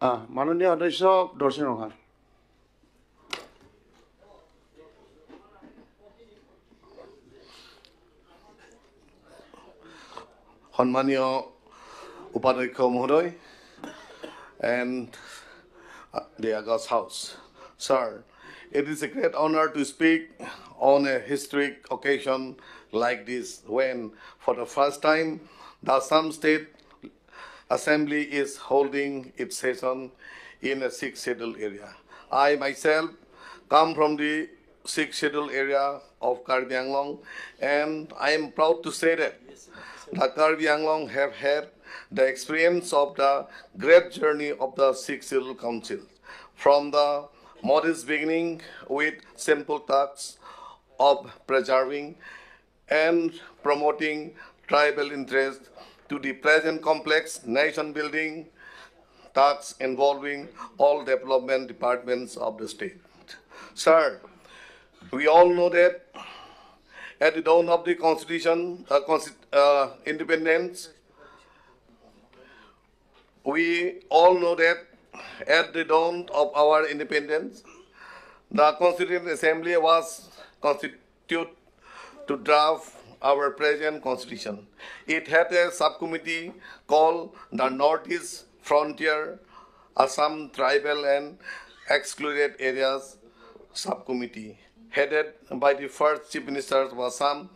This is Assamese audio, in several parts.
মাননীয় অধ্যক্ষ দৰ্শন ৰহা। সন্মানীয় উপাধ্যক্ষ মহোদয় and the August House. Sir, it is a great honor to speak on a historic occasion like this when, for the first time, the Assam State Assembly is holding its session in a sixth scheduled area. I myself come from the sixth scheduled area of Karbi Anglong, and I am proud to say that the Karbi Anglong have had the experience of the great journey of the sixth scheduled council. From the modest beginning with simple tasks of preserving and promoting tribal interests to the present complex nation-building tasks involving all development departments of the state. Sir, we all know that at the dawn of the independence, we all know that at the dawn of our independence, the Constituent Assembly was constituted to draft our present constitution. It had a subcommittee called the Northeast Frontier Assam Tribal and Excluded Areas Subcommittee, headed by the first Chief Minister of Assam,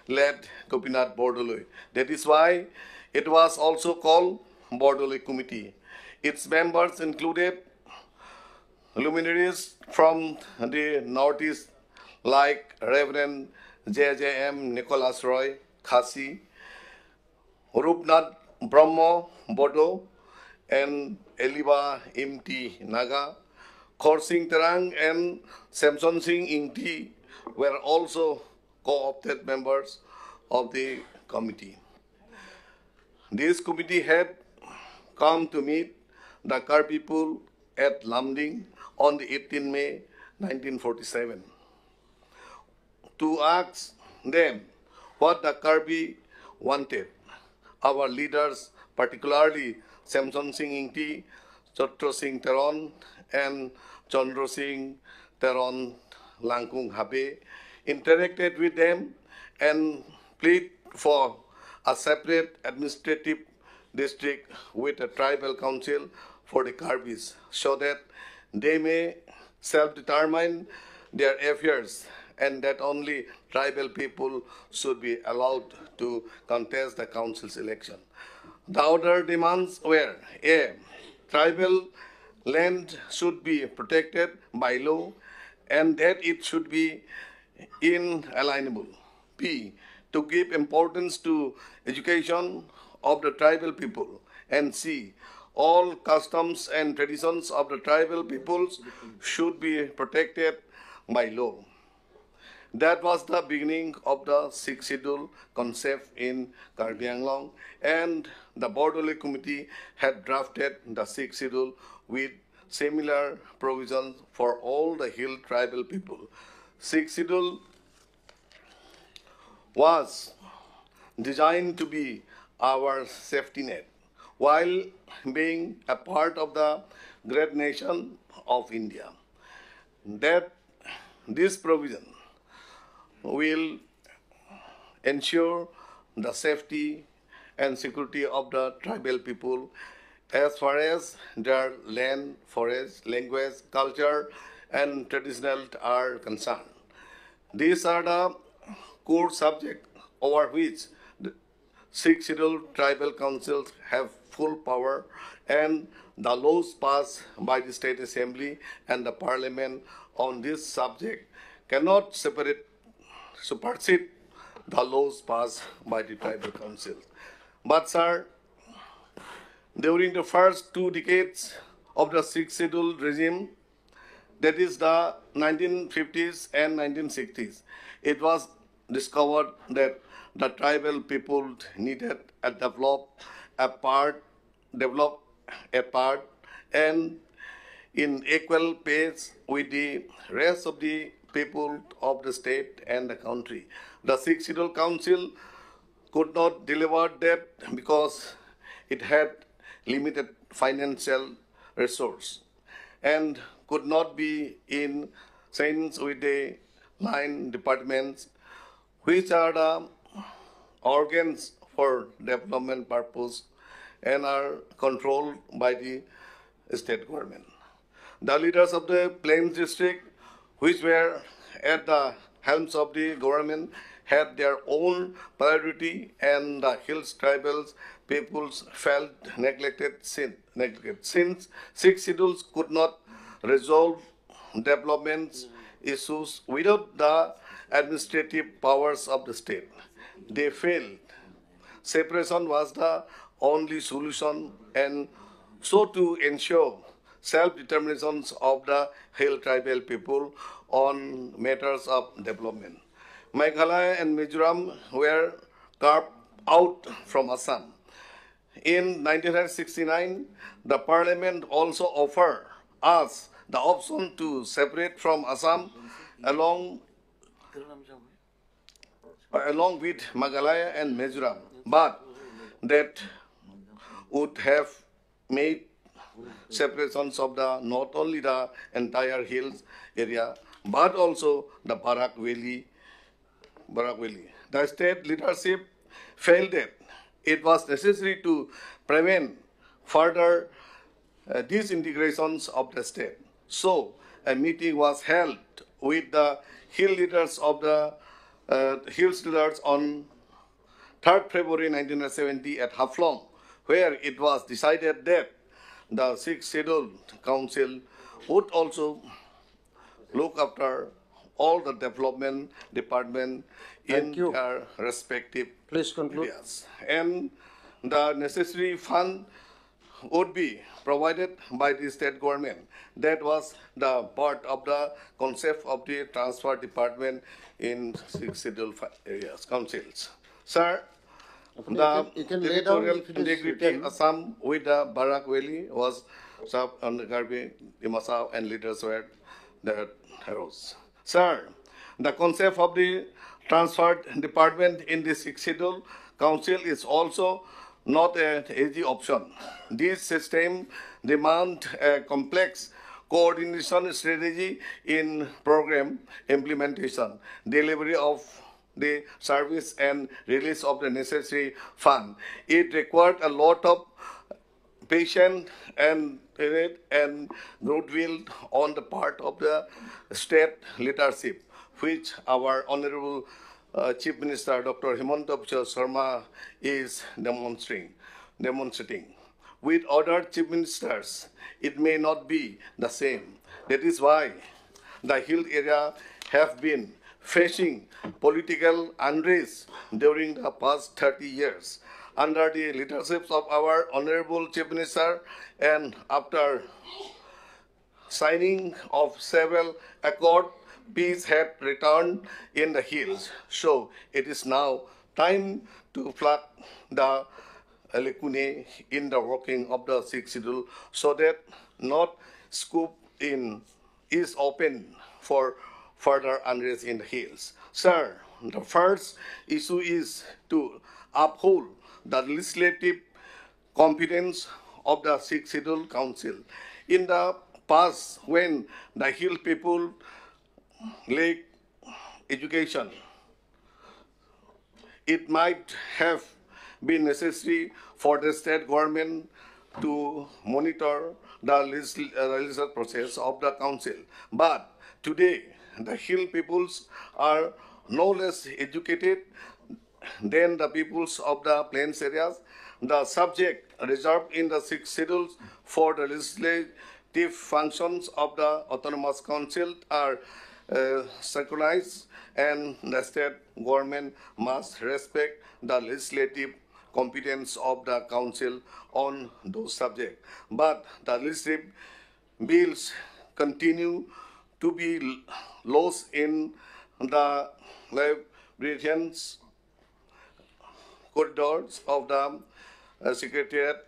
led Gopinath Bordoloi. That is why it was also called Bordoloi Committee. Its members included luminaries from the Northeast like Reverend J.J.M. Nicholas Roy Khasi, Rupnath Brahmo Bodo, and Eliba M.T. Naga. Khor Singh Terang and Samson Singh Ingti were also co-opted members of the committee. This committee had come to meet the Kar people at Lamding on the 18th May 1947 to ask them what the Karbi wanted. Our leaders, particularly Samson Singh Ingti, Chatra Singh Teron, and Chandra Singh Teron Langkung Habe, interacted with them and plead for a separate administrative district with a tribal council for the Karbis so that they may self-determine their affairs and that only tribal people should be allowed to contest the council's election. The other demands were A. Tribal land should be protected by law and that it should be inalienable. B. To give importance to education of the tribal people. And C. All customs and traditions of the tribal peoples should be protected by law. That was the beginning of the sixth schedule concept in Karbi Anglong, and the Bordoloi Committee had drafted the sixth schedule with similar provisions for all the hill tribal people. Sixth schedule was designed to be our safety net while being a part of the great nation of India. That this provision will ensure the safety and security of the tribal people as far as their land, forest, language, culture, and traditions are concerned. These are the core subjects over which the six scheduled tribal councils have full power, and the laws passed by the State Assembly and the Parliament on this subject cannot supersede the laws passed by the tribal councils. But, sir, during the first 2 decades of the sixth scheduled regime, that is the 1950s and 1960s, it was discovered that the tribal people needed to develop a part and in equal pace with the rest of the people of the state and the country. The sixth scheduled council could not deliver that because it had limited financial resource and could not be in sync with the line departments, which are the organs for development purpose and are controlled by the state government. The leaders of the Plains district, which were at the helms of the government, had their own priority, and the hills tribals peoples felt neglected since six schedules could not resolve development issues without the administrative powers of the state. They failed. Separation was the only solution, and so to ensure self-determination of the hill tribal people on matters of development. Meghalaya and Mizoram were carved out from Assam. In 1969, the parliament also offered us the option to separate from Assam along with Meghalaya and Mizoram, but that would have made separations of the not only the entire hills area, but also the Barak Valley. The state leadership felt that it was necessary to prevent further disintegrations of the state. So a meeting was held with the hill leaders of the hills leaders on 3rd February 1970 at Haflong, where it was decided that the Sixth Scheduled Council would also look after all the development department in Thank you. their respective Please conclude. areas. And the necessary fund would be provided by the state government. That was the part of the concept of the transfer department in Sixth Scheduled areas, councils. Sir, the you can lay down territorial if it is integrity written. Assam with the Barak Valley was served on the Garbi, Dimasa, and leaders were the heroes. Sir, the concept of the transferred department in the Sixth Schedule Council is also not an easy option. This system demands a complex coordination strategy in program implementation, delivery of the service, and release of the necessary fund. It required a lot of patience and goodwill on the part of the state leadership, which our Honorable Chief Minister Dr. Himanta Biswa Sarma is demonstrating. With other chief ministers, it may not be the same. That is why the hill area have been facing political unrest during the past 30 years. Under the leadership of our Honorable Chief Minister and after signing of several accords, peace had returned in the hills. So it is now time to plug the lacune in the working of the Sixth Schedule so that not scope in is open for further unrest in the hills. Sir, the first issue is to uphold the legislative competence of the Sixth Schedule Council. In the past, when the hill people lack education, it might have been necessary for the state government to monitor the legislative process of the council. But today, the hill peoples are no less educated than the peoples of the plains areas. The subject reserved in the Sixth Schedule for the legislative functions of the Autonomous Council are synchronized, and the state government must respect the legislative competence of the council on those subjects. But the legislative bills continue to be lost in the labyrinths corridors of the Secretariat,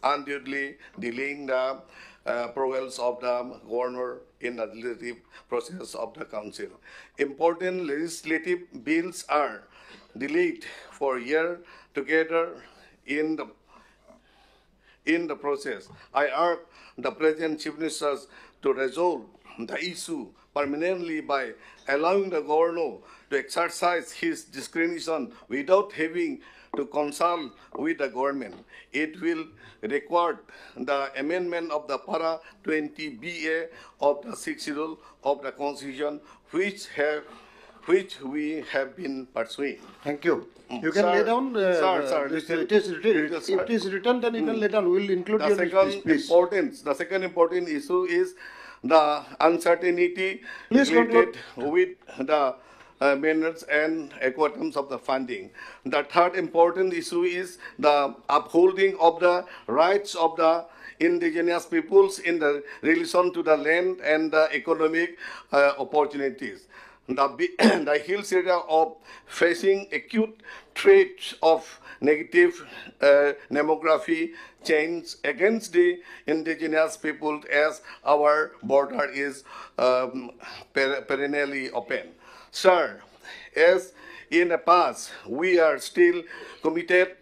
unduly delaying the progress of the governor in the legislative process of the council. Important legislative bills are delayed for a year together in in the process. I urge the present chief ministers to resolve the issue permanently by allowing the governor to exercise his discretion without having to consult with the government. It will require the amendment of the para 20BA of the 6th schedule of the Constitution, which we have been pursuing. Thank you. You can Sir, lay down. sir, It is written, then you can lay down. We will include The your second speech, please. the second important issue is the uncertainty Please related with the manners and equitums of the funding. The third important issue is the upholding of the rights of the indigenous peoples in the relation to the land and the economic opportunities. The hills area of facing acute threat of negative demography change against the indigenous people as our border is perennially open. Sir, as in the past, we are still committed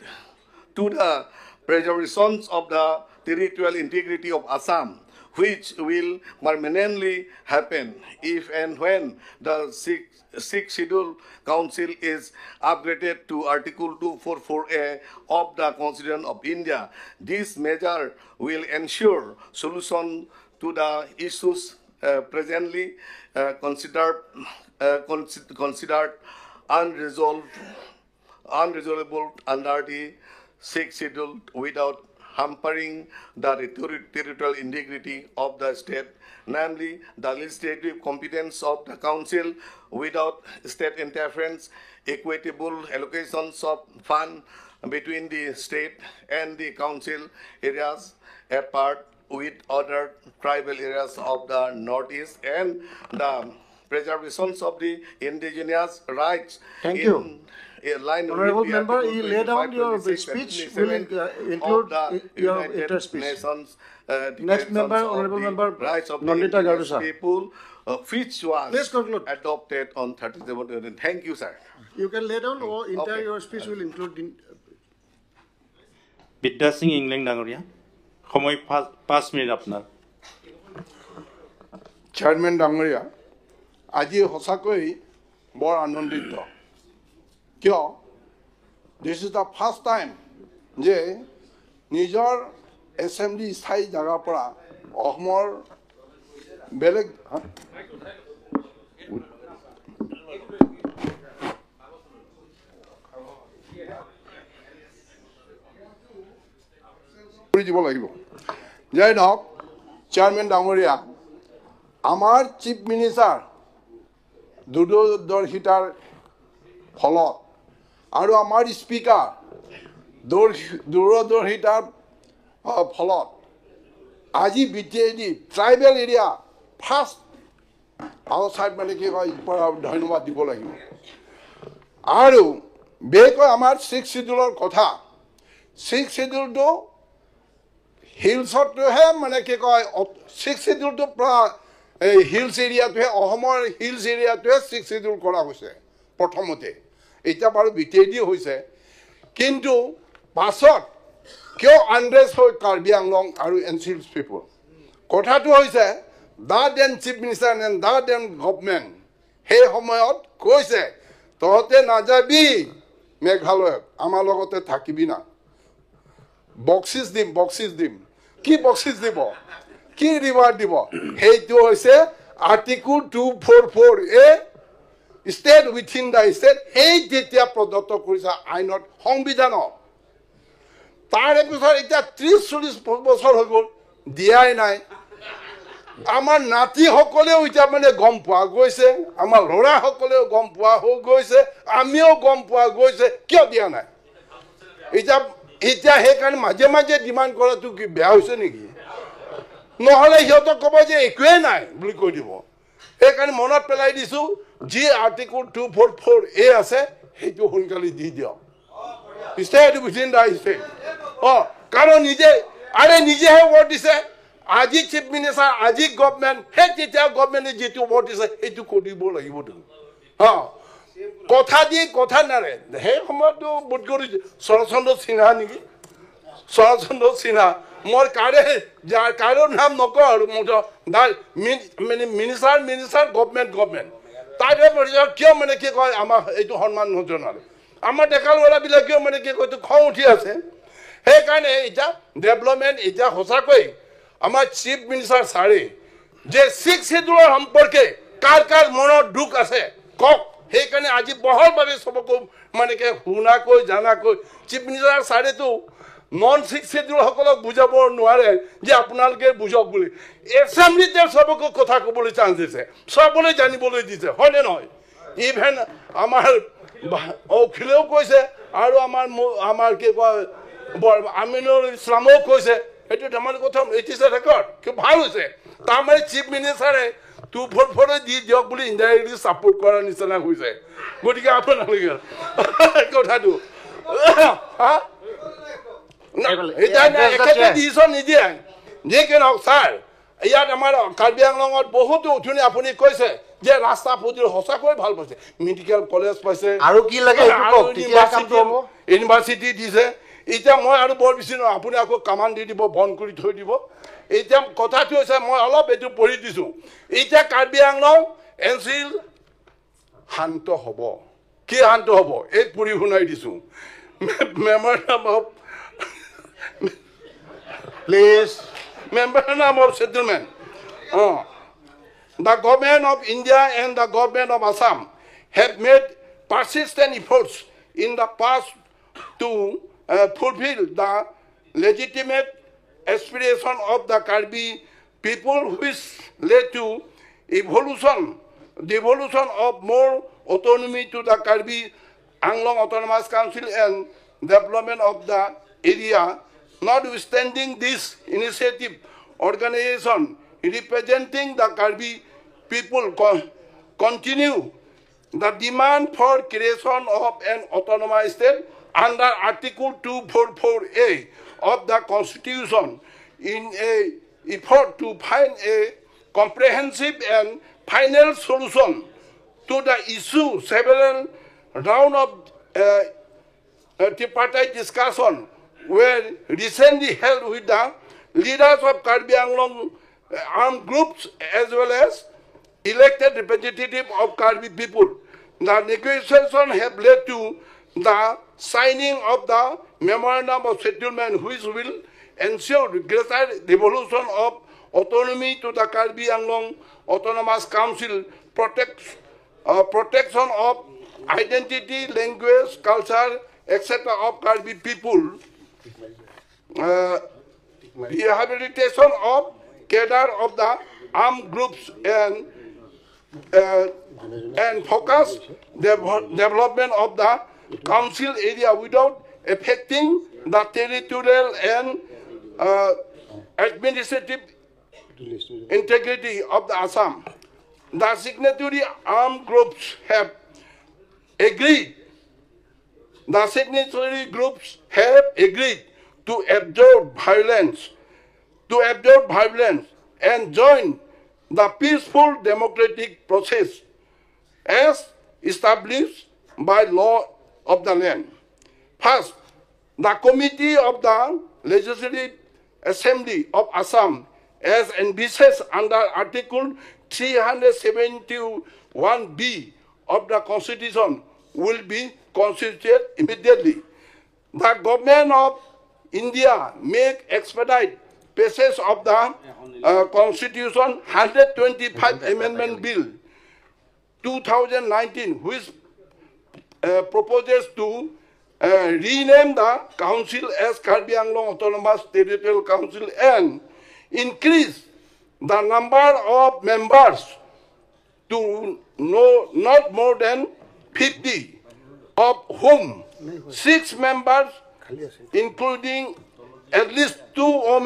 to the preservation of the territorial integrity of Assam, which will permanently happen if and when the Sixth Schedule Council is upgraded to Article 244A of the Constitution of India. This measure will ensure solution to the issues presently considered unresolvable under the Sixth Schedule without hampering the territorial integrity of the state, namely the legislative competence of the council without state interference, equitable allocations of funds between the state and the council areas apart with other tribal areas of the Northeast, and the preservation of the indigenous rights. Thank you. Line Honorable with the member, Article you lay down 25, your 26, speech. 27 Will include of the your United inter-speech. Nations, Next Declarations member, of Honorable the Member Rights of the Nandita Indigenous Garusa. People, which was Please conclude. adopted on 37. Thank you, sir. You can lay down or entire Okay. your speech will include in. বিদ্যা সিং ইংলেণ্ড ডাঙৰীয়া সময় 5 মিনিট আপোনাৰ চেয়াৰমেন ডাঙৰীয়া আজি সঁচাকৈ বৰ আনন্দিত কিয় দিছ ইজ দ্য ফাৰ্ষ্ট টাইম যে নিজৰ এছেম্বলি স্থায়ী জেগাৰ পৰা অসমৰ বেলেগ দিব লাগিব যাই নহওক চেয়াৰমেন ডাঙৰীয়া আমাৰ চিফ মিনিষ্টাৰ দূৰদৰ্শিতাৰ ফলত আৰু আমাৰ স্পীকাৰ দূৰদৰ্শিতাৰ ফলত আজি BTAD tribal area first outside মানে কি কয় ধন্যবাদ দিব লাগিব আৰু বিশেষকৈ আমাৰ ছিক্স চিডিউলৰ কথা ছিক্স চিডিউলটো হিলছতহে মানে কি কয় ছিক্স চিডিউলটো এই হিলছ এৰিয়াটোহে অসমৰ হিলছ এৰিয়াটোহে ছিক্স চিডিউল কৰা হৈছে প্ৰথমতে এতিয়া বাৰু বিটিএডি হৈছে কিন্তু পাছত কিয় আনড্ৰেছ হৈ কাৰ্বি আংলং আৰু এনচিলছ পিপল কথাটো হৈছে the then chief minister and the then government সেই সময়ত কৈছে তহঁতে নাযাবি মেঘালয়ত আমাৰ লগতে থাকিবি না বক্সিছ দিম কি বক্সিছ দিব কি ৰিৱাৰ্ড দিব সেইটো হৈছে article 244A state within the state সেই যেতিয়া প্ৰদত্ত কৰিছে আইনত সংবিধানত তাৰে পিছত এতিয়া 30-40 বছৰ হৈ গ'ল দিয়াই নাই আমাৰ নাতিসকলেও এতিয়া মানে গম পোৱা গৈছে আমাৰ ল'ৰাসকলেও গম পোৱা হৈ গৈছে আমিও গম পোৱা গৈছে কিয় দিয়া নাই এতিয়া সেইকাৰণে মাজে মাজে ডিমাণ্ড কৰাটো কি বেয়া হৈছে নেকি নহ'লে সিহঁতক ক'ব যে একোৱেই নাই বুলি কৈ দিব সেইকাৰণে মনত পেলাই দিছোঁ যি আৰ্টিকল 244A আছে সেইটো সোনকালে দি দিয়ক ষ্টেট উইথিন দ্য ষ্টেট কাৰণ নিজেহে ভোট দিছে আজি চিফ মিনিষ্টাৰ আজি গভৰ্ণমেণ্ট সেই তেতিয়া গভৰ্ণমেণ্টে যিটো ভোট দিছে সেইটো কৰিব লাগিব কথা নাৰে সেই সময়তো বোধ কৰি শৰৎচন্দ্ৰ সিনহা নেকি শৰৎচন্দ্ৰ সিনহা মই কাৰো নাম নকওঁ আৰু মানে মিনিষ্টাৰ গভমেণ্ট তাৰ কিয় মানে কি কয় আমাক এইটো সন্মান নজনালে আমাৰ ডেকা ল'ৰাবিলাকেও মানে কি কয় খং উঠি আছে সেইকাৰণে এতিয়া ডেভেলপমেণ্ট এতিয়া সঁচাকৈ আমাৰ চিফ মিনিষ্টাৰ ছাৰে যে 6 শিডিউলৰ সম্পৰ্কে কাৰ মনত দুখ আছে কওক সেইকাৰণে আজি বহলভাৱে চবকো মানে কি শুনাকৈ জানাকৈ চিফ মিনিষ্টাৰ ছাৰেতো নন 6 শিডিউলসকলক বুজাব নোৱাৰে যে আপোনালোকে বুজক বুলি এছেম্বলিতে চবকো কথা ক'বলৈ চান্স দিছে চবলৈ জানিবলৈ দিছে হয়নে নহয় ইভেন আমাৰ অখিলেও কৈছে আৰু আমাৰ কি কয় আমিনুল ইছলামেও কৈছে সেইটো ধেমালি কথা ইট ইজ এ ৰেকৰ্ড খুব ভাল হৈছে তাৰমানে চিফ মিনিষ্টাৰে 244 দি দিয়ক বুলি ইনডাইৰেক্টলি ছাপোৰ্ট কৰাৰ নিচিনা হৈছে গতিকে আপোনালোকে কথাটো নিদিয়ে যি কি নহওক ছাৰ ইয়াত আমাৰ কাৰ্বি আংলঙত বহুতো উঠনি আপুনি কৈছে যে ৰাস্তা পদূলি সঁচাকৈ ভাল পাইছে মেডিকেল কলেজ পাইছে আৰু কি লাগে ইউনিভাৰ্চিটি দিছে এতিয়া মই আৰু বৰ বেছি নহয় আপুনি আকৌ কামান দি দিব বন্ধ কৰি থৈ দিব এতিয়া কথাটো হৈছে মই অলপ এইটো পঢ়ি দিছোঁ এতিয়া কাৰ্বি আংলং এনচিল শান্ত হ'ব কি শান্ত হ'ব এই পঢ়ি শুনাই দিছোঁ memorandum of Please. Memorandum of settlement. The government of India and the government of Assam have made persistent efforts in the past to fulfill the legitimate aspiration of the Karbi people, which led to devolution of more autonomy to the Karbi Anglong Autonomous Council and development of the area. Notwithstanding this initiative, organization representing the Karbi people continue the demand for creation of an autonomous state under Article 244A of the Constitution in an effort to find a comprehensive and final solution to the issue. Several rounds of tripartite discussion were recently held with the leaders of Karbi Anglong armed groups as well as elected representatives of Karbi people. The negotiations have led to the signing of the memorandum of settlement, which will ensure greater devolution of autonomy to the Karbi Anglong Autonomous Council, protection of identity, language, culture, etc. of Karbi people, rehabilitation of cadre of the armed groups and focus development of the council area without affecting the territorial and administrative integrity of the Assam. The signatory armed groups have agreed. The signatory groups have agreed to absorb violence and join the peaceful democratic process as established by law of the land. First, the Committee of the Legislative Assembly of Assam, as envisaged under Article 371B of the Constitution, will be constituted immediately. The government of India make expedite passage of the Constitution 125 Amendment Bill 2019, which proposes to rename the council as Karbi Anglong Autonomous Territorial Council and increase the number of members to not more than 50, of whom 6 members, including at least 2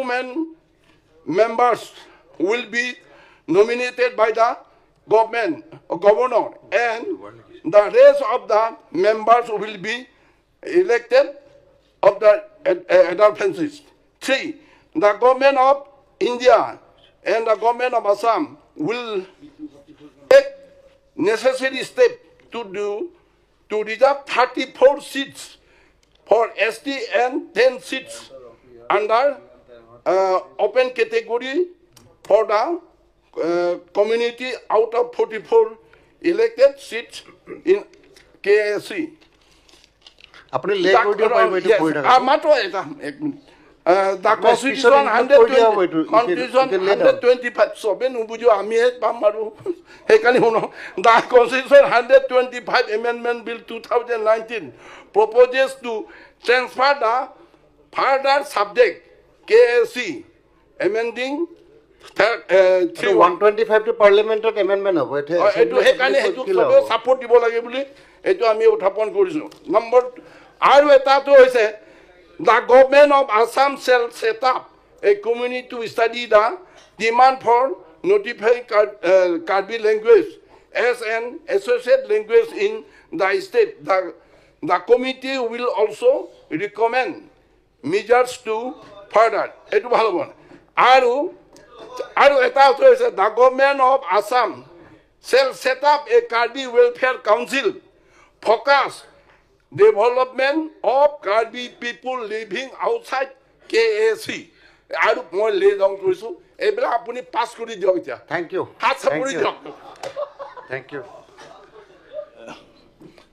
men members, will be nominated by the governor, and the rest of the members will be elected of the adolescents. 3. The government of India and the government of Assam will take necessary steps to reserve 34 seats for ST and 10 seats under open category for the community out of 44 elected seats in KAC. আপুনি লে কৰি দিব পাৰিব এইটো কৰি থাকক মাত্ৰ এটা এক মিনিট the constitution 125 সবে নুবুজো আমিয়ে পাম আৰু সেইকাৰণে শুনো the constitution 125 amendment bill 2019 proposes to transfer the further subject KAC amending 125 টো পাৰ্লিয়ামেণ্টত এমেণ্ডমেণ্ট হ'ব এইটো সেইকাৰণে সেইটো সবে সাপোৰ্ট দিব লাগে বুলি এইটো আমি উত্থাপন কৰিছো নম্বৰ আৰু এটাটো হৈছে the government of Assam shall set up a committee to study the demand for notifying Karbi language as an associate language in the state. The committee will also recommend measures to further. Etu bhalo bon. Aru eta hoise the government of Assam shall set up a Karbi welfare council focus development of Karbi people living outside KAC. আৰু মই লে ডাউন কৰিছো এইবিলাক আপুনি পাছ কৰি দিয়ক এতিয়া থ্যাংক ইউ হাত চাপৰি দিয়ক thank you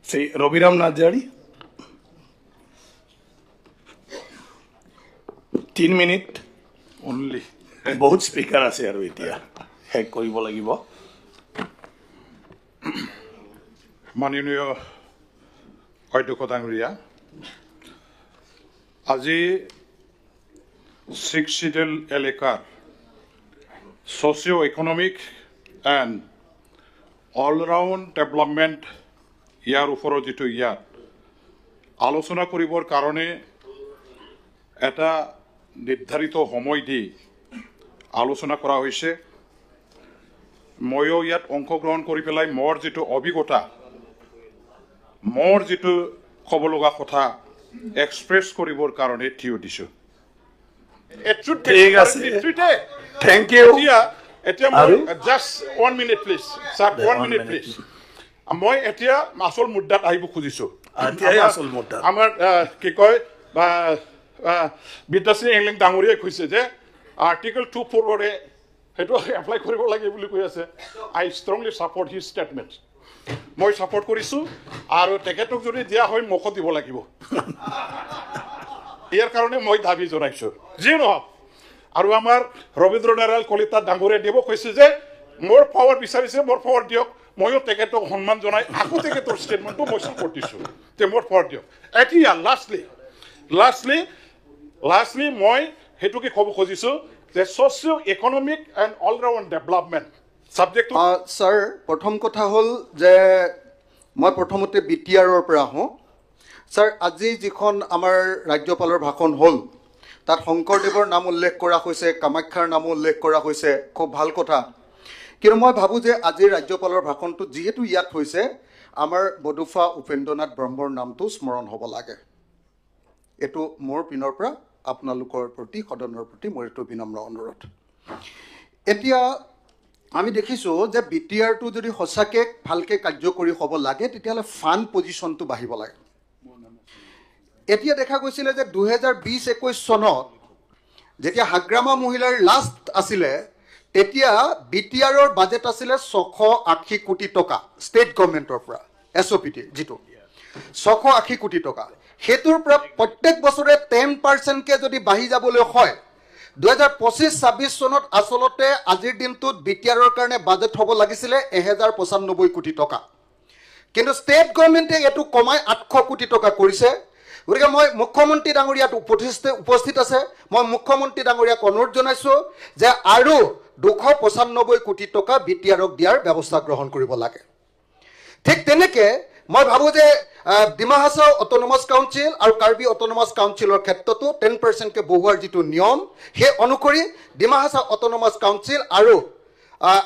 Shri Rabiram Narzary 3 minute only বহুত স্পিকাৰ আছে আৰু এতিয়া শেষ কৰিব লাগিব মাননীয় অধ্যক্ষ ডাঙৰীয়া আজি 6 শিডিউল এলেকাৰ socio economic and all round development ইয়াৰ ওপৰত যিটো ইয়াত আলোচনা কৰিবৰ কাৰণে এটা নিৰ্ধাৰিত সময় দি আলোচনা কৰা হৈছে ময়ো ইয়াত অংশগ্ৰহণ কৰি পেলাই মোৰ যিটো অভিজ্ঞতা মোৰ যিটো ক'ব লগা কথা এক্সপ্ৰেছ কৰিবৰ কাৰণে থিয় দিছোঁ ঠিক আছে থেংক ইউ এতিয়া মই just 1 minute please sir 1 minute please মই এতিয়া আসল মুদ্দাত আহিব খুজিছোঁ আমাৰ কি কয় বা বিদ্যাশ্ৰী এংলিং ডাঙৰীয়াই কৈছে যে আৰ্টিকল 24 সেইটো এপ্লাই কৰিব লাগে বুলি কৈ আছে আই ষ্ট্ৰংলি ছাপোৰ্ট হিজ ষ্টেটমেণ্ট মই ছাপোৰ্ট কৰিছোঁ আৰু তেখেতক যদি দিয়া হয় মোকো দিব লাগিব ইয়াৰ কাৰণে মই দাবী জনাইছোঁ যি নহওক আৰু আমাৰ ৰবীন্দ্ৰ নাৰায়ণ কলিতা ডাঙৰীয়াই দিব কৈছে যে মোৰ পাৱাৰ বিচাৰিছে মোৰ পাৱাৰ দিয়ক ময়ো তেখেতক সন্মান জনাই আকৌ তেখেতৰ ষ্টেটমেণ্টটো মই ছাপোৰ্ট দিছোঁ যে মোৰ পাৱাৰ দিয়ক এতিয়া লাষ্টলি মই সেইটোকে ক'ব খুজিছোঁ যে socio' economic and all round development ছাবজেক্টটো ছাৰ প্ৰথম কথা হ'ল যে মই প্ৰথমতে BTRৰ পৰা আহোঁ ছাৰ আজি যিখন আমাৰ ৰাজ্যপালৰ ভাষণ হ'ল তাত শংকৰদেৱৰ নাম উল্লেখ কৰা হৈছে কামাখ্যাৰ নামো উল্লেখ কৰা হৈছে খুব ভাল কথা কিন্তু মই ভাবোঁ যে আজিৰ ৰাজ্যপালৰ ভাষণটো যিহেতু ইয়াত হৈছে আমাৰ বডুফা উপেন্দ্ৰনাথ ব্ৰহ্মৰ নামটো স্মৰণ হ'ব লাগে এইটো মোৰ পিনৰ পৰা আপোনালোকৰ প্ৰতি সদনৰ প্ৰতি মোৰ এইটো বিনম্ৰ অনুৰোধ এতিয়া আমি দেখিছোঁ যে BTRটো যদি সঁচাকৈ ভালকৈ কাৰ্যকৰী হ'ব লাগে তেতিয়াহ'লে ফাণ্ড পজিশ্যনটো বাঢ়িব লাগে এতিয়া দেখা গৈছিলে যে 2020-21 চনত যেতিয়া হাগ্ৰামা মহিলাৰ লাষ্ট আছিলে তেতিয়া BTRৰ বাজেট আছিলে 680 কোটি টকা ষ্টেট গভৰ্ণমেণ্টৰ পৰা SOPT যিটো 680 কোটি টকা সেইটোৰ পৰা প্ৰত্যেক বছৰে 10%কে যদি বাঢ়ি যাবলৈ হয় 2025-26 চনত আচলতে আজিৰ দিনটোত BTRৰ কাৰণে বাজেট হ'ব লাগিছিলে 1095 কোটি টকা কিন্তু ষ্টেট গভৰ্ণমেণ্টে এইটো কমাই 800 কোটি টকা কৰিছে গতিকে মই মুখ্যমন্ত্ৰী ডাঙৰীয়াত উপস্থিত আছে মই মুখ্যমন্ত্ৰী ডাঙৰীয়াক অনুৰোধ জনাইছোঁ যে আৰু 295 কোটি টকা BTRক দিয়াৰ ব্যৱস্থা গ্ৰহণ কৰিব লাগে ঠিক তেনেকৈ মই ভাবোঁ যে ডিমা হাছাও অট'নমাছ কাউন্সিল আৰু কাৰ্বি অট'নমাছ কাউন্সিলৰ ক্ষেত্ৰতো 10%কে বঢ়োৱাৰ যিটো নিয়ম সেই অনুসৰি ডিমা হাছাও অট'নমাছ কাউন্সিল আৰু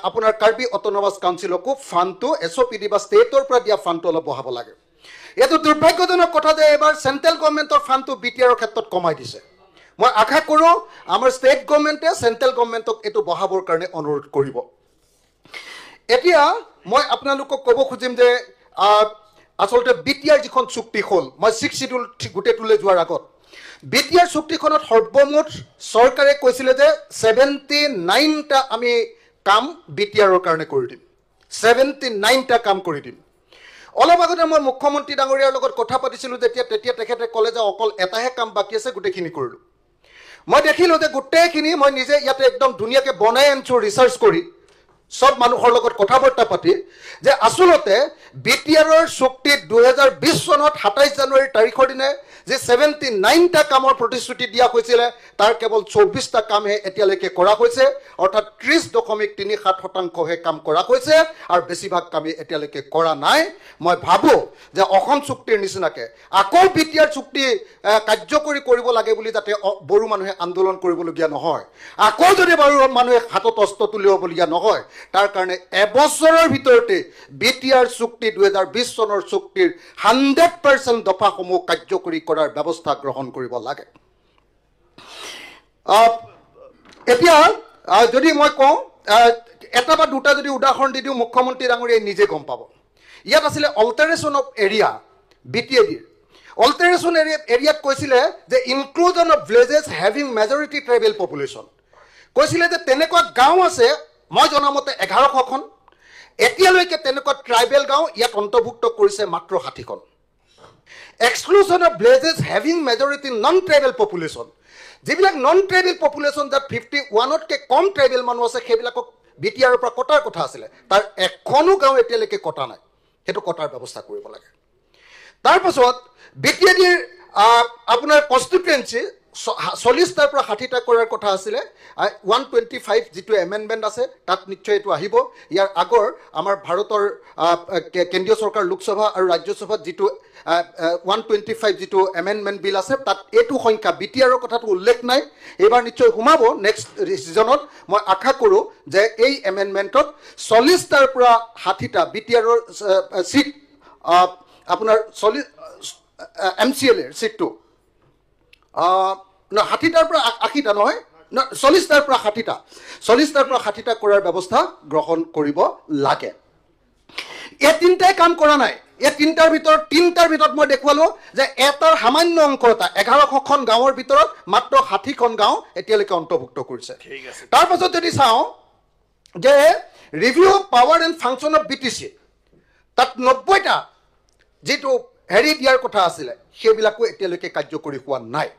আপোনাৰ কাৰ্বি অট'নমাছ কাউন্সিলকো ফাণ্ডটো SOPT বা ষ্টেটৰ পৰা দিয়া ফাণ্ডটো অলপ বঢ়াব লাগে এইটো দুৰ্ভাগ্যজনক কথা যে এবাৰ চেণ্ট্ৰেল গভৰ্ণমেণ্টৰ ফাণ্ডটো BTRৰ ক্ষেত্ৰত কমাই দিছে মই আশা কৰোঁ আমাৰ ষ্টেট গভৰ্ণমেণ্টে চেণ্ট্ৰেল গভৰ্ণমেণ্টক এইটো বঢ়াবৰ কাৰণে অনুৰোধ কৰিব এতিয়া মই আপোনালোকক ক'ব খুজিম যে আচলতে BTR যিখন চুক্তি হ'ল মই 6 শিডিউল গোটেইটোলৈ যোৱাৰ আগত BTR চুক্তিখনত সৰ্বমুঠ চৰকাৰে কৈছিলে যে 79টা আমি কাম BTRৰ কাৰণে কৰি দিম 79টা কাম কৰি দিম অলপ আগতে মই মুখ্যমন্ত্ৰী ডাঙৰীয়াৰ লগত কথা পাতিছিলোঁ তেতিয়া তেখেতে ক'লে যে অকল এটাহে কাম বাকী আছে গোটেইখিনি কৰিলোঁ মই দেখিলোঁ যে গোটেইখিনি মই নিজে ইয়াতে একদম ধুনীয়াকৈ বনাই আনিছোঁ ৰিচাৰ্চ কৰি সব মানুহৰ লগত কথা বাৰ্তা পাতি যে আসলতে BTRৰ চুক্তি 2020 চনত 27 জানুৱাৰীৰ তাৰিখৰ দিনা যে 79টা কামৰ প্ৰতিশ্ৰুতি দিয়া হৈছিল তাৰ কেৱল 24টা কামহে এতিয়ালৈকে কৰা হৈছে অৰ্থাৎ 30.37% হে কাম কৰা হৈছে আৰু বেছিভাগ কামে এতিয়ালৈকে কৰা নাই মই ভাবো যে অসম চুক্তিৰ নিচিনাকে আকৌ BTR চুক্তি কাৰ্যকৰী কৰিব লাগে বুলি যাতে বড়ো মানুহে আন্দোলন কৰিবলগীয়া নহয় আকৌ যদি বড়ো মানুহে হাতত অস্ত্ৰ তুলিবলগীয়া নহয় তাৰ কাৰণে এবছৰৰ ভিতৰতে BTR চুক্তি 2020 চনৰ চুক্তিৰ 100% দফাসমূহ কাৰ্যকৰী কৰাৰ ব্যৱস্থা গ্ৰহণ কৰিব লাগে এতিয়া যদি মই কওঁ এটা বা দুটা যদি উদাহৰণ দি দিওঁ মুখ্যমন্ত্ৰী ডাঙৰীয়াই নিজে গম পাব ইয়াত আছিলে অল্টাৰেশ্যন অফ এৰিয়া BTADৰ অল্টাৰেশ্যন এৰিয়াত কৈছিলে যে inclusion of villages having majority tribal population কৈছিলে যে তেনেকুৱা গাঁও আছে মই জনামতে 1100খন এতিয়ালৈকে তেনেকুৱা ট্ৰাইবেল গাঁও ইয়াত অন্তৰ্ভুক্ত কৰিছে মাত্ৰ 60খন exclusion of villages having majority non-tribal population যিবিলাক non-tribal population that 51তকৈ কম ট্ৰাইবেল মানুহ আছে সেইবিলাকক BTRৰ পৰা কটাৰ কথা আছিলে তাৰ এখনো গাঁও এতিয়ালৈকে কটা নাই সেইটো কটাৰ ব্যৱস্থা কৰিব লাগে তাৰপাছত BTADৰ আপোনাৰ কনষ্টিটুৱেঞ্চি 40টাৰ পৰা 60টা কৰাৰ কথা আছিলে 125 যিটো এমেণ্ডমেণ্ট আছে তাত নিশ্চয় এইটো আহিব ইয়াৰ আগৰ আমাৰ ভাৰতৰ কেন্দ্ৰীয় চৰকাৰ লোকসভা আৰু ৰাজ্যসভাত যিটো 125 যিটো এমেণ্ডমেণ্ট বিল আছে তাত এইটো সংখ্যা BTRৰ কথাটো উল্লেখ নাই এইবাৰ নিশ্চয় সোমাব নেক্সট ছিজনত মই আশা কৰোঁ যে এই এমেণ্ডমেণ্টত 40টাৰ পৰা 60টা BTRৰ চিট আপোনাৰ 40 MCLৰ চিটটো 60টাৰ পৰা 80টা নহয় 40টাৰ পৰা 60টা কৰাৰ ব্যৱস্থা গ্ৰহণ কৰিব লাগে এই তিনিটাই কাম কৰা নাই এই তিনিটাৰ ভিতৰত মই দেখুৱালো যে এটাৰ সামান্য অংক এটা 1100খন গাঁৱৰ ভিতৰত মাত্ৰ 60খন গাঁও এতিয়ালৈকে অন্তৰ্ভুক্ত কৰিছে তাৰপাছত যদি চাওঁ যে review of power and function of BTC তাত 90টা যিটো হেৰি দিয়াৰ কথা আছিলে সেইবিলাকো এতিয়ালৈকে কাৰ্যকৰী হোৱা নাই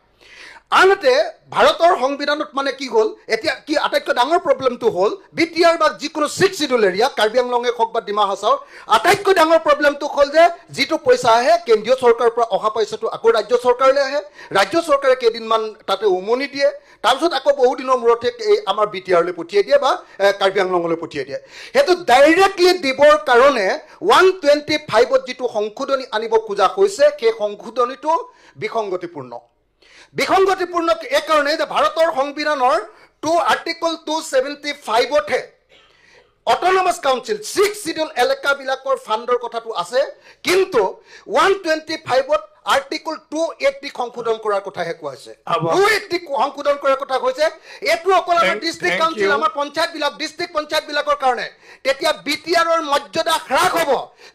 আনহাতে ভাৰতৰ সংবিধানত মানে কি হ'ল এতিয়া কি আটাইতকৈ ডাঙৰ প্ৰব্লেমটো হ'ল BTR বা যিকোনো 6 শিডিউল এৰিয়া কাৰ্বি আংলঙে হওক বা ডিমা হাছাওৰ আটাইতকৈ ডাঙৰ প্ৰব্লেমটো হ'ল যে যিটো পইচা আহে কেন্দ্ৰীয় চৰকাৰৰ পৰা অহা পইচাটো আকৌ ৰাজ্য চৰকাৰলৈ আহে ৰাজ্য চৰকাৰে কেইদিনমান তাতে উমনি দিয়ে তাৰপিছত আকৌ বহুদিনৰ মূৰতে আমাৰ BTRলৈ পঠিয়াই দিয়ে বা কাৰ্বি আংলঙলৈ পঠিয়াই দিয়ে সেইটো ডাইৰেক্টলি দিবৰ কাৰণে 125ত যিটো সংশোধনী আনিব খোজা হৈছে সেই সংশোধনীটো বিসংগতিপূৰ্ণ এই কাৰণে যে ভাৰতৰ সংবিধানৰ আৰ্টিকল 275হে অট'নমাছ কাউন্সিল 6 শিডিউল এলেকাবিলাকৰ ফাণ্ডৰ কথাটো আছে কিন্তু 125ত আৰ্টিকল 280 সংশোধন কৰাৰ কথাহে কোৱা হৈছে 280 সংশোধন কৰাৰ কথা কৈছে এইটো অকল আমাৰ ডিষ্ট্ৰিক্ট কাউন্সিল আমাৰ পঞ্চায়তবিলাক ডিষ্ট্ৰিক্ট পঞ্চায়তবিলাকৰ কাৰণে তেতিয়া BTRৰ মৰ্যাদা হ্ৰাস হ'ব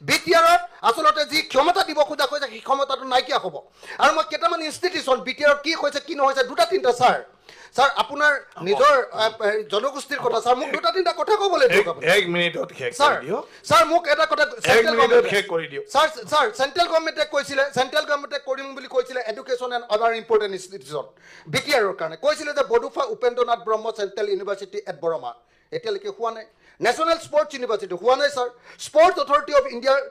BTRত আসলতে যি ক্ষমতা দিব খোজা কৈছে সেই ক্ষমতাটো নাইকিয়া হ'ব আৰু মই কেইটামান ইনষ্টিটিউশ্যন BTRত কি হৈছে কি নহৈছে দুটা তিনিটা ছাৰ আপোনাৰ নিজৰ জনগোষ্ঠীৰ কথা ছাৰ মোক দুটা তিনিটা কথা ক'বলৈ দিয়ক এক মিনিটত শেষ কৰি দিয়ক ছাৰ মোক এটা কথা শেষ কৰি দিয়ক ছাৰ চেণ্ট্ৰেল গভৰ্ণমেণ্টে কৰিম বুলি কৈছিলে education and other important institution BTRৰ কাৰণে কৈছিলে যে Bodofa Upendranath Brahma central university at Barama এতিয়ালৈকে হোৱা নাই নেশ্যনেল স্পৰ্টছ ইউনিভাৰ্চিটি হোৱা নাই ছাৰ স্পৰ্টছ অথৰিটি অফ ইণ্ডিয়াৰ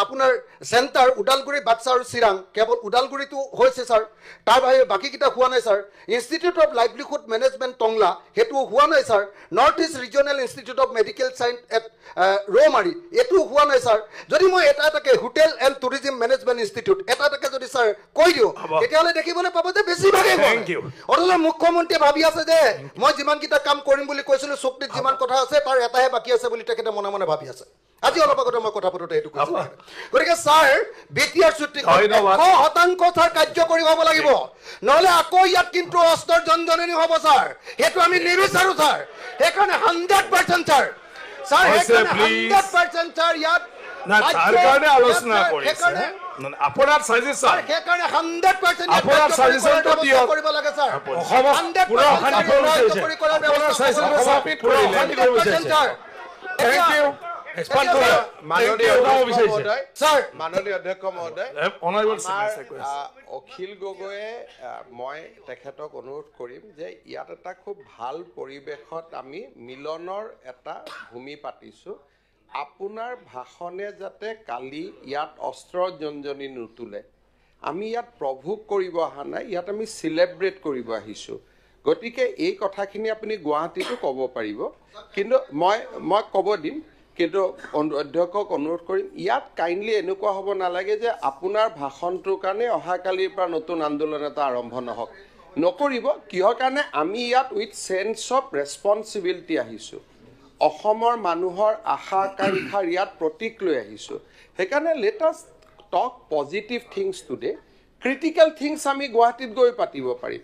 আপোনাৰ চেণ্টাৰ ওদালগুৰি বাক্সা আৰু চিৰাং কেৱল ওদালগুৰিটো হৈছে ছাৰ তাৰ বাহিৰে বাকীকেইটা হোৱা নাই sir institute of livelihood management Tangla সেইটো হোৱা নাই sir north east regional institute of medical science at Rowmari এইটো হোৱা নাই ছাৰ যদি মই এটাকে hotel and tourism management institute এটাকে যদি ছাৰ কৈ দিওঁ তেতিয়াহ'লে দেখিবলৈ পাব যে বেছিভাগেই অথচ মুখ্যমন্ত্ৰীয়ে ভাবি আছে যে মই যিমানকেইটা কাম কৰিম বুলি কৈছিলোঁ চুক্তিত যিমান কথা আছে তাৰ এটাহে বাকী আছে বুলি তেখেতে মনে মনে ভাবি আছে আজি অলপ আগতে মই কথা পাতোঁতে এইটো কৈছোঁ গতিকে ছাৰ BTR চুক্তি 100% ছাৰ কাৰ্যকৰী হ'ব লাগিব নহ'লে আকৌ ইয়াত কিন্তু অস্ত্ৰৰ জনজননী হ'ব ছাৰ সেইটো আমি নিবিচাৰোঁ ছাৰ সেইকাৰণে 100% ছাৰ 100% ছাৰ ইয়াত না তাৰ কাৰণে আলোচনা কৰিছে আপোনাৰ সাজেশন সেইকাৰণে 100% আপোনাৰ সাজেশনটো দিয়ক কৰিব লাগে স্যাৰ অসমত পুৰা অশান্তি কৰিব বিচাৰিছে আপোনাৰ সাজেশন স্থাপিত কৰিলে থ্যাংক ইউ এক্সপান্ড কৰা মাননীয় অধ্যক্ষ মহোদয় অনাৰেবল অখিল গগৈয়ে মই তেখেতক অনুৰোধ কৰিম যে ইয়াত এটা খুব ভাল পৰিৱেশত আমি মিলনৰ এটা ভূমি পাতিছোঁ আপোনাৰ ভাষণে যাতে কালি ইয়াত অস্ত্ৰ জঞ্জনি নুতুলে আমি ইয়াত প্ৰভোগ কৰিব অহা নাই ইয়াত আমি চেলিব্ৰেট কৰিব আহিছোঁ গতিকে এই কথাখিনি আপুনি গুৱাহাটীতো ক'ব পাৰিব কিন্তু মই ক'ব দিম কিন্তু অধ্যক্ষক অনুৰোধ কৰিম ইয়াত কাইণ্ডলি এনেকুৱা হ'ব নালাগে যে আপোনাৰ ভাষণটোৰ কাৰণে অহাকালিৰ পৰা নতুন আন্দোলন এটা আৰম্ভ নহওক নকৰিব কিহৰ কাৰণে আমি ইয়াত উইথ চেন্স অফ ৰেছপনচিবিলিটি আহিছোঁ অসমৰ মানুহৰ আশা আকাংক্ষাৰ ইয়াত প্ৰতীক লৈ আহিছোঁ সেইকাৰণে let us talk positive things today critical things আমি গুৱাহাটীত গৈ পাতিব পাৰিম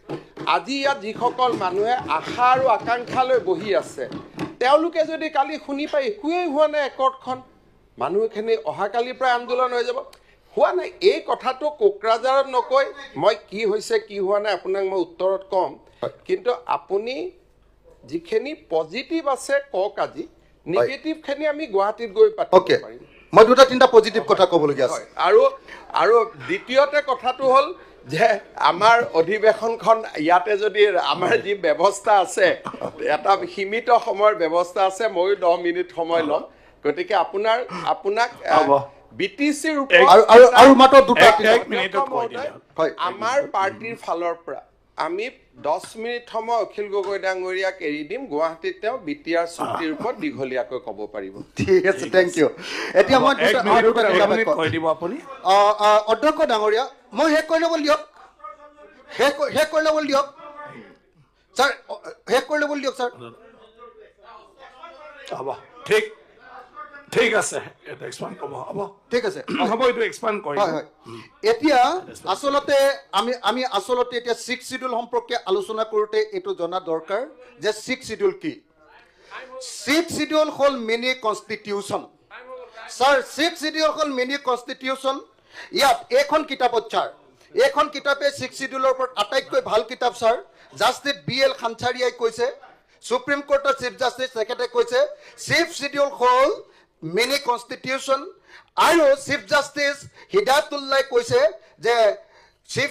আজি ইয়াত যিসকল মানুহে আশা আৰু আকাংক্ষা লৈ বহি আছে তেওঁলোকে যদি কালি শুনি পাই একোৱেই হোৱা নাই একৰ্ডখন মানুহখিনি অহাকালিৰ পৰা আন্দোলন হৈ যাব হোৱা নাই এই কথাটো কোকৰাঝাৰত নকৈ মই কি হৈছে কি হোৱা নাই আপোনাক মই উত্তৰত ক'ম কিন্তু আপুনি যিখিনি পজিটিভ আছে কওক আজি নেগেটিভখিনি আমি গুৱাহাটীত গৈ পাতিব পাৰিম মই দুটা তিনিটা পজিটিভ কথা ক'বলগীয়া আছে আৰু দ্বিতীয়তে কথাটো হ'ল যে আমাৰ অধিৱেশনখন ইয়াতে যদি আমাৰ যি ব্যৱস্থা আছে এটা সীমিত সময়ৰ ব্যৱস্থা আছে ময়ো 10 মিনিট সময় ল'ম গতিকে আপোনাক বিটিচিৰ আৰু মাত্ৰ দুটা আমাৰ পাৰ্টিৰ ফালৰ পৰা আমি 10 মিনিট সময় অখিল গগৈ ডাঙৰীয়াক এৰি দিম গুৱাহাটীত তেওঁ বিটিআৰ চুক্তিৰ ওপৰত দীঘলীয়াকৈ ক'ব পাৰিব ঠিক আছে থ্যাংক ইউ এতিয়া মই কৈ দিব আপুনি অধ্যক্ষ ডাঙৰীয়া মই শেষ কৰি ল'ব দিয়ক শেষ কৰি ল'ব দিয়ক ছাৰ শেষ কৰি ল'ব দিয়ক ছাৰ হ'ব ঠিক ঠিক আছে এটা এক্সপান্ড কৰিব হ'ব ঠিক আছে হ'ব এইটো এক্সপান্ড কৰিম হয় এতিয়া আসলতে আমি আসলতে এতিয়া 6 শিডিউল সম্পৰ্কে আলোচনা কৰোতে এটো জনা দৰকাৰ যে 6 শিডিউল কি 6 শিডিউল হ'ল মিনি কনস্টিটিউশন স্যার 6 শিডিউল হ'ল মিনি কনস্টিটিউশন ইয়াত এখন কিতাপত ছাৰ এখন কিতাপে 6 শিডিউলৰ ওপৰত আটাইতকৈ ভাল কিতাপ ছাৰ জাষ্টিস BL খানচাৰিয়াই কৈছে সুপ্ৰিম কোৰ্টৰ চিফ জাষ্টিস তেখেতে কৈছে 6 শিডিউল হ'ল মিনি কনস্টিটিউশন আৰু চিফ জাষ্টিস হিদায়তুল্লাহ কৈছে যে চিফ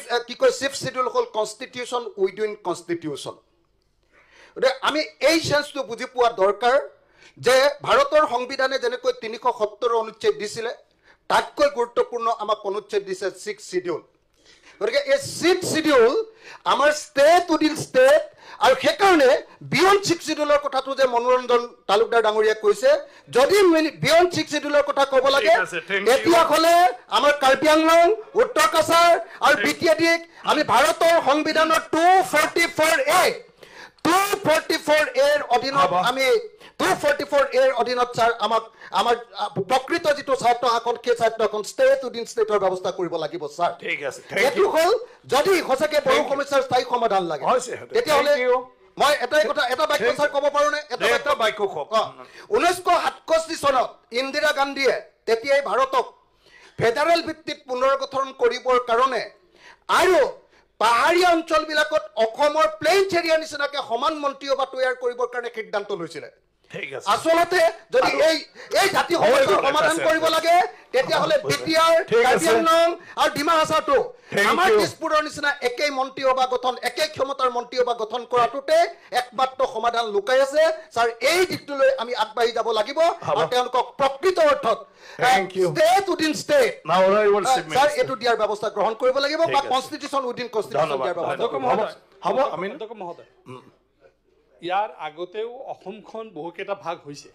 শিডিউল হ'ল কনস্টিটিউশন উইদিন কনস্টিটিউশন আমি এই সেন্সটো বুজি পোৱা দৰকাৰ যে ভাৰতৰ সংবিধানে যেনেকৈ 370 অনুচ্ছেদ দিছিলে তাতকৈ গুৰুত্বপূৰ্ণ আমাক অনুচ্ছেদ দিছে 6 শিডিউল গতিকে এই 6 শিডিউল আমাৰ ষ্টেট উইদিন ষ্টেট আৰু সেইকাৰণে বিয়ণ্ড 6 শিডিউলৰ কথাটো যে মনোৰঞ্জন তালুকদাৰ ডাঙৰীয়া কৈছে যদি বিয়ণ্ড 6 শিডিউলৰ কথা ক'ব লাগে এতিয়া হ'লে আমাৰ কাৰ্বি আংলং উত্তৰ কাছাৰ আৰু বিটিআদিক আমি ভাৰতৰ সংবিধানৰ 244 এৰ অধীনত আমি 244 এৰ অধীনত ছাৰ আমাৰ প্ৰকৃত যিটো স্বায়ত্ত শাসন সেই স্বায়ত্ত শাসন ষ্টেট উইদিন ষ্টেটৰ ব্যৱস্থা কৰিব লাগিব ছাৰ ঠিক আছে এইটো হ'ল যদি সঁচাকে বহু সমস্যাৰ স্থায়ী সমাধান লাগে তেতিয়াহ'লে মই এটা বাক্য ছাৰ ক'ব পাৰোঁনে এটা বাক্য কওক 1967 চনত ইন্দিৰা গান্ধীয়ে তেতিয়াই ভাৰতক ফেডাৰেল ভিত্তিত পুনৰ্গঠন কৰিবৰ কাৰণে আৰু পাহাৰীয়া অঞ্চলবিলাকত অসমৰ প্লেইনছ এৰিয়া নিচিনাকে সমান মন্ত্ৰীসভা তৈয়াৰ কৰিবৰ কাৰণে সিদ্ধান্ত লৈছিলে আসলতে যদি এই জাতি সমস্যাৰ সমাধান কৰিব লাগে তেতিয়াহ'লে বিটিআৰ কাৰ্বি আংলং আৰু ডিমা হাছাওটো আমাৰ দিছপুৰৰ নিচিনা একেই মন্ত্ৰীসভা গঠন একে ক্ষমতাৰ মন্ত্ৰীসভা গঠন কৰাটোতে একমাত্ৰ সমাধান লুকাই আছে ছাৰ এই দিশটোলৈ আমি আগবাঢ়ি যাব লাগিব আৰু তেওঁলোকক প্ৰকৃত অৰ্থত ষ্টেট উইদিন ষ্টেট ছাৰ এইটো দিয়াৰ ব্যৱস্থা গ্ৰহণ কৰিব লাগিব বা কনষ্টিটিউশ্যন উইদিন কনষ্টিটিউশ্যন দিয়াৰ ব্যৱস্থা অধ্যক্ষ মহোদয় ইয়াৰ আগতেও অসমখন বহুকেইটা ভাগ হৈছে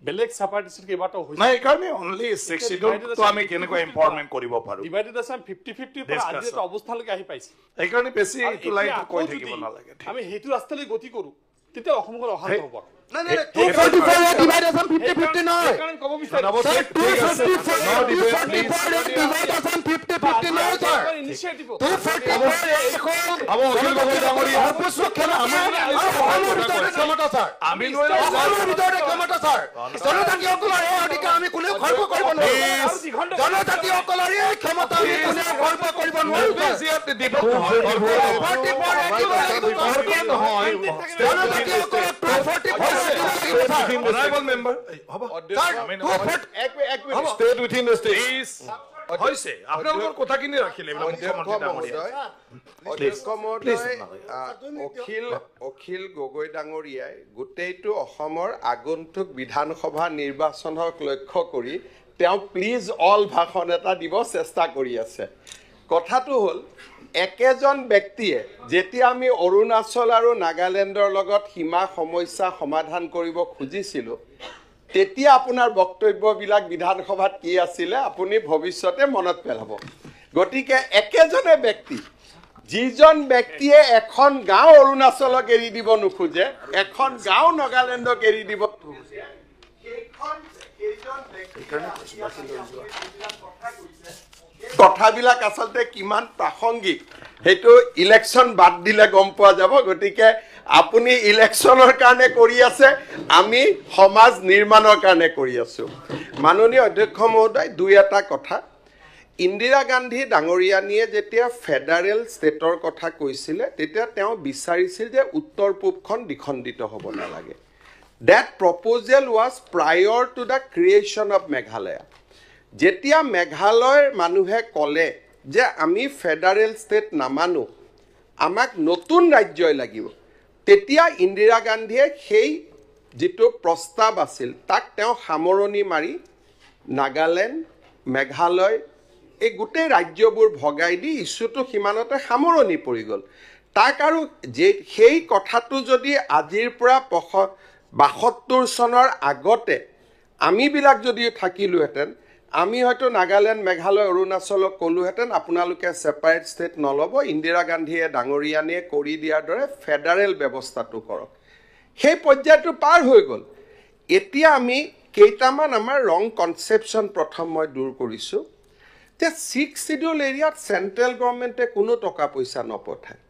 বেলেগ সেপাৰেটিষ্ট কেইবাটাও হৈছে নাই কাৰণে অনলি 6 শিডিউলটো আমি কেনেকৈ এম্পাৱাৰমেন্ট কৰিব পাৰো ডিভাইডেড আছে 50-50 পৰা আজি এটা অৱস্থালৈকে আহি পাইছে এই কাৰণে বেছি এইটো লাইন কৈ থাকিব নালাগে আমি হেতু ৰাস্তালৈ গতি কৰো তেতিয়া অসমখন অশান্ত হ'ব নাই 244 ডিভাইড আছে 50-50 নহয় কাৰণ ক'ব বিচাৰিম 244 নহয় ছাৰ ইনিচিয়েটিভ 244 এখন অখিল গগৈ ডাঙৰীয়া অসমৰ ভিতৰতে ক্ষমতা ছাৰ আমি লৈ লওঁ অসমৰ ভিতৰতে ক্ষমতা ছাৰ জনজাতিসকলৰ এই অধিকাৰ আমি কোনেও খৰ্ব কৰিব নোৱাৰো জনজাতিসকলৰ এই ক্ষমতা আমি কোনেও খৰ্ব কৰিব নোৱাৰো Honorable member, state within the state হৈছে আপোনালোকৰ কথাখিনি ৰাখিলে অধ্যক্ষ মহোদয় অখিল গগৈ ডাঙৰীয়াই গোটেইটো অসমৰ আগন্তুক বিধানসভা নিৰ্বাচনক লক্ষ্য কৰি তেওঁ প্লিজ অল ভাষণ এটা দিব চেষ্টা কৰি আছে কথাটো হ'ল একেজন ব্যক্তিয়ে যেতিয়া আমি অৰুণাচল আৰু নাগালেণ্ডৰ লগত সীমা সমস্যা সমাধান কৰিব খুজিছিলোঁ তেতিয়া আপোনাৰ বক্তব্যবিলাক বিধানসভাত কি আছিলে আপুনি ভৱিষ্যতে মনত পেলাব গতিকে একেজনে ব্যক্তি যিজন ব্যক্তিয়ে এখন গাঁও অৰুণাচলক এৰি দিব নোখোজে এখন গাঁও নাগালেণ্ডক এৰি দিব নোখোজে কথাবিলাক আচলতে কিমান প্ৰাসংগিক সেইটো ইলেকশ্যন বাদ দিলে গম পোৱা যাব গতিকে আপুনি ইলেকশ্যনৰ কাৰণে কৰি আছে আমি সমাজ নিৰ্মাণৰ কাৰণে কৰি আছো মাননীয় অধ্যক্ষ মহোদয় দুই এটা কথা ইন্দিৰা গান্ধী ডাঙৰীয়ানীয়ে যেতিয়া ফেডাৰেল ষ্টেটৰ কথা কৈছিলে তেতিয়া তেওঁ বিচাৰিছিল যে উত্তৰ পূবখন দ্বিখণ্ডিত হ'ব নালাগে that proposal was prior to the creation of Meghalaya যেতিয়া মেঘালয়ৰ মানুহে ক'লে যে আমি ফেডাৰেল ষ্টেট নামানো আমাক নতুন ৰাজ্যই লাগিব তেতিয়া ইন্দিৰা গান্ধীয়ে সেই যেটো প্ৰস্তাৱ আছিল তাক তেওঁ সামৰণি মাৰি নাগালেণ্ড মেঘালয় এই গোটেই ৰাজ্যবোৰ ভগাই দি ইছুটো সীমানতে সামৰণি পৰি গ'ল তাক আৰু যে সেই কথাটো যদি আজিৰ পৰা 72 চনৰ আগতে আমিবিলাক যদি থাকিলোহেঁতেন আমি হয়তো নাগালেণ্ড মেঘালয় অৰুণাচলক ক'লোহেঁতেন আপোনালোকে ছেপাৰেট ষ্টেট নল'ব ইন্দিৰা গান্ধীয়ে ডাঙৰীয়ানীয়ে কৰি দিয়াৰ দৰে ফেডাৰেল ব্যৱস্থাটো কৰক সেই পৰ্যায়টো পাৰ হৈ গ'ল এতিয়া আমি কেইটামান আমাৰ ৰং কনচেপশ্যন প্ৰথম মই দূৰ কৰিছোঁ যে 6 শিডিউল এৰিয়াত চেণ্ট্ৰেল গভৰ্ণমেণ্টে কোনো টকা পইচা নপঠায়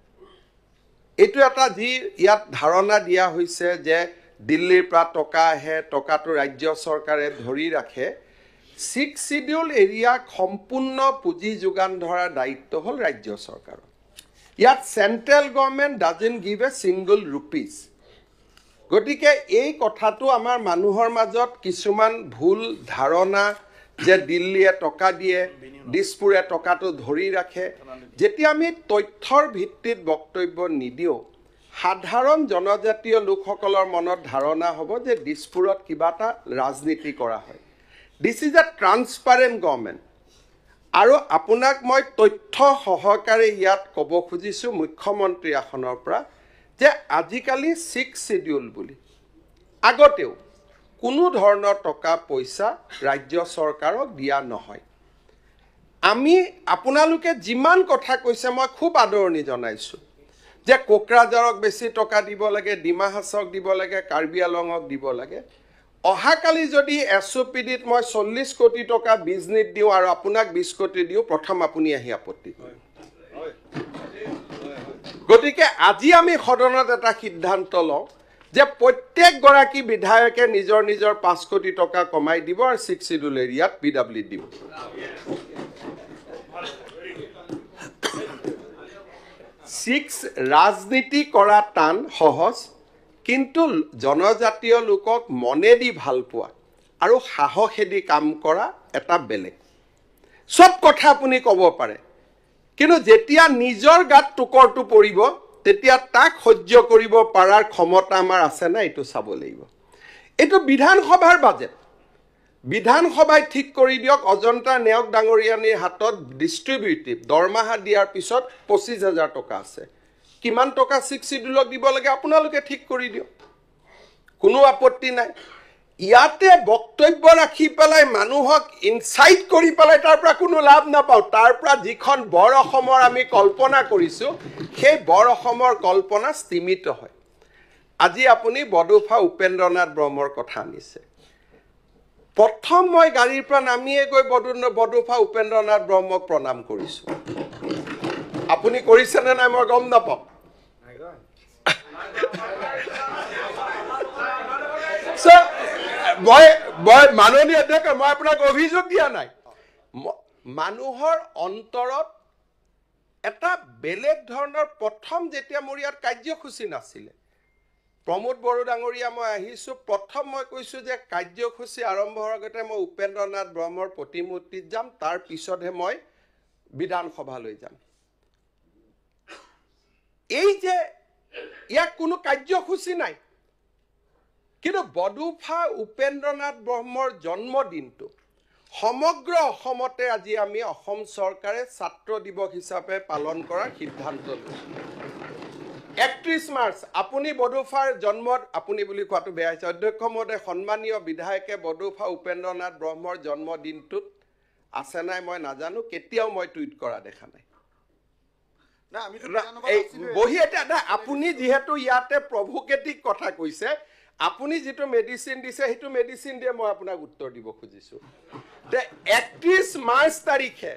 এইটো এটা যি ইয়াত ধাৰণা দিয়া হৈছে যে দিল্লীৰ পৰা টকা আহে টকাটো ৰাজ্য চৰকাৰে ধৰি ৰাখে 6 শিডিউল এৰিয়াক সম্পূৰ্ণ পুঁজি যোগান ধৰাৰ দায়িত্ব হ'ল ৰাজ্য চৰকাৰৰ ইয়াত central government doesn't give a single rupees গতিকে এই কথাটো আমাৰ মানুহৰ মাজত কিছুমান ভুল ধাৰণা যে দিল্লীয়ে টকা দিয়ে দিছপুৰে টকাটো ধৰি ৰাখে যেতিয়া আমি তথ্যৰ ভিত্তিত বক্তব্য নিদিওঁ সাধাৰণ জনজাতীয় লোকসকলৰ মনত ধাৰণা হ'ব যে দিছপুৰত কিবা এটা ৰাজনীতি কৰা হয় this is a transparent government আৰু আপোনাক মই তথ্য সহকাৰে ইয়াত ক'ব খুজিছোঁ মুখ্যমন্ত্ৰী আসনৰ পৰা যে আজিকালি 6 শিডিউল বুলি আগতেও কোনো ধৰণৰ টকা পইচা ৰাজ্য চৰকাৰক দিয়া নহয় আমি আপোনালোকে যিমান কথা কৈছে মই খুব আদৰণি জনাইছোঁ যে কোকৰাঝাৰক বেছি টকা দিব লাগে ডিমা হাছাওক দিব লাগে কাৰ্বি আলঙক দিব লাগে অহাকালি যদি এছঅপিডিত মই 40 কোটি টকা বিজনেছ দিওঁ আৰু আপোনাক 20 কোটি দিওঁ প্ৰথম আপুনি আহি আপত্তি কৰিব গতিকে আজি আমি সদনত এটা সিদ্ধান্ত লওঁ যে প্ৰত্যেকগৰাকী বিধায়কে নিজৰ নিজৰ 5 কোটি টকা কমাই দিব আৰু 6 শিডিউল এৰিয়াত পিডব্লিউ দিব ৰাজনীতি কৰা টান সহজ কিন্তু জনজাতীয় লোকক মনেদি ভাল পোৱা আৰু সাহসেদি কাম কৰা এটা বেলেগ সব কথা আপুনি ক'ব পাৰে কিন্তু যেতিয়া নিজৰ গাত টুকৰটো পৰিব তেতিয়া তাক সহ্য কৰিব পাৰাৰ ক্ষমতা আমাৰ আছে না এইটো চাব লাগিব এইটো বিধানসভাৰ বাজেট বিধানসভাই ঠিক কৰি দিয়ক অজন্তা নেওক ডাঙৰীয়ানীৰ হাতত ডিষ্ট্ৰিবিউটিভ দৰমাহা দিয়াৰ পিছত 25,000 টকা আছে কিমান টকা 6 শিডিউলক দিব লাগে আপোনালোকে ঠিক কৰি দিয়ক কোনো আপত্তি নাই ইয়াতে বক্তব্য ৰাখি পেলাই মানুহক ইনসাইট কৰি পেলাই তাৰ পৰা কোনো লাভ নাপাও তাৰ পৰা যিখন বৰ অসমৰ আমি কল্পনা কৰিছো সেই বৰ অসমৰ কল্পনা স্তিমিত হয় আজি আপুনি বডোফা উপেন্দ্ৰনাথ ব্ৰহ্মৰ কথা আনিছে প্ৰথম মই গাড়ীৰ পৰা নামিয়ে গৈ বডোফা উপেন্দ্ৰনাথ ব্ৰহ্মক প্ৰণাম কৰিছো আপুনি কৰিছেনে নাই মই গম নাপাওঁ মই মাননীয় অধ্যক্ষ মই আপোনাক অভিযোগ দিয়া নাই মানুহৰ অন্তৰত এটা বেলেগ ধৰণৰ প্ৰথম যেতিয়া মোৰ ইয়াত কাৰ্যসূচী নাছিলে প্ৰমোদ বড়ো ডাঙৰীয়া মই আহিছোঁ প্ৰথম মই কৈছোঁ যে কাৰ্যসূচী আৰম্ভ হোৱাৰ আগতে মই উপেন্দ্ৰনাথ ব্ৰহ্মৰ প্ৰতিমূৰ্তিত যাম তাৰ পিছতহে মই বিধানসভালৈ যাম এই যে ইয়াত কোনো কাৰ্যসূচী নাই কিন্তু বডুফা উপেন্দ্ৰনাথ ব্ৰহ্মৰ জন্মদিনটো সমগ্ৰ অসমতে আজি আমি অসম চৰকাৰে ছাত্ৰ দিৱস হিচাপে পালন কৰাৰ সিদ্ধান্ত লৈছোঁ 31 মাৰ্চ আপুনি বডুফাৰ জন্মত আপুনি বুলি কোৱাটো বেয়া হৈছে অধ্যক্ষ মহোদয় সন্মানীয় বিধায়কে বডুফা উপেন্দ্ৰনাথ ব্ৰহ্মৰ জন্মদিনটোত আছে নাই মই নাজানো কেতিয়াও মই টুইট কৰা দেখা নাই বহি এটা আপুনি যিহেতু ইয়াতে প্ৰভোকেটিভ কথা কৈছে আপুনি যেটো মেডিসিন দিছে হেতু মেডিসিন দিয়ে মই আপোনাক উত্তৰ দিব খুজিছো তে 31 মাৰ্চ তাৰিখে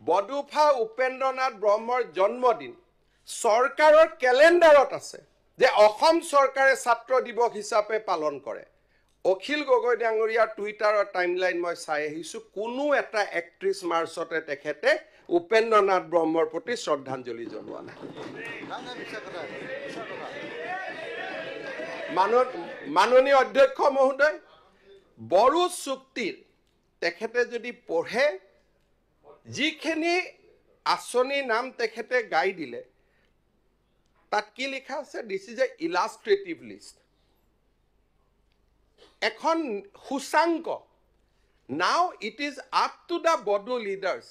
বডুফা উপেন্দ্ৰনাথ ব্ৰহ্মৰ জন্মদিন সৰকাৰৰ ক্যালেন্ডাৰত আছে যে অসম চৰকাৰে ছাত্ৰ দিৱস হিচাপে পালন কৰে অখিল গগৈ ডাঙৰীয়াৰ টুইটাৰৰ টাইমলাইন মই চাই আহিছো কোনো এটা 31 মাৰ্চতে তেখেতে উপেন্দ্ৰনাথ ব্ৰহ্মৰ প্ৰতি শ্ৰদ্ধাঞ্জলি জনোৱা নাই মাননীয় অধ্যক্ষ মহোদয় বড়ো চুক্তিৰ তেখেতে যদি পঢ়ে যিখিনি আঁচনি নাম তেখেতে গাই দিলে তাত কি লিখা আছে দিস ইজ এ ইলাস্ট্রেটিভ লিস্ট এখন হুসাংক নাও it is up to the Bodo leaders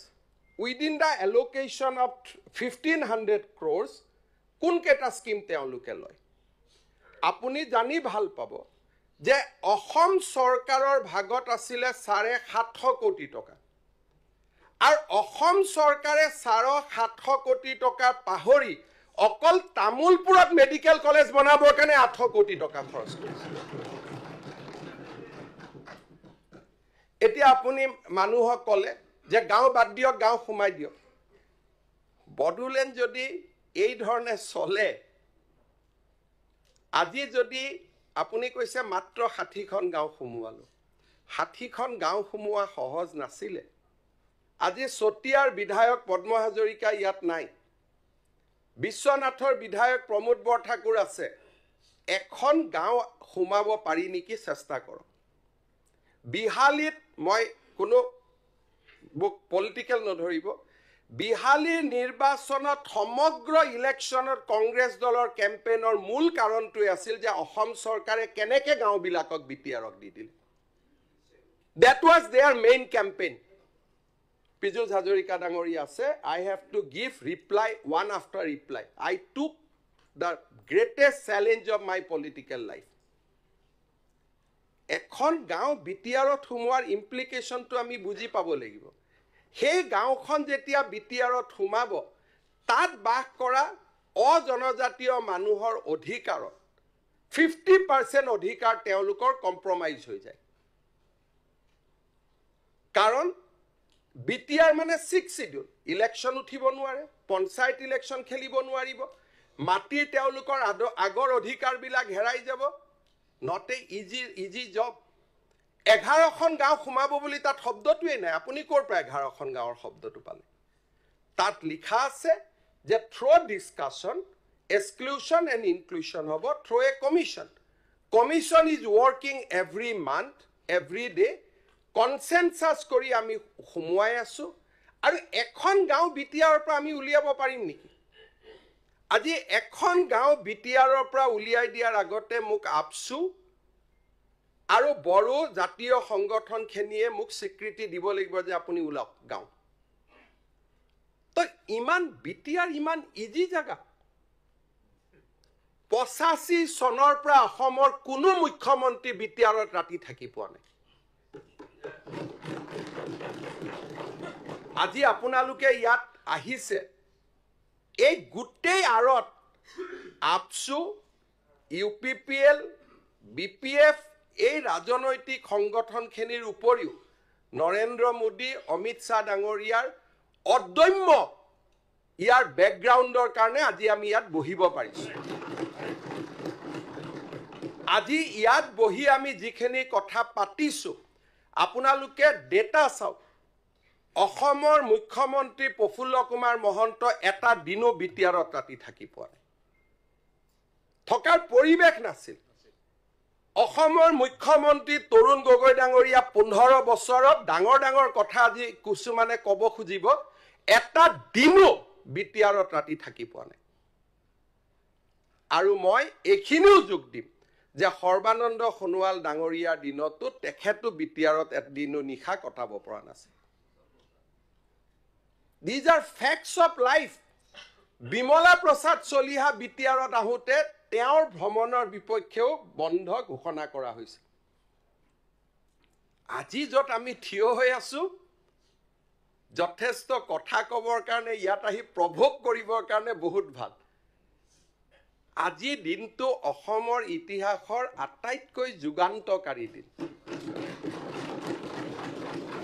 within the allocation of 1500 crores কোন কেটা স্কিম তেওঁলোকে লয় আপুনি জানি ভাল পাব যে অসম চৰকাৰৰ ভাগত আছিল 750 কোটি টকা আৰু অসম চৰকাৰে 750 কোটি টকা পাহৰি অকল তামুলপুৰত মেডিকেল কলেজ বনাবৰ কাৰণে 8 কোটি টকা খৰচ কৰিছে এতিয়া আপুনি মানুহক কলে যে গাঁও বাদ দিয়ক গাঁও সোমাই দিয়ক বডোলেণ্ড যদি এই ধৰণে চলে আজি যদি আপুনি কৈছে মাত্ৰ 60খন গাঁও সোমোৱালো 60খন গাঁও সোমোৱা সহজ নাছিলে আজি চতিয়াৰ বিধায়ক পদ্ম হাজৰিকা ইয়াত নাই বিশ্বনাথৰ বিধায়ক প্ৰমোদ বৰঠাকুৰ আছে এখন গাঁও সোমাব পাৰি নেকি চেষ্টা কৰক বিহালীত মই কোনো পলিটিক্যাল নধৰিব বিহালীৰ নিৰ্বাচনত সমগ্ৰ ইলেকশ্যনত কংগ্ৰেছ দলৰ কেম্পেইনৰ মূল কাৰণটো আছিল যে অসম চৰকাৰে কেনেকে গাঁওবিলাকক বিটিআৰক দি দিলে that was their main campaign Pijus Hazarika ডাঙৰীয়া আছে I have to give reply one after reply I took the greatest challenge of my political life এখন গাঁও বিটিআৰত সোমোৱাৰ ইমপ্লিকেশনটো আমি বুজি পাব লাগিব সেই গাঁওখন যেতিয়া বিটিআৰত সোমাব তাত বাস কৰা অজনজাতীয় মানুহৰ অধিকাৰত 50% অধিকাৰ তেওঁলোকৰ কম্প্ৰমাইজ হৈ যায় কাৰণ বিটিআৰ মানে 6 শিডিউল ইলেকশন উঠিব নোৱাৰে পঞ্চায়ত ইলেকশন খেলিব নোৱাৰিব মাটিৰ তেওঁলোকৰ আগৰ অধিকাৰ বিলাক হেৰাই যাব not a easy job 11খন গাঁও সোমাব বুলি তাত শব্দটোৱে নাই আপুনি কৰ পৰা 11খন গাঁৱৰ শব্দটো পালে তাত লিখা আছে যে through discussion exclusion and inclusion হ'ব through a commission is working every month every day consensus কৰি আমি সোমুৱাই আছো আৰু এখন গাঁও বিটিআৰৰ পৰা আমি উলিয়াব পাৰিম নেকি আজি এখন গাঁও বিটিআৰৰ পৰা উলিয়াই দিয়াৰ আগতে মোক আপসু আৰু বড়ো জাতীয় সংগঠন খেনিয়ে মোক স্বীকৃতি দিব লাগিব যে আপুনি উলাওক গাঁও তো ইমান বিটিআৰ ইমান ইজি জাগা 85 চনৰ পৰা অসমৰ কোনো মুখ্যমন্ত্ৰী বিটিআৰত ৰাতি থাকি পোৱা নাই আজি আপোনালোকে ইয়াত আহিছে এই গুটেই আৰত আপসু ইউপিপিএল বিপিএফ এই ৰাজনৈতিক সংগঠনখিনিৰ উপৰিও নৰেন্দ্ৰ মোদী অমিত শাহ ডাঙৰীয়াৰ অদম্য ইয়াৰ ব্যাকগ্ৰাউণ্ডৰ কাৰণে আজি আমি ইয়াত বহিব পাৰিছো আজি ইয়াত বহি আমি যিখিনি কথা পাতিছোঁ আপোনালোকে ডেটা চাওক অসমৰ মুখ্যমন্ত্ৰী প্ৰফুল্ল কুমাৰ মহন্ত এটা দিনো বিটিআৰত ৰাতি থাকি পোৱা নাই থকাৰ পৰিৱেশ নাছিল অসমৰ মুখ্যমন্ত্ৰী তৰুণ গগৈ ডাঙৰীয়া 15 বছৰত ডাঙৰ ডাঙৰ কথা আজি কিছুমানে ক'ব খুজিব এটা দিনো বিটিআৰত ৰাতি থাকি পোৱা নাই আৰু মই এইখিনিও যোগ দিম যে সৰ্বানন্দ সোণোৱাল ডাঙৰীয়াৰ দিনতো তেখেতো বিটিআৰত এদিনো নিশা কটাব পৰা নাছিল These are facts of life. Bimala প্ৰসাদ চলিহা বিটিআৰত আহোঁতে তেওঁৰ ভ্ৰমণৰ বিপক্ষেও বন্ধ ঘোষণা কৰা হৈছিল আজি য'ত আমি থিয় হৈ আছোঁ যথেষ্ট কথা ক'বৰ কাৰণে ইয়াত আহি প্ৰভোগ কৰিবৰ কাৰণে বহুত ভাল আজি দিনটো অসমৰ ইতিহাসৰ আটাইতকৈ যুগান্তকাৰী দিন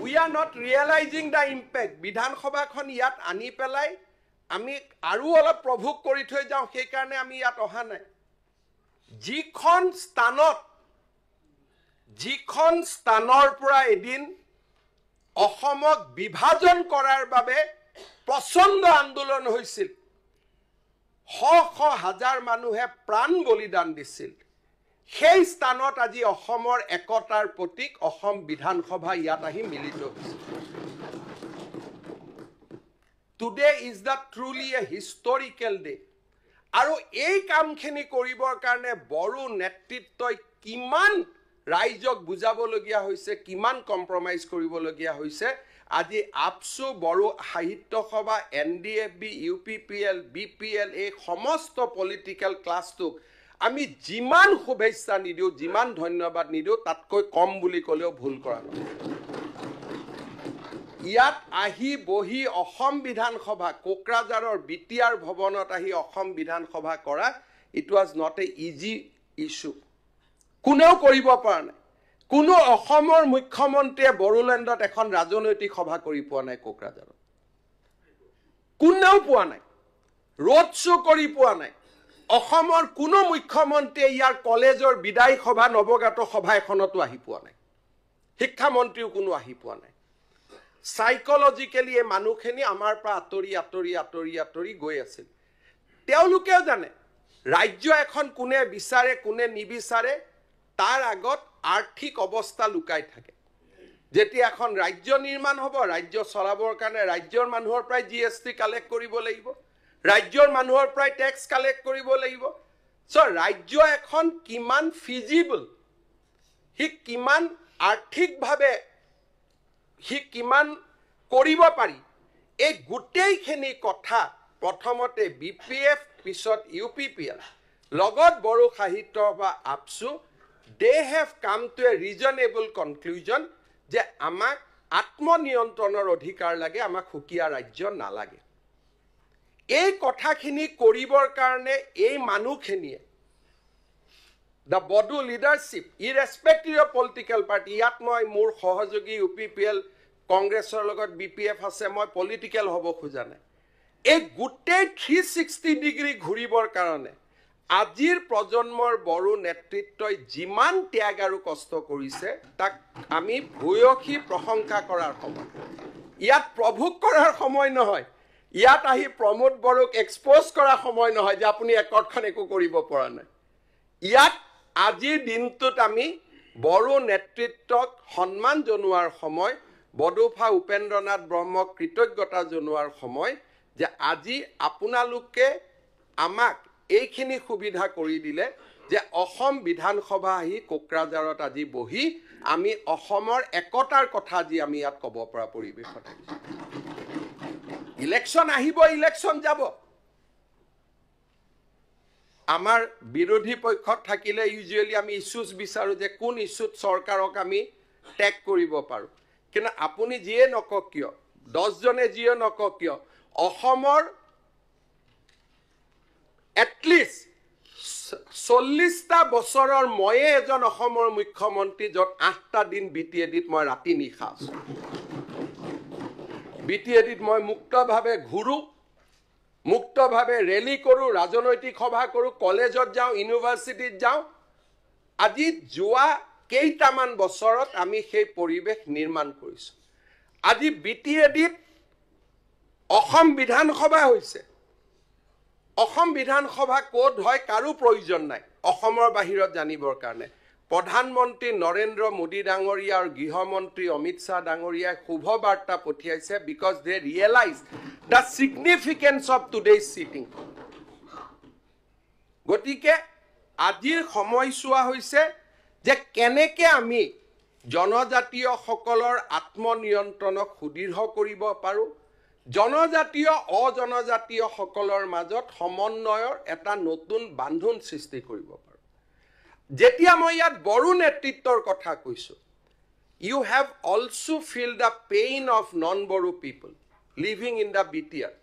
We are not realizing the impact. বিধানসভাখন ইয়াত আনি পেলাই আমি আৰু অলপ প্ৰভোগ কৰি থৈ যাওঁ সেইকাৰণে আমি ইয়াত অহা নাই যিখন স্থানৰ পৰা এদিন অসমক বিভাজন কৰাৰ বাবে প্ৰচণ্ড আন্দোলন হৈছিল শ হাজাৰ মানুহে প্ৰাণ বলিদান দিছিল সেই স্থানত আজি অসমৰ একতাৰ প্ৰতীক অসম বিধানসভা ইয়াত আহি মিলিত হৈছে Today is the truly a historical day আৰু এই কামখিনি কৰিবৰ কাৰণে বড়ো নেতৃত্বই কিমান ৰাইজক বুজাবলগীয়া হৈছে কিমান কম্প্ৰমাইজ কৰিবলগীয়া হৈছে আজি আপসু বড়ো সাহিত্য সভা NDFB UPPL BPL এই সমস্ত পলিটিক্যাল ক্লাছটোক আমি যিমান শুভেচ্ছা নিদিও যিমান ধন্যবাদ নিদিও তাতকৈ কম বুলি ক'লেও ভুল কৰা নহয় ইয়াত আহি বহি অসম বিধানসভা কোকৰাঝাৰৰ বিটিআৰ ভৱনত আহি অসম বিধানসভা কৰা it was not a easy issue কোনেও কৰিব পৰা নাই কোনো অসমৰ মুখ্যমন্ত্ৰীয়ে বড়োলেণ্ডত এখন ৰাজনৈতিক সভা কৰি পোৱা নাই কোকৰাঝাৰত কোনেও পোৱা নাই ৰোড শ্ব' কৰি পোৱা নাই অসমৰ কোনো মুখ্যমন্ত্ৰীয়ে ইয়াৰ কলেজৰ বিদায় সভা নৱগাত সভা এখনতো আহি পোৱা নাই শিক্ষামন্ত্ৰীও কোনো আহি পোৱা নাই সাইকোলজিক্যালি এই মানুহখিনি আমাৰ পৰা আঁতৰি গৈ আছিল তেওঁলোকেও জানে ৰাজ্য এখন কোনে বিচাৰে কোনে নিবিচাৰে তাৰ আগত আৰ্থিক অৱস্থা লুকাই থাকে যেতিয়া এখন ৰাজ্য নিৰ্মাণ হ'ব ৰাজ্য চলাবৰ কাৰণে ৰাজ্যৰ মানুহৰ পৰাই GST কালেক্ট কৰিব লাগিব ৰাজ্যৰ মানুহৰ পৰাই টেক্স কালেক্ট কৰিব লাগিব সো ৰাজ্য এখন কিমান ফিজিবল হি কিমান আৰ্থিকভাৱে হি কিমান কৰিব পাৰি এই গোটেইখিনি কথা প্ৰথমতে BPF পিছত UPPL লগত বড়ো সাহিত্য বা আপসু they have come to a reasonable conclusion যে আমাক আত্মনিয়ন্ত্ৰণৰ অধিকাৰ লাগে আমাক সুকীয়া ৰাজ্য নালাগে এই কথাখিনি কৰিবৰ কাৰণে এই মানুহখিনিয়ে the Bodo leadership irrespective of political party ইয়াত মই মোৰ সহযোগী UPPL কংগ্ৰেছৰ লগত BPF আছে মই পলিটিক্যাল হ'ব খোজা নাই এই গোটেই 360 ডিগ্ৰী ঘূৰিবৰ কাৰণে আজিৰ প্ৰজন্মৰ বড়ো নেতৃত্বই যিমান ত্যাগ আৰু কষ্ট কৰিছে তাক আমি ভূয়সী প্ৰশংসা কৰাৰ সময় ইয়াত প্ৰভোগ কৰাৰ সময় নহয় ইয়াত আহি প্ৰমোদ বড়োক এক্সপ'জ কৰাৰ সময় নহয় যে আপুনি একতখন একো কৰিব পৰা নাই ইয়াত আজিৰ দিনটোত আমি বড়ো নেতৃত্বক সন্মান জনোৱাৰ সময় বড়োফা উপেন্দ্ৰনাথ ব্ৰহ্মক কৃতজ্ঞতা জনোৱাৰ সময় যে আজি আপোনালোকে আমাক এইখিনি সুবিধা কৰি দিলে যে অসম বিধানসভা আহি কোকৰাঝাৰত আজি বহি আমি অসমৰ একতাৰ কথা আজি আমি ইয়াত ক'ব পৰা পৰিৱেশত ইলেকশ্যন আহিব ইলেকশ্যন যাব আমাৰ বিৰোধী পক্ষত থাকিলে ইউজুৱেলি আমি ইস্যুজ বিচাৰো যে কোন ইস্যুত চৰকাৰক আমি টেক কৰিব পাৰো কিন্তু আপুনি যিয়ে নকক কিয় 10 জনে যিয়ে নকক কিয় অসমৰ এটলিষ্ট 40টা বছৰৰ ময়ে এজন অসমৰ মুখ্যমন্ত্ৰী য'ত 8টা দিন BTADত মই ৰাতি নিশা আছো BTADত মই মুক্তভাৱে ঘূৰো মুক্তভাৱে ৰেলী কৰোঁ ৰাজনৈতিক সভা কৰোঁ কলেজত যাওঁ ইউনিভাৰ্চিটিত যাওঁ আজি যোৱা কেইটামান বছৰত আমি সেই পৰিৱেশ নিৰ্মাণ কৰিছোঁ আজি BTADত অসম বিধানসভা হৈছে অসম বিধানসভা ক'ত হয় কাৰো প্ৰয়োজন নাই অসমৰ বাহিৰত জানিবৰ কাৰণে প্ৰধানমন্ত্ৰী নৰেন্দ্ৰ মোদী ডাঙৰীয়া আৰু গৃহমন্ত্ৰী অমিত শাহ ডাঙৰীয়াই শুভ বাৰ্তা পঠিয়াইছে because they realise the significance of today's sitting গতিকে আজিৰ সময়ছোৱা হৈছে যে কেনেকৈ আমি জনজাতীয়সকলৰ আত্মনিয়ন্ত্ৰণক সুদৃঢ় কৰিব পাৰোঁ জনজাতীয় অজনজাতীয়সকলৰ মাজত সমন্বয়ৰ এটা নতুন বান্ধোন সৃষ্টি কৰিব পাৰোঁ যেতিয়া মই ইয়াত বড়ো নেতৃত্বৰ কথা কৈছোঁ you have also feel the pain of non Bodo people living in the BTR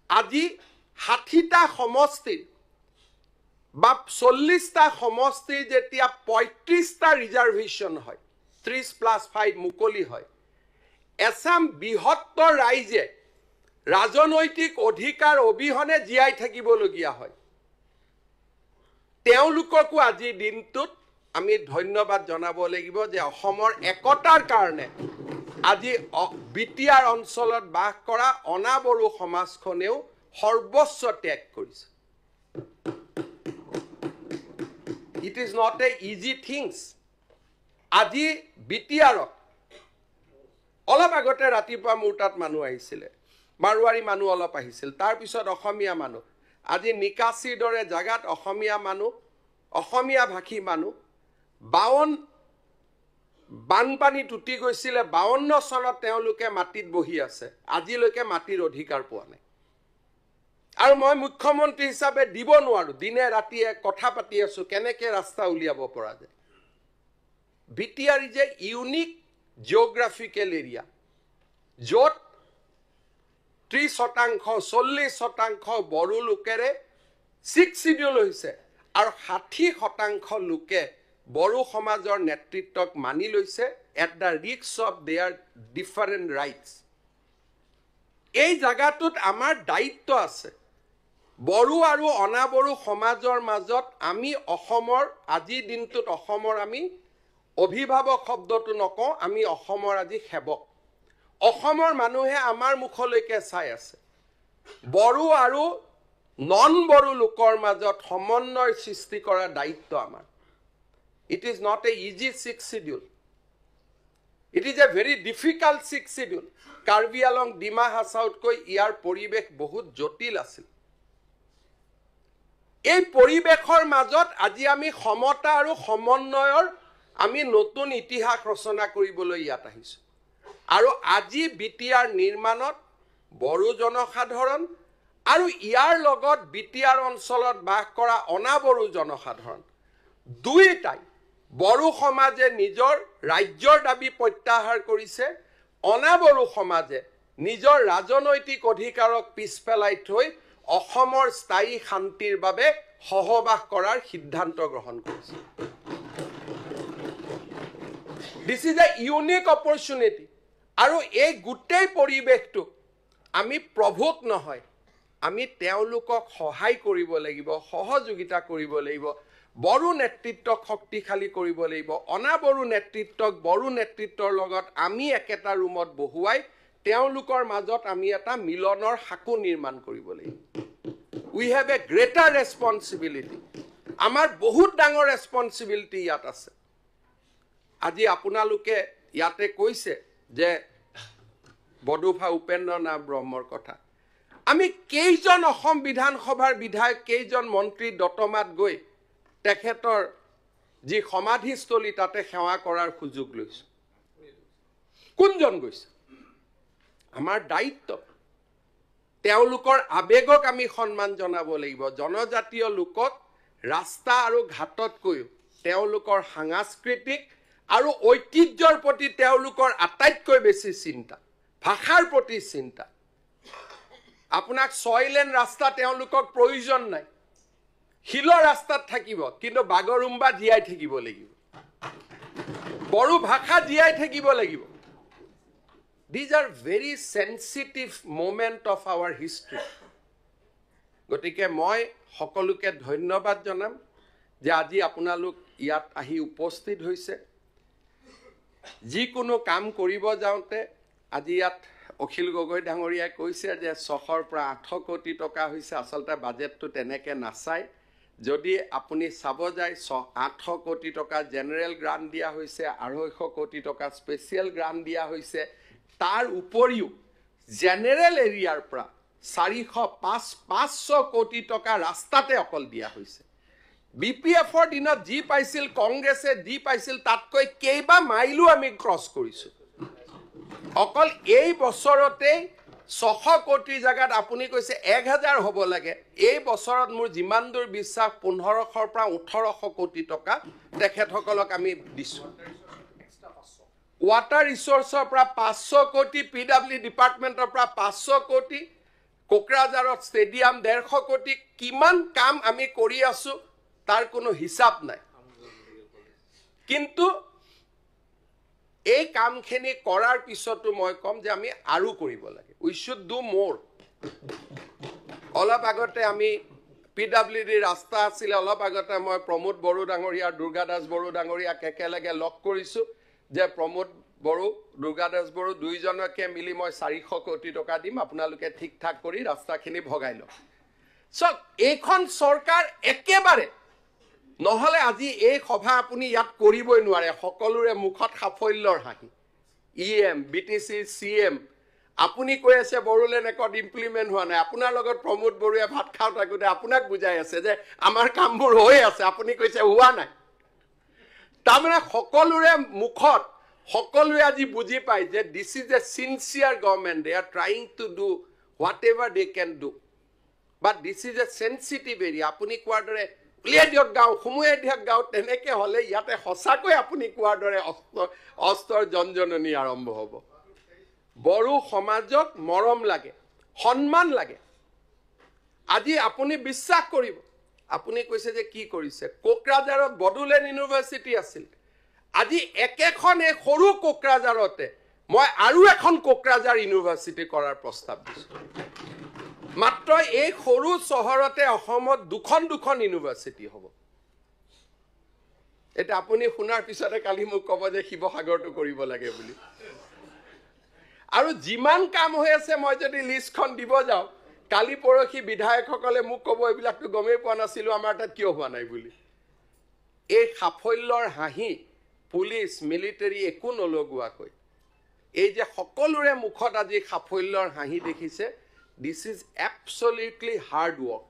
আজি 60টা সমষ্টিৰ বা 40টা সমষ্টিৰ যেতিয়া 35টা ৰিজাৰ্ভেশ্যন হয় 30+5 মুকলি হয় এছাম বৃহত্তৰ ৰাইজে ৰাজনৈতিক অধিকাৰ অবিহনে জীয়াই থাকিবলগীয়া হয় তেওঁলোককো আজি দিনটোত আমি ধন্যবাদ জনাব লাগিব যে অসমৰ একতাৰ কাৰণে আজি BTR অঞ্চলত বাস কৰা অনাবড়ো সমাজখনেও সৰ্বোচ্চ ত্যাগ কৰিছে It is not a easy things. আজি BTRত অলপ আগতে ৰাতিপুৱা মোৰ তাত মানুহ আহিছিলে মাৰোৱাৰী মানুহ অলপ আহিছিল তাৰপিছত অসমীয়া মানুহ আজি নিকাশীৰ দৰে জাগাত অসমীয়া মানুহ অসমীয়া ভাষী মানুহ 52 বানপানী টুটি গৈছিলে 52 চনত তেওঁলোকে মাটিত বহি আছে আজিলৈকে মাটিৰ অধিকাৰ পোৱা নাই আৰু মই মুখ্যমন্ত্ৰী হিচাপে দিব নোৱাৰো দিনে ৰাতিয়ে কথা পাতি আছো কেনেকৈ ৰাস্তা উলিয়াব পৰা যায় BTR is a unique geographical area য'ত 30% বড়ো লোকেৰে 6 শিডিউল হৈছে আৰু 60% লোকে বড়ো সমাজৰ নেতৃত্বক মানি লৈছে at the risk of there different rights এই জায়গাটোত আমাৰ দায়িত্ব আছে বড়ো আৰু অনাবড়ো সমাজৰ মাজত আমি অসমৰ আজি দিনটোত অসমৰ আমি অভিভাৱক শব্দটো নকওঁ আমি অসমৰ আজি সেৱক অসমৰ মানুহে আমাৰ মুখলৈকে চাই আছে বড়ো আৰু নন বড়ো লোকৰ মাজত সমন্বয় সৃষ্টি কৰা দায়িত্ব আমাৰ It is not a easy 6 schedule. It is a very difficult 6 schedule. Karbi Anglong Dima Hasaut koi iar poribek bahut jotil asil. এই পৰিবেশৰ মাজত আজি আমি সমতা আৰু সমন্বয়ৰ আমি নতুন ইতিহাস ৰচনা কৰিবলৈ ইয়াত আহিছো আৰু আজি BTR নিৰ্মাণত বড়ো জনসাধাৰণ আৰু ইয়াৰ লগত BTR অঞ্চলত বাস কৰা অনাবড়ো জনসাধাৰণ দুইটাই বড়ো সমাজে নিজৰ ৰাজ্যৰ দাবী প্ৰত্যাহাৰ কৰিছে অনাবড়ো সমাজে নিজৰ ৰাজনৈতিক অধিকাৰক পিছপেলাই থৈ অসমৰ স্থায়ী শান্তিৰ বাবে সহবাস কৰাৰ সিদ্ধান্ত গ্ৰহণ কৰিছে This is a unique opportunity আৰু এই গোটেই পৰিবেশটো আমি প্ৰভোক নহয় আমি তেওঁলোকক সহায় কৰিব লাগিব সহযোগিতা কৰিব লাগিব বড়ো নেতৃত্বক শক্তিশালী কৰিব লাগিব অনাবড়ো নেতৃত্বক বড়ো নেতৃত্বৰ লগত আমি একেটা ৰুমত বহুৱাই তেওঁলোকৰ মাজত আমি এটা মিলনৰ হাকু নিৰ্মাণ কৰিব লাগিব We have a greater responsibility আমাৰ বহুত ডাঙৰ ৰেসপন্সিবিলিটি ইয়াত আছে আজি আপোনালোকে ইয়াতে কৈছে যে বডুফা উপেন্দ্ৰনাথ ব্ৰহ্মৰ কথা আমি কেইজন অসম বিধানসভাৰ বিধায়ক কেইজন মন্ত্ৰী দতমাত গৈ তেখেতৰ যি সমাধিস্থলী তাতে সেৱা কৰাৰ সুযোগ লৈছে কোনজন গৈছে আমাৰ দায়িত্ব তেওঁলোকৰ আবেগক আমি সন্মান জনাব লাগিব জনজাতীয় লোকক ৰাস্তা আৰু ঘাটতকৈ তেওঁলোকৰ সাংস্কৃতিক আৰু ঐতিহ্যৰ প্ৰতি তেওঁলোকৰ আটাইতকৈ বেছি চিন্তা ভাষাৰ প্ৰতি চিন্তা আপোনাক ছয়লেন ৰাস্তা তেওঁলোকক প্ৰয়োজন নাই হিলৰ ৰাস্তাত থাকিব কিন্তু বাগৰুম্বা জীয়াই থাকিব লাগিব বড়ো ভাষা জীয়াই থাকিব লাগিব These are very sensitive moment of our history. গতিকে মই সকলোকে ধন্যবাদ জনাম যে আজি আপোনালোক ইয়াত আহি উপস্থিত হৈছে যিকোনো কাম কৰিব যাওঁতে আজি ইয়াত অখিল গগৈ ডাঙৰীয়াই কৈছে যে 600 পৰা 800 কোটি টকা হৈছে আচলতে বাজেটটো তেনেকৈ নাচায় যদি আপুনি চাব যায় 800 কোটি টকা জেনেৰেল গ্ৰাণ্ট দিয়া হৈছে 250 কোটি টকা স্পেচিয়েল গ্ৰাণ্ট দিয়া হৈছে তাৰ উপৰিও জেনেৰেল এৰিয়াৰ পৰা 500 কোটি টকা ৰাস্তাতে অকল দিয়া হৈছে বিপিএফৰ দিনত যি পাইছিল কংগ্ৰেছে যি পাইছিল তাতকৈ কেইবা মাইলো আমি ক্ৰছ কৰিছো অকল এই বছৰতে 600 কোটি জায়গাত আপুনি কৈছে 1000 হ'ব লাগে এই বছৰত মোৰ যিমান দূৰ বিশ্বাস 1500 পৰা 1800 কোটি টকা তেখেতসকলক আমি দিছো ওয়াটাৰ ৰিসোৰ্সৰ পৰা 500 কোটি পিডব্লিউ ডিপাৰ্টমেন্টৰ পৰা 500 কোটি কোকৰাঝাৰত ষ্টেডিয়াম 150 কোটি কিমান কাম আমি কৰি আছো তাৰ কোনো হিসাব নাই কিন্তু এই কামখিনি কৰাৰ পিছতো মই কম যে আমি আৰু কৰিব লাগে উই শুড ডু মোৰ অলপ আগতে আমি পিডব্লিউডি ৰাস্তা আছিল অলপ আগতে মই প্ৰমোদ বড়ো ডাঙৰীয়া দুৰ্গাদাস বড়ো ডাঙৰীয়াক একেলগে লগ কৰিছো যে প্ৰমোদ বড়ো দুৰ্গাদাস বড়ো দুইজনকে মিলি মই 400 কোটি টকা দিম আপোনালোকে ঠিক ঠাক কৰি ৰাস্তাখিনি ভগাই লওক সব এইখন চৰকাৰ একেবাৰে নহলে আজি এই সভা আপুনি ইয়াত কৰিবই নোৱাৰে সকলোৰে মুখত সাফল্যৰ হাঁহি ইএম বিটিসি সিএম আপুনি কৈ আছে বড়োলেণ্ড একৰ্ড ইমপ্লিমেন্ট হোৱা নাই আপোনাৰ লগত প্ৰমোদ বড়ুৱে ভাত খাও থাকোতে আপোনাক বুজাই আছে যে আমাৰ কামবোৰ হৈ আছে আপুনি কৈছে হোৱা নাই তাৰমানে সকলোৰে মুখত সকলোৱে আজি বুজি পায় যে this is a sincere government they are trying to do whatever they can do but this is a sensitive area আপুনি কোৱাৰ দৰে উলিয়াই দিয়ক গাঁও সমুয়াই দিয়ক গাঁও তেনেকে হলে ইয়াতে সঁচাকৈ আপুনি কোৱাৰ দৰে অস্ত্ৰৰ জনজননী আৰম্ভ হ'ব বড়ো সমাজক মৰম লাগে সন্মান লাগে আজি আপুনি বিশ্বাস কৰিব আপুনি কৈছে যে কি কৰিছে কোকৰাঝাৰত বড়োলেণ্ড ইউনিভাৰ্চিটি আছিল আজি একেখন এই সৰু কোকৰাঝাৰতে মই আৰু এখন কোকৰাঝাৰ ইউনিভাৰ্চিটি কৰাৰ প্ৰস্তাৱ দিছো মাত্ৰ এই সৰু চহৰতে অসমত দুখন ইউনিভাৰ্চিটি হ'ব এটা আপুনি শুনাৰ পিছতে কালি মোক ক'ব যে শিৱসাগৰটো কৰিব লাগে বুলি আৰু যিমান কাম হৈ আছে মই যদি লিষ্টখন দিব যাওঁ কালি পৰখি বিধায়কসকলে মোক ক'ব এইবিলাকটো গমেই পোৱা নাছিলো আমাৰ তাত কিয় হোৱা নাই বুলি এই সাফল্যৰ হাঁহি পুলিচ মিলিটাৰী একো নলগোৱাকৈ এই যে সকলোৰে মুখত আজি সাফল্যৰ হাঁহি দেখিছে this is absolutely hard work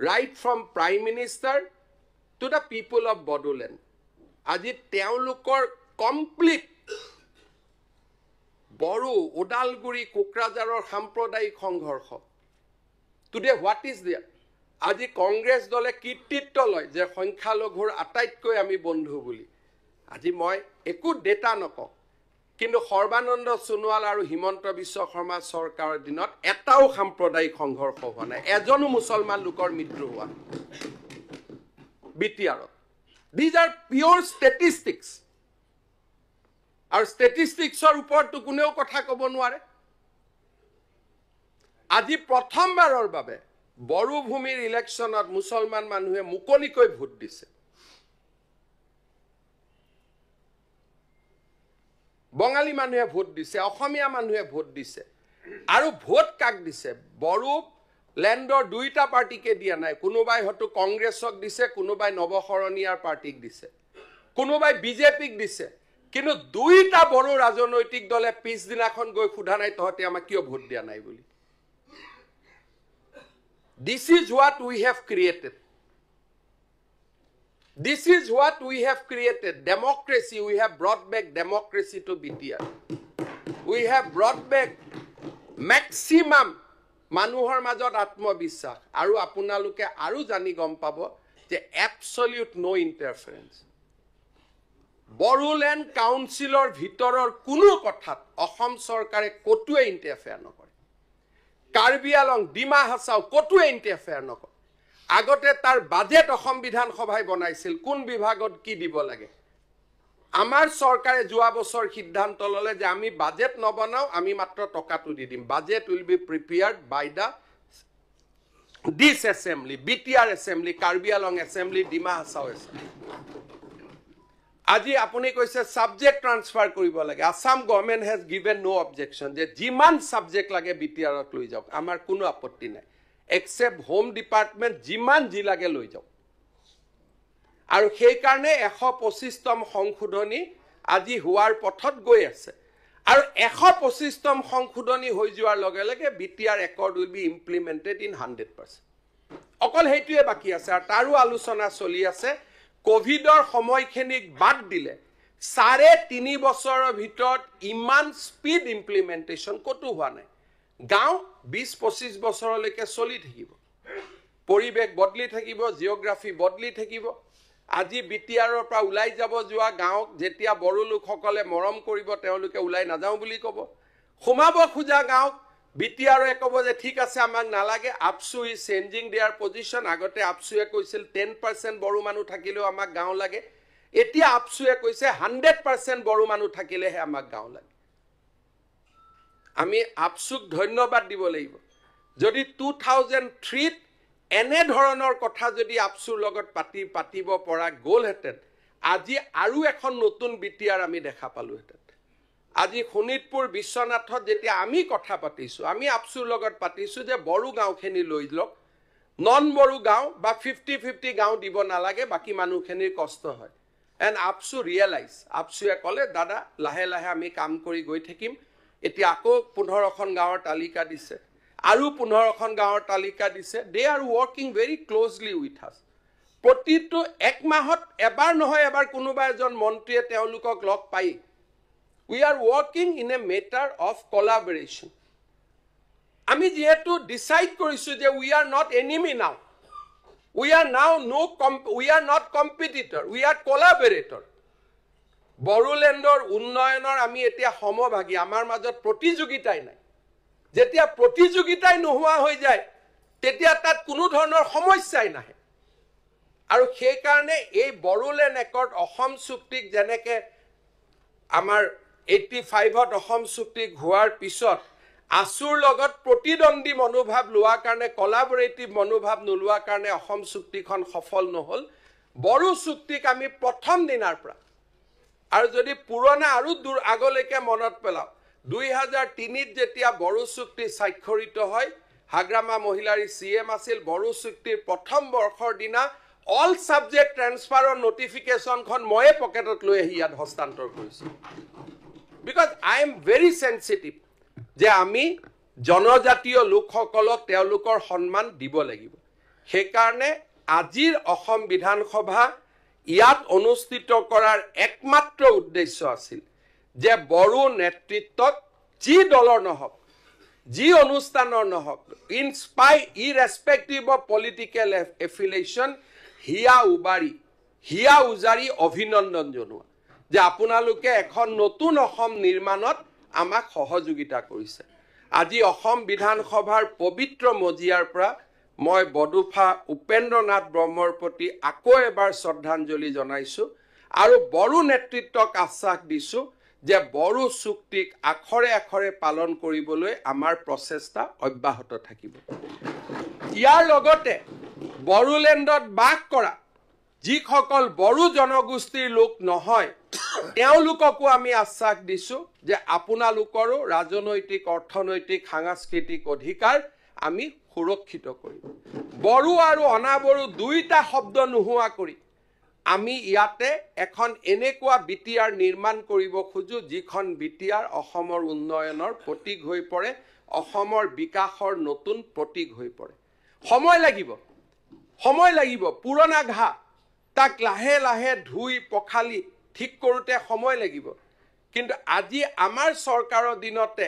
right from prime minister to the people of Bodoland আজি তেওঁলোকৰ কমপ্লিট বড়ো ওদালগুৰি কোকৰাঝাৰৰ সাম্প্ৰদায়িক সংঘৰ্ষ today what is there আজি কংগ্ৰেছ দলে কীৰ্তিত্ব লয় যে সংখ্যালঘুৰ আটাইতকৈ আমি বন্ধু বুলি আজি মই একো ডেটা নকওঁ কিন্তু সৰ্বানন্দ সোণোৱাল আৰু হিমন্ত বিশ্ব শৰ্মা চৰকাৰৰ দিনত এটাও সাম্প্ৰদায়িক সংঘৰ্ষ হোৱা নাই এজনো মুছলমান লোকৰ মৃত্যু হোৱা বিটিআৰত দিজ আৰ পিওৰ ষ্টেটিষ্টিক্স আৰু ষ্টেটিষ্টিক্সৰ ওপৰতো কোনেও কথা ক'ব নোৱাৰে আজি প্ৰথমবাৰৰ বাবে বড়ো ভূমিৰ ইলেকশ্যনত মুছলমান মানুহে মুকলিকৈ ভোট দিছে বঙালী মানুহে ভোট দিছে অসমীয়া মানুহে ভোট দিছে আৰু ভোট কাক দিছে বড়ো ল্যান্ডৰ দুইটা পাৰ্টিকে দিয়া নাই কোনোবাই হয়তো কংগ্ৰেছক দিছে কোনোবাই নৱশৰণীয়াৰ পাৰ্টিক দিছে কোনোবাই বিজেপিক দিছে কিন্তু দুইটা বড়ো ৰাজনৈতিক দলে পিছদিনাখন গৈ সোধা নাই তহতে আমাক কিয় ভোট দিয়া নাই বুলি This is what we have created. This is what we have created. Democracy, we have brought back democracy to BTR. We have brought back maximum মানুহৰ মাজত আত্মবিশ্বাস আৰু আপোনালোকে আৰু জানি গম পাব যে absolute no interference. বড়োলেণ্ড কাউন্সিলৰ ভিতৰৰ কোনো কথাত অসম চৰকাৰে কতোৱে ইন্টাৰফেয়াৰ নকৰে কাৰ্বি আলং ডিমা হাছাও কতোৱে ইন্টাৰফেয়াৰ নকৰে আগতে তাৰ বাজেট অসম বিধান সভাই বনাইছিল কোন বিভাগত কি দিব লাগে আমাৰ চৰকাৰে যোৱা বছৰ সিদ্ধান্ত ললে যে আমি বাজেট নবনাও আমি মাত্ৰ টকাটো দি দিম budget will be prepared by the this assembly, BTR assembly, Karbi Anglong assembly, Dima Hasao assembly. Aji apuni koise subject transfer koribo lage. Assam government has given no objection. Je jiman subject lage BTR ot loi jaok. Amar kuno apotti nai. Except Home Department jiman ji lage loi jaok. Aru সেই কাৰণে 125তম সংশোধনী আজি হোৱাৰ পথত গৈ আছে আৰু 125তম সংশোধনী হৈ যোৱাৰ লগে লগে BTR accord will be implemented in 100%. অকল হেইটোৱে বাকি আছে আৰু তাৰো আলোচনা চলি আছে কোভিডৰ সময়খিনিক বাদ দিলে 3.5 বছৰৰ ভিতৰত ইমান স্পিড ইমপ্লিমেন্টেশন কতো হোৱা নাই গাঁও 20-25 বছৰলৈকে চলি থাকিব পৰিবেশ বদলি থাকিব জিওগ্ৰাফি বদলি থাকিব আজি BTRৰ পৰা উলাই যাব যোৱা গাঁও যেতিয়া বড়ো লোকসকলে মৰম কৰিব তেওঁলোকে উলাই নাযাও বুলি ক'ব খুমাব খুজা গাঁও BTRয়ে ক'ব যে ঠিক আছে আমাক নালাগে আপসু ইজ চেঞ্জিং देयर পজিশন আগতে আপসুয়ে কৈছিল 10% বড়ো মানুহ থাকিলেও আমাক গাঁও লাগে এতিয়া আপসুয়ে কৈছে 100% বড়ো মানুহ থাকিলেহে আমাক গাঁও লাগে আমি আপসুক ধন্যবাদ দিব লাগিব যদি 2003 এনে ধৰণৰ কথা যদি আপসুৰ লগত পাতিব পৰা গ'ল হেতেন আজি আৰু এখন নতুন BTR আমি দেখা পালো হেতেন আজি খনিতপুৰ বিশ্বনাথত যেতিয়া আমি কথা পাতিছো আমি আপসুৰ লগত পাতিছো যে বড়ো গাঁওখিনি লৈ লওক নন বড়ো গাঁও বা 50-50 গাঁও দিব নালাগে বাকি মানুহখিনিৰ কষ্ট হয় এণ্ড আপসু ৰিয়েলাইজ আপসুয়ে ক'লে দাদা লাহে লাহে আমি কাম কৰি গৈ থাকিম এতিয়া আকৌ 15খন গাঁৱৰ তালিকা দিছে আৰু 15খন গাঁৱৰ তালিকা দিছে they are working very closely with us প্ৰতিটো এক মাহত এবাৰ নহয় এবাৰ কোনোবা এজন মন্ত্ৰীয়ে তেওঁলোকক লগ পাই we are working in a matter of collaboration আমি যেহেতু ডিসাইড কৰিছো যে we are not enemy now we are not competitor we are collaborator বড়োলেণ্ডৰ উন্নয়নৰ আমি এতিয়া সমভাগী আমাৰ মাজত প্ৰতিযোগিতাই নাই যেতিয়া প্ৰতিযোগিতাই নোহোৱা হৈ যায় তেতিয়া তাত কোনো ধৰণৰ সমস্যাই নাহে আৰু সেই কাৰণে এই বড়োলেণ্ড একৰ্ড অসম চুক্তিক যেনেকে আমাৰ 85ত অসম চুক্তি হোৱাৰ পিছত আসুৰ লগত প্ৰতিদ্বন্দ্বী মনোভাৱ লোৱা কাৰণে কোলাবৰেটিভ মনোভাৱ নোলোৱা কাৰণে অসম চুক্তিখন সফল নহল বড়ো চুক্তিক আমি প্ৰথম দিনাৰ পৰা আৰু যদি পুৰণা আৰু দূৰ আগলৈকে মনত পেলাও 2003ত যেতিয়া বড়ো চুক্তি স্বাক্ষৰিত হয় হাগ্ৰামা মহিলাৰী CM আছিল বড়ো চুক্তিৰ প্ৰথম বৰ্ষৰ দিনা অল সাবজেক্ট ট্ৰান্সফাৰৰ নোটিফিকেশনখন ময়ে পকেটত লৈ আহি ইয়াত হস্তান্তৰ কৰিছো because I am very sensitive যে আমি জনজাতীয় লোকসকলক তেওঁলোকৰ সন্মান দিব লাগিব সেই কাৰণে আজিৰ অসম বিধানসভা ইয়াত অনুষ্ঠিত কৰাৰ একমাত্ৰ উদ্দেশ্য আছিল যে বড়ো নেতৃত্বত যি দলৰ নহওক যি অনুষ্ঠানৰ নহওক ইৰেসপেক্টিভ অফ পলিটিক্যাল এফিলিয়েশন হিয়া উজাৰি অভিনন্দন জনোৱা যে আপোনালোকে এখন নতুন অসম নিৰ্মাণত আমাক সহযোগিতা কৰিছে আজি অসম বিধানসভাৰ পবিত্ৰ মজিয়াৰ পৰা মই বডুফা উপেন্দ্ৰনাথ ব্ৰহ্মৰ প্ৰতি আকৌ এবাৰ শ্ৰদ্ধাঞ্জলি জনাইছো আৰু বড়ো নেতৃত্বক আশ্বাস দিছো যে বড়ো চুক্তিক আখৰে আখৰে পালন কৰিবলৈ আমাৰ প্ৰচেষ্টা অব্যাহত থাকিব ইয়াৰ লগতে বড়োলেণ্ডত বাস কৰা যিসকল বড়ো জনগোষ্ঠীৰ লোক নহয় তেওঁলোককো আমি আশ্বাস দিছো যে আপোনালোকৰো ৰাজনৈতিক অৰ্থনৈতিক সাংস্কৃতিক অধিকাৰ আমি সুৰক্ষিত কৰিম বড়ো আৰু অনাবড়ো দুইটা শব্দ নোহোৱা কৰি আমি ইয়াতে এখন এনেকুৱা BTR নিৰ্মাণ কৰিব খুজো যিখন BTR অসমৰ উন্নয়নৰ প্ৰতীক হৈ পৰে অসমৰ বিকাশৰ নতুন প্ৰতীক হৈ পৰে সময় লাগিব পুৰণা ঘা তাক লাহে লাহে ধুই পখালি ঠিক কৰোতে সময় লাগিব কিন্তু আজি আমাৰ চৰকাৰৰ দিনতে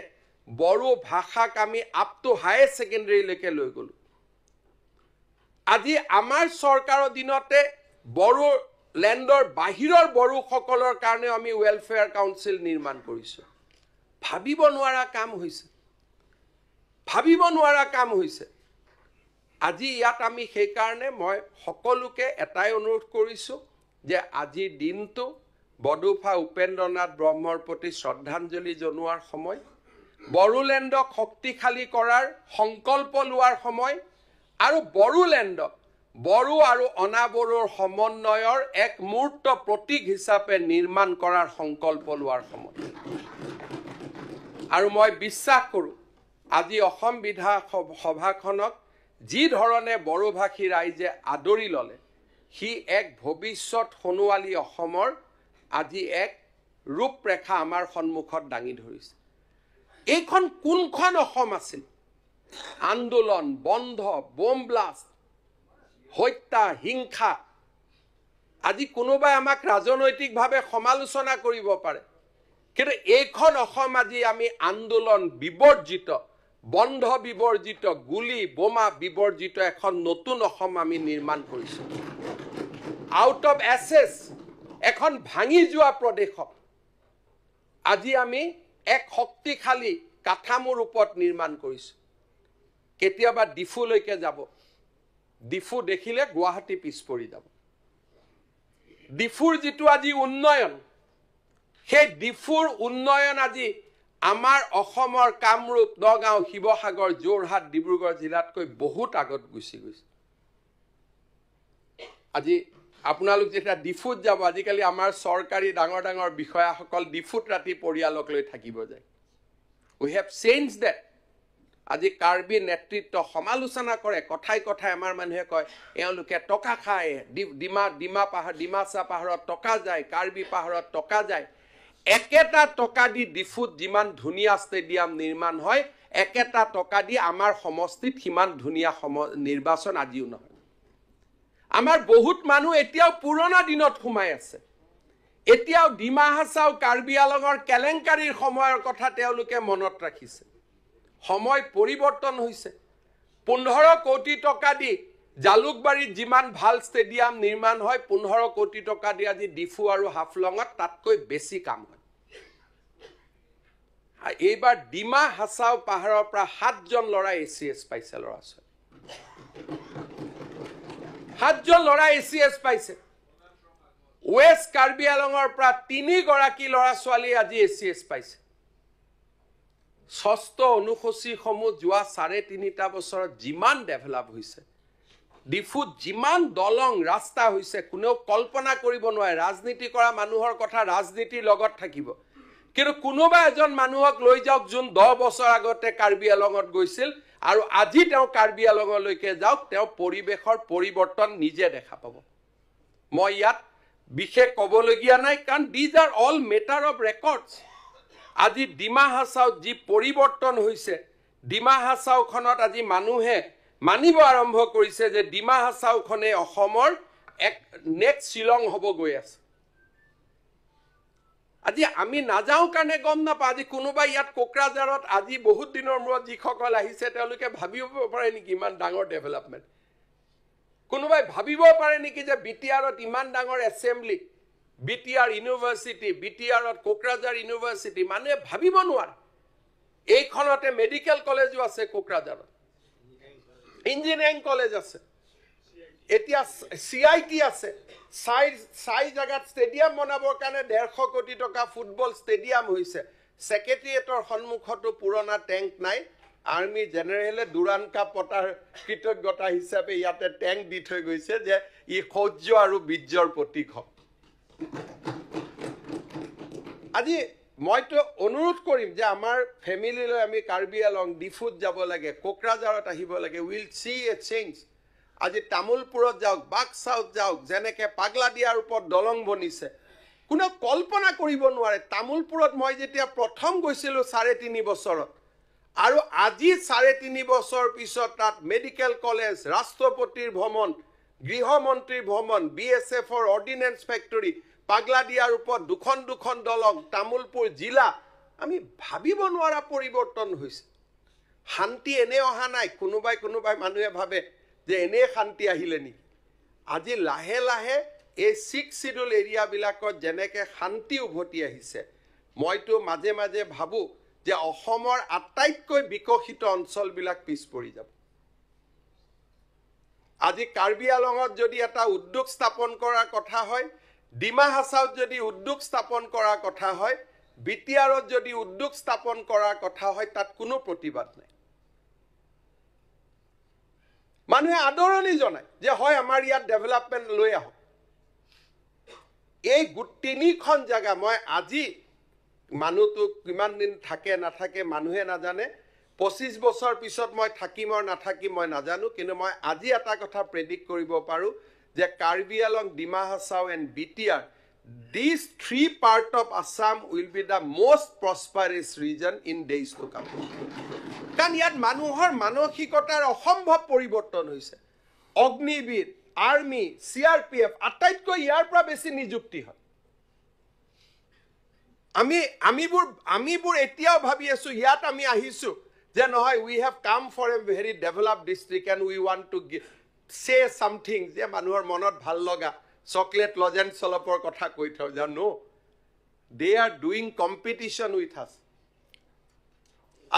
বড়ো ভাষাক আমি আপ টু হায়াৰ সেকেন্ডাৰী লৈকে লৈ গলো আজি আমাৰ চৰকাৰৰ দিনতে বড়ো লেণ্ডৰ বাহিৰৰ বড়ো সকলৰ কাৰণে আমি ওয়েলফেয়াৰ কাউন্সিল নিৰ্মাণ কৰিছো ভাবিব নোৱাৰা কাম হৈছে আজি ইয়াত আমি সেই কাৰণে মই সকলোকে এটাই অনুৰোধ কৰিছো যে আজি দিনটো বডুফা উপেন্দ্ৰনাথ ব্ৰহ্মৰ প্ৰতি শ্ৰদ্ধাঞ্জলি জনোৱাৰ সময় বড়োলেণ্ডক শক্তিশালী কৰাৰ সংকল্প লোৱাৰ সময় আৰু বড়োলেণ্ডক বড়ো আৰু অনাবড়োৰ সমন্বয়ৰ এক মূৰ্ত প্ৰতীক হিচাপে নিৰ্মাণ কৰাৰ সংকল্প লোৱাৰ সময় আৰু মই বিশ্বাস কৰোঁ আজি অসম বিধানসভাখনক যি ধৰণে বড়োভাষী ৰাইজে আদৰি ল'লে সি এক ভৱিষ্যত সোণোৱালী অসমৰ আজি এক ৰূপৰেখা আমাৰ সন্মুখত দাঙি ধৰিছে এইখন কোনখন অসম আছিল আন্দোলন বন্ধ বোম ব্লাষ্ট হত্যা হিংসা আজি কোনোবাই আমাক ৰাজনৈতিকভাৱে সমালোচনা কৰিব পাৰে কিন্তু এইখন অসম আজি আমি আন্দোলন বিবৰ্জিত বন্ধ বিবৰ্জিত গুলি বোমা বিবৰ্জিত এখন নতুন অসম আমি নিৰ্মাণ কৰিছোঁ আউট অফ এছেছ এখন ভাঙি যোৱা প্ৰদেশক আজি আমি এক শক্তিশালী কাঠামোৰ ওপৰত নিৰ্মাণ কৰিছোঁ কেতিয়াবা ডিফুলৈকে যাব ডিফু দেখিলে গুৱাহাটী পিছ পৰি যাব ডিফুৰ যিটো আজি উন্নয়ন সেই ডিফুৰ উন্নয়ন আজি আমাৰ অসমৰ কামৰূপ নগাঁও শিৱসাগৰ যোৰহাট ডিব্ৰুগড় জিলাতকৈ বহুত আগত গুচি গৈছে আজি আপোনালোক যেতিয়া ডিফুত যাব আজিকালি আমাৰ চৰকাৰী ডাঙৰ ডাঙৰ বিষয়াসকল ডিফুত ৰাতি পৰিয়ালক লৈ থাকিব যায় উই হেভ চেঞ্জ দেট আজি কাৰ্বি নেতৃত্ব সমালোচনা কৰে কথাই কথাই আমাৰ মানুহে কয় এওঁলোকে টকা খায় ডিমাচা পাহাৰত টকা যায় কাৰ্বি পাহাৰত টকা যায় একেটা টকা দি ডিফুত যিমান ধুনীয়া ষ্টেডিয়াম নিৰ্মাণ হয় একেটা টকা দি আমাৰ সমষ্টিত সিমান ধুনীয়া নিৰ্বাচন আজিও নহয় আমাৰ বহুত মানুহ এতিয়াও পুৰণা দিনত সোমাই আছে এতিয়াও ডিমা হাছাও কাৰ্বি আলঙৰ কেলেংকাৰীৰ সময়ৰ কথা তেওঁলোকে মনত ৰাখিছে সময় পৰিৱৰ্তন হৈছে 15 কোটি টকা দি জালুকবাৰীত যিমান ভাল ষ্টেডিয়াম নিৰ্মাণ হয় 15 কোটি টকা দি আজি ডিফু আৰু হাফলঙত তাতকৈ বেছি কাম হয় এইবাৰ ডিমা হাছাও পাহাৰৰ পৰা 7জন ল'ৰা এচিএছ পাইছে ল'ৰা ছোৱালী 7জন ল'ৰা এচিএছ পাইছে ৱেষ্ট কাৰ্বি আলঙৰ পৰা 3 গৰাকী ল'ৰা ছোৱালী আজি এচিএছ পাইছে ষষ্ঠ অনুসূচীসমূহ যোৱা 3.5 বছৰত যিমান ডেভেলপ হৈছে ডিফুত যিমান দলং ৰাস্তা হৈছে কোনেও কল্পনা কৰিব নোৱাৰে ৰাজনীতি কৰা মানুহৰ কথা ৰাজনীতিৰ লগত থাকিব কিন্তু কোনোবা এজন মানুহক লৈ যাওক যোন 10 বছৰ আগতে কাৰ্বি আলঙত গৈছিল আৰু আজি তেওঁ কাৰ্বি আলঙলৈকে যাওক তেওঁ পৰিৱেশৰ পৰিৱৰ্তন নিজে দেখা পাব মই ইয়াত বিশেষ ক'বলগীয়া নাই কাৰণ these are all matter of records আজি ডিমা হাছাওত যি পৰিৱৰ্তন হৈছে ডিমা হাছাওখনত আজি মানুহে মানিব আৰম্ভ কৰিছে যে ডিমা হাছাওখনে অসমৰ এক নেক্সট শিলং হ'ব গৈ আছে আজি আমি নাযাওঁ কাৰণে গম নাপাওঁ আজি কোনোবা ইয়াত কোকৰাঝাৰত আজি বহুত দিনৰ মূৰত যিসকল আহিছে তেওঁলোকে ভাবিব পাৰে নেকি ইমান ডাঙৰ ডেভেলপমেণ্ট কোনোবাই ভাবিব পাৰে নেকি যে বিটিআৰত ইমান ডাঙৰ এছেম্বলি বিটিআৰ ইউনিভাৰ্চিটি বিটিআৰত কোকৰাঝাৰ ইউনিভাৰ্চিটি মানুহে ভাবিব নোৱাৰে এইখনতে মেডিকেল কলেজো আছে কোকৰাঝাৰত ইঞ্জিনিয়াৰিং কলেজ আছে এতিয়া CIT আছে চাই জাগাত ষ্টেডিয়াম বনাবৰ কাৰণে 150 কোটি টকা ফুটবল ষ্টেডিয়াম হৈছে সেক্ৰেটাৰিয়েটৰ সন্মুখতো পুৰণা টেংক নাই আৰ্মি জেনেৰেলে দুৰান কাপ পতাৰ কৃতজ্ঞতা হিচাপে ইয়াতে টেংক দি থৈ গৈছে যে ই শৌৰ্য আৰু বীৰ্যৰ প্ৰতীক হয় আজি মইতো অনুৰোধ কৰিম যে আমাৰ ফেমিলিলৈ আমি কাৰ্বি আলং ডিফুত যাব লাগে কোকৰাঝাৰত আহিব লাগে উইল সি এ চেঞ্জ আজি তামুলপুৰত যাওক বাক্সাত যাওক যেনেকৈ পাগলাদিয়াৰ ওপৰত দলং বনিছে কোনো কল্পনা কৰিব নোৱাৰে তামুলপুৰত মই যেতিয়া প্ৰথম গৈছিলোঁ 3.5 বছৰত আৰু আজি 3.5 বছৰ পিছত তাত মেডিকেল কলেজ ৰাষ্ট্ৰপতিৰ ভ্ৰমণ গৃহমন্ত্ৰীৰ ভ্ৰমণ BSFৰ অৰ্ডিনেন্স ফেক্টৰী পাগলাদিয়াৰ ওপৰত দুখন দলং তামুলপুৰ জিলা আমি ভাবিব নোৱাৰা পৰিৱৰ্তন হৈছে শান্তি এনে অহা নাই কোনোবাই মানুহে ভাবে যে এনে শান্তি আহিলে নেকি আজি লাহে লাহে এই 6 শিডিউল এৰিয়াবিলাকত যেনেকৈ শান্তি উভতি আহিছে মইতো মাজে মাজে ভাবোঁ যে অসমৰ আটাইতকৈ বিকশিত অঞ্চলবিলাক পিছ পৰি যাব আজি কাৰ্বি আলঙত যদি এটা উদ্যোগ স্থাপন কৰাৰ কথা হয় ডিমা হাছাওত যদি উদ্যোগ স্থাপন কৰাৰ কথা হয় বিটিআৰত যদি উদ্যোগ স্থাপন কৰাৰ কথা হয় তাত কোনো প্ৰতিবাদ নাই মানুহে আদৰণি জনায় যে হয় আমাৰ ইয়াত ডেভেলপমেণ্ট লৈ আহক এই 3খন জায়গা মই আজি মানুহটো কিমান দিন থাকে নাথাকে মানুহে নাজানে 25 বছৰ পিছত মই থাকিম আৰু নাথাকিম মই নাজানো কিন্তু মই আজি এটা কথা প্ৰেডিক্ট কৰিব পাৰো যে Karbi Along Dima Hasao and BTR these 3 parts of Assam will be the most prosperous region in days to come কাৰণ ইয়াত মানুহৰ মানসিকতাৰ অসম্ভৱ পৰিৱৰ্তন হৈছে অগ্নিবীৰ আৰ্মি CRPF আটাইতকৈ ইয়াৰ পৰা বেছি নিযুক্তি হয় আমিবোৰ এতিয়াও ভাবি আছো ইয়াত আমি আহিছো যে নহয় we have come for a very developed district and we want to say something যে মানুহৰ মনত ভাল লগা চকলেট লজেন্স অলপৰ কথা কৈ থওঁ যে no they are doing competition with us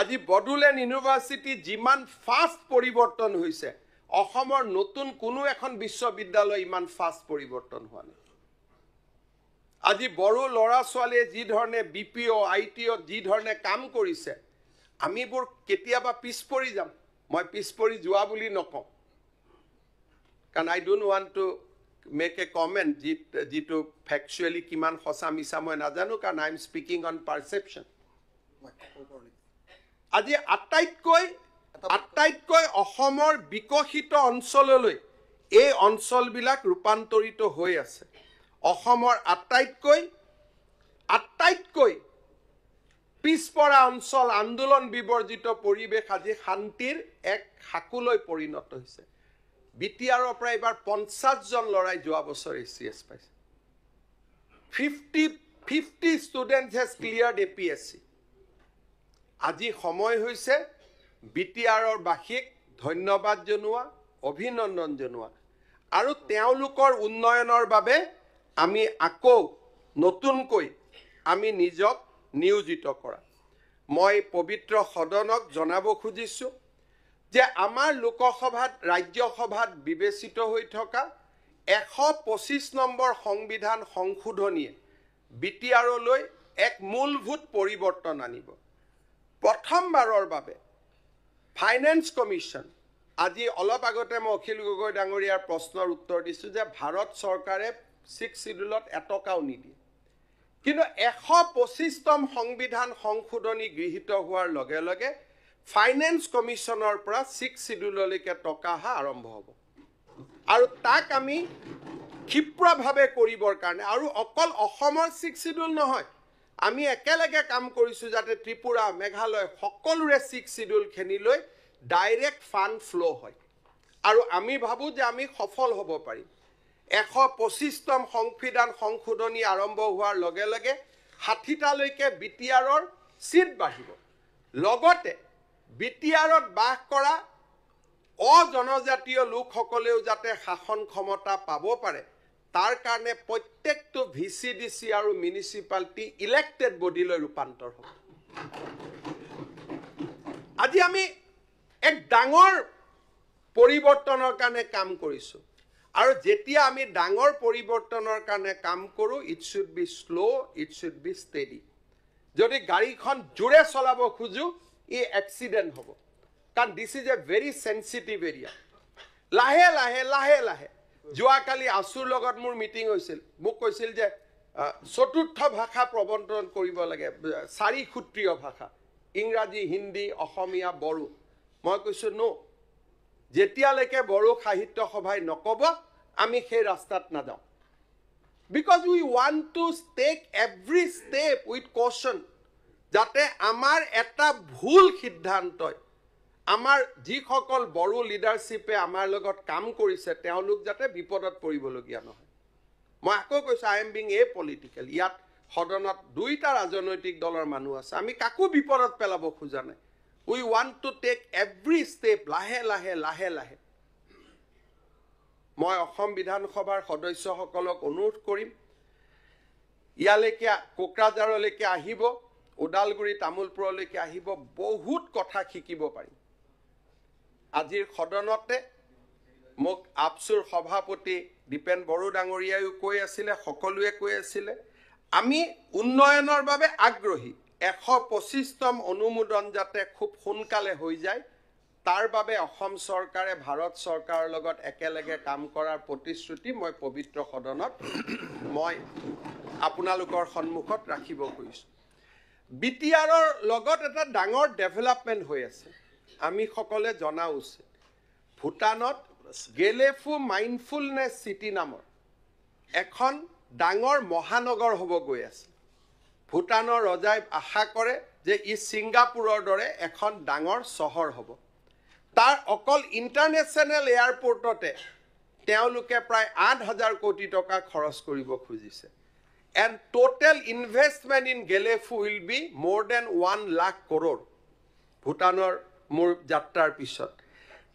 আজি বডোলেণ্ড ইউনিভাৰ্চিটি যিমান ফাষ্ট পৰিৱৰ্তন হৈছে অসমৰ নতুন কোনো এখন বিশ্ববিদ্যালয় ইমান ফাষ্ট পৰিৱৰ্তন হোৱা নাই আজি বড়ো ল'ৰা ছোৱালীয়ে যি ধৰণে BPO ITO যি ধৰণে কাম কৰিছে আমিবোৰ কেতিয়াবা পিছ পৰি যাম মই পিছ পৰি যোৱা বুলি নকওঁ কাৰণ I don't want to make a comment যিটো ফেকচুৱেলি কিমান সঁচা মিছা মই নাজানো কাৰণ I am speaking on perception আজি আটাইতকৈ অসমৰ বিকশিত অঞ্চললৈ এই অঞ্চলবিলাক ৰূপান্তৰিত হৈ আছে অসমৰ আটাইতকৈ পিছপৰা অঞ্চল আন্দোলন বিবৰ্জিত পৰিৱেশ আজি শান্তিৰ এক হাকুলৈ পৰিণত হৈছে BTRৰ পৰা এবাৰ 50 জন লৰাই যোৱা বছৰ ACS পাইছে 50 students has cleared APSC আজি সময় হৈছে BTRৰ বাসীক ধন্যবাদ জনোৱা অভিনন্দন জনোৱা আৰু তেওঁলোকৰ উন্নয়নৰ বাবে আমি আকৌ নতুনকৈ আমি নিজক নিয়োজিত কৰা মই পবিত্ৰ সদনক জনাব খুজিছো যে আমাৰ লোকসভাত ৰাজ্যসভাত বিবেচিত হৈ থকা 125 নম্বৰ সংবিধান সংশোধনীয়ে BTRলৈ এক মূলভূত পৰিৱৰ্তন আনিব প্ৰথমবাৰৰ বাবে ফাইনেন্স কমিশন আজি অলপ আগতে মই অখিল গগৈ ডাঙৰীয়াৰ প্ৰশ্নৰ উত্তৰ দিছো যে ভাৰত চৰকাৰে 6 শিডিউলত এটকাও নিদিয়ে কিন্তু 125তম সংবিধান সংশোধনী গৃহীত হোৱাৰ লগে লগে ফাইনেন্স কমিশনৰ পৰা 6 শিডিউললৈকে টকা হা আৰম্ভ হ'ব আৰু তাক আমি ক্ষিপ্ৰভাৱে কৰিবৰ কাৰণে আৰু অকল অসমৰ 6 শিডিউল নহয় আমি একেলগে কাম কৰিছো যাতে ত্ৰিপুৰা মেঘালয় সকলোৰে 6 শিডিউল খেনিলৈ ডাইৰেক্ট ফান্ড ফ্লো হয় আৰু আমি ভাবো যে আমি সফল হ'ব পাৰিম 125তম সংবিধান সংশোধনী আৰম্ভ হোৱাৰ লগে লগে 60টালৈকে BTRৰ সিট বাঢ়িব লগতে BTRত বাস কৰা অজনজাতীয় লোকসকলেও যাতে শাসন ক্ষমতা পাব পাৰে তাৰ কাৰণে প্ৰত্যেকটো VCDC আৰু মিউনিসিপালিটি ইলেক্টেড বডিলৈ ৰূপান্তৰ হ'ব আজি আমি এক ডাঙৰ পৰিৱৰ্তনৰ কাৰণে কাম কৰিছো আৰু যেতিয়া আমি ডাঙৰ পৰিৱৰ্তনৰ কাৰণে কাম কৰো it should be slow it should be steady যদি গাড়ীখন জোৰে চলাব খুজু ই এক্সিডেন্ট হ'ব কাৰণ this is A very sensitive area লাহে যোৱাকালি আসুৰ লগত মোৰ মিটিং হৈছিল মোক কৈছিল যে চতুৰ্থ ভাষা প্ৰৱৰ্তন কৰিব লাগে 4 সূত্ৰীয় ভাষা ইংৰাজী হিন্দী অসমীয়া বড়ো মই কৈছো নো যেতিয়ালৈকে বড়ো সাহিত্য সভাই নকব আমি সেই ৰাস্তাত নাযাওঁ because we want to take every step with caution যাতে আমাৰ এটা ভুল সিদ্ধান্তই আমাৰ যিসকল বড়ো লিডাৰশিপে আমাৰ লগত কাম কৰিছে তেওঁলোক যাতে বিপদত পৰিবলগীয়া নহয় মই আকৌ কৈছো I am being a political ইয়াত সদনত দুইটা ৰাজনৈতিক দলৰ মানুহ আছে আমি কাকো বিপদত পেলাব খোজা নাই we want to take every step লাহে মই অসম বিধানসভাৰ সদস্যসকলক অনুৰোধ কৰিম ইয়ালৈকে কোকৰাঝাৰলৈকে আহিব ওদালগুৰি তামুলপুৰলৈকে আহিব বহুত কথা শিকিব পাৰিম আজিৰ সদনতে মোক আপসুৰ সভাপতি দীপেন বড়ো ডাঙৰীয়াও কৈ আছিলে সকলোৱে কৈ আছিলে আমি উন্নয়নৰ বাবে আগ্ৰহী 125তম অনুমোদন যাতে খুব সোনকালে হৈ যায় তাৰ বাবে অসম চৰকাৰে ভাৰত চৰকাৰৰ লগত একেলগে কাম কৰাৰ প্ৰতিশ্ৰুতি মই পবিত্ৰ সদনত মই আপোনালোকৰ সন্মুখত ৰাখিব খুজিছোঁ বিটিআৰৰ লগত এটা ডাঙৰ ডেভেলপমেণ্ট হৈ আছে আমি সকলে জনা উচিত ভূটানত গেলেফু মাইণ্ডফুলনেছ চিটি নামৰ এখন ডাঙৰ মহানগৰ হ'ব গৈ আছে ভূটানৰ ৰজাই আশা কৰে যে ই ছিংগাপুৰৰ দৰে এখন ডাঙৰ চহৰ হ'ব তাৰ অকল ইণ্টাৰনেশ্যনেল এয়াৰপৰ্টতে তেওঁলোকে প্ৰায় 8,000 কোটি টকা খৰচ কৰিব খুজিছে and total investment in Gelefu will be more than 1 lakh crore ভূটানৰ মোৰ যাত্ৰাৰ পিছত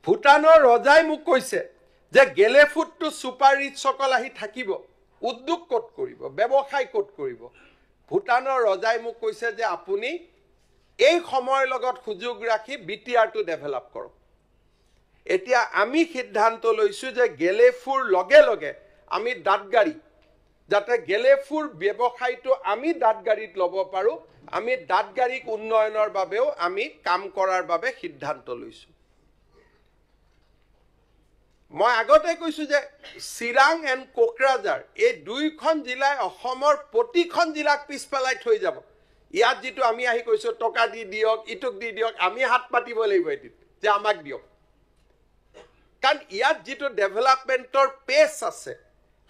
ভূটানৰ ৰজাই মোক কৈছে যে গেলেফুতটো সুপাৰ ৰিচ সকল আহি থাকিব উদ্যোগ ক'ত কৰিব ব্যৱসায় ক'ত কৰিব ভূটানৰ ৰজাই মোক কৈছে যে আপুনি এই সময়ৰ লগত সুযোগ ৰাখি বিটিআৰটো ডেভেলপ কৰক এতিয়া আমি সিদ্ধান্ত লৈছো যে গেলেফুৰ লগে লগে আমি দাঁতগাড়ী যাতে গেলেফুৰ ব্যৱসায়টো আমি দাঁতগাড়ীত ল'ব পাৰো আমি দাঁতগাড়ীক উন্নয়নৰ বাবেও আমি কাম কৰাৰ বাবে সিদ্ধান্ত লৈছো মই আগতে কৈছো যে চিৰাং এণ্ড কোকৰাঝাৰ এই দুইখন জিলাই অসমৰ প্ৰতিখন জিলাক পিছপেলাই থৈ যাব ইয়াত যেটো আমি আহি কৈছো টকা দি দিয়ক ইটুক দি দিয়ক আমি হাত পাতিব লাগিব এটি যে আমাক দিয়ক কাৰণ ইয়াত যেটো ডেভেলপমেণ্টৰ পেছ আছে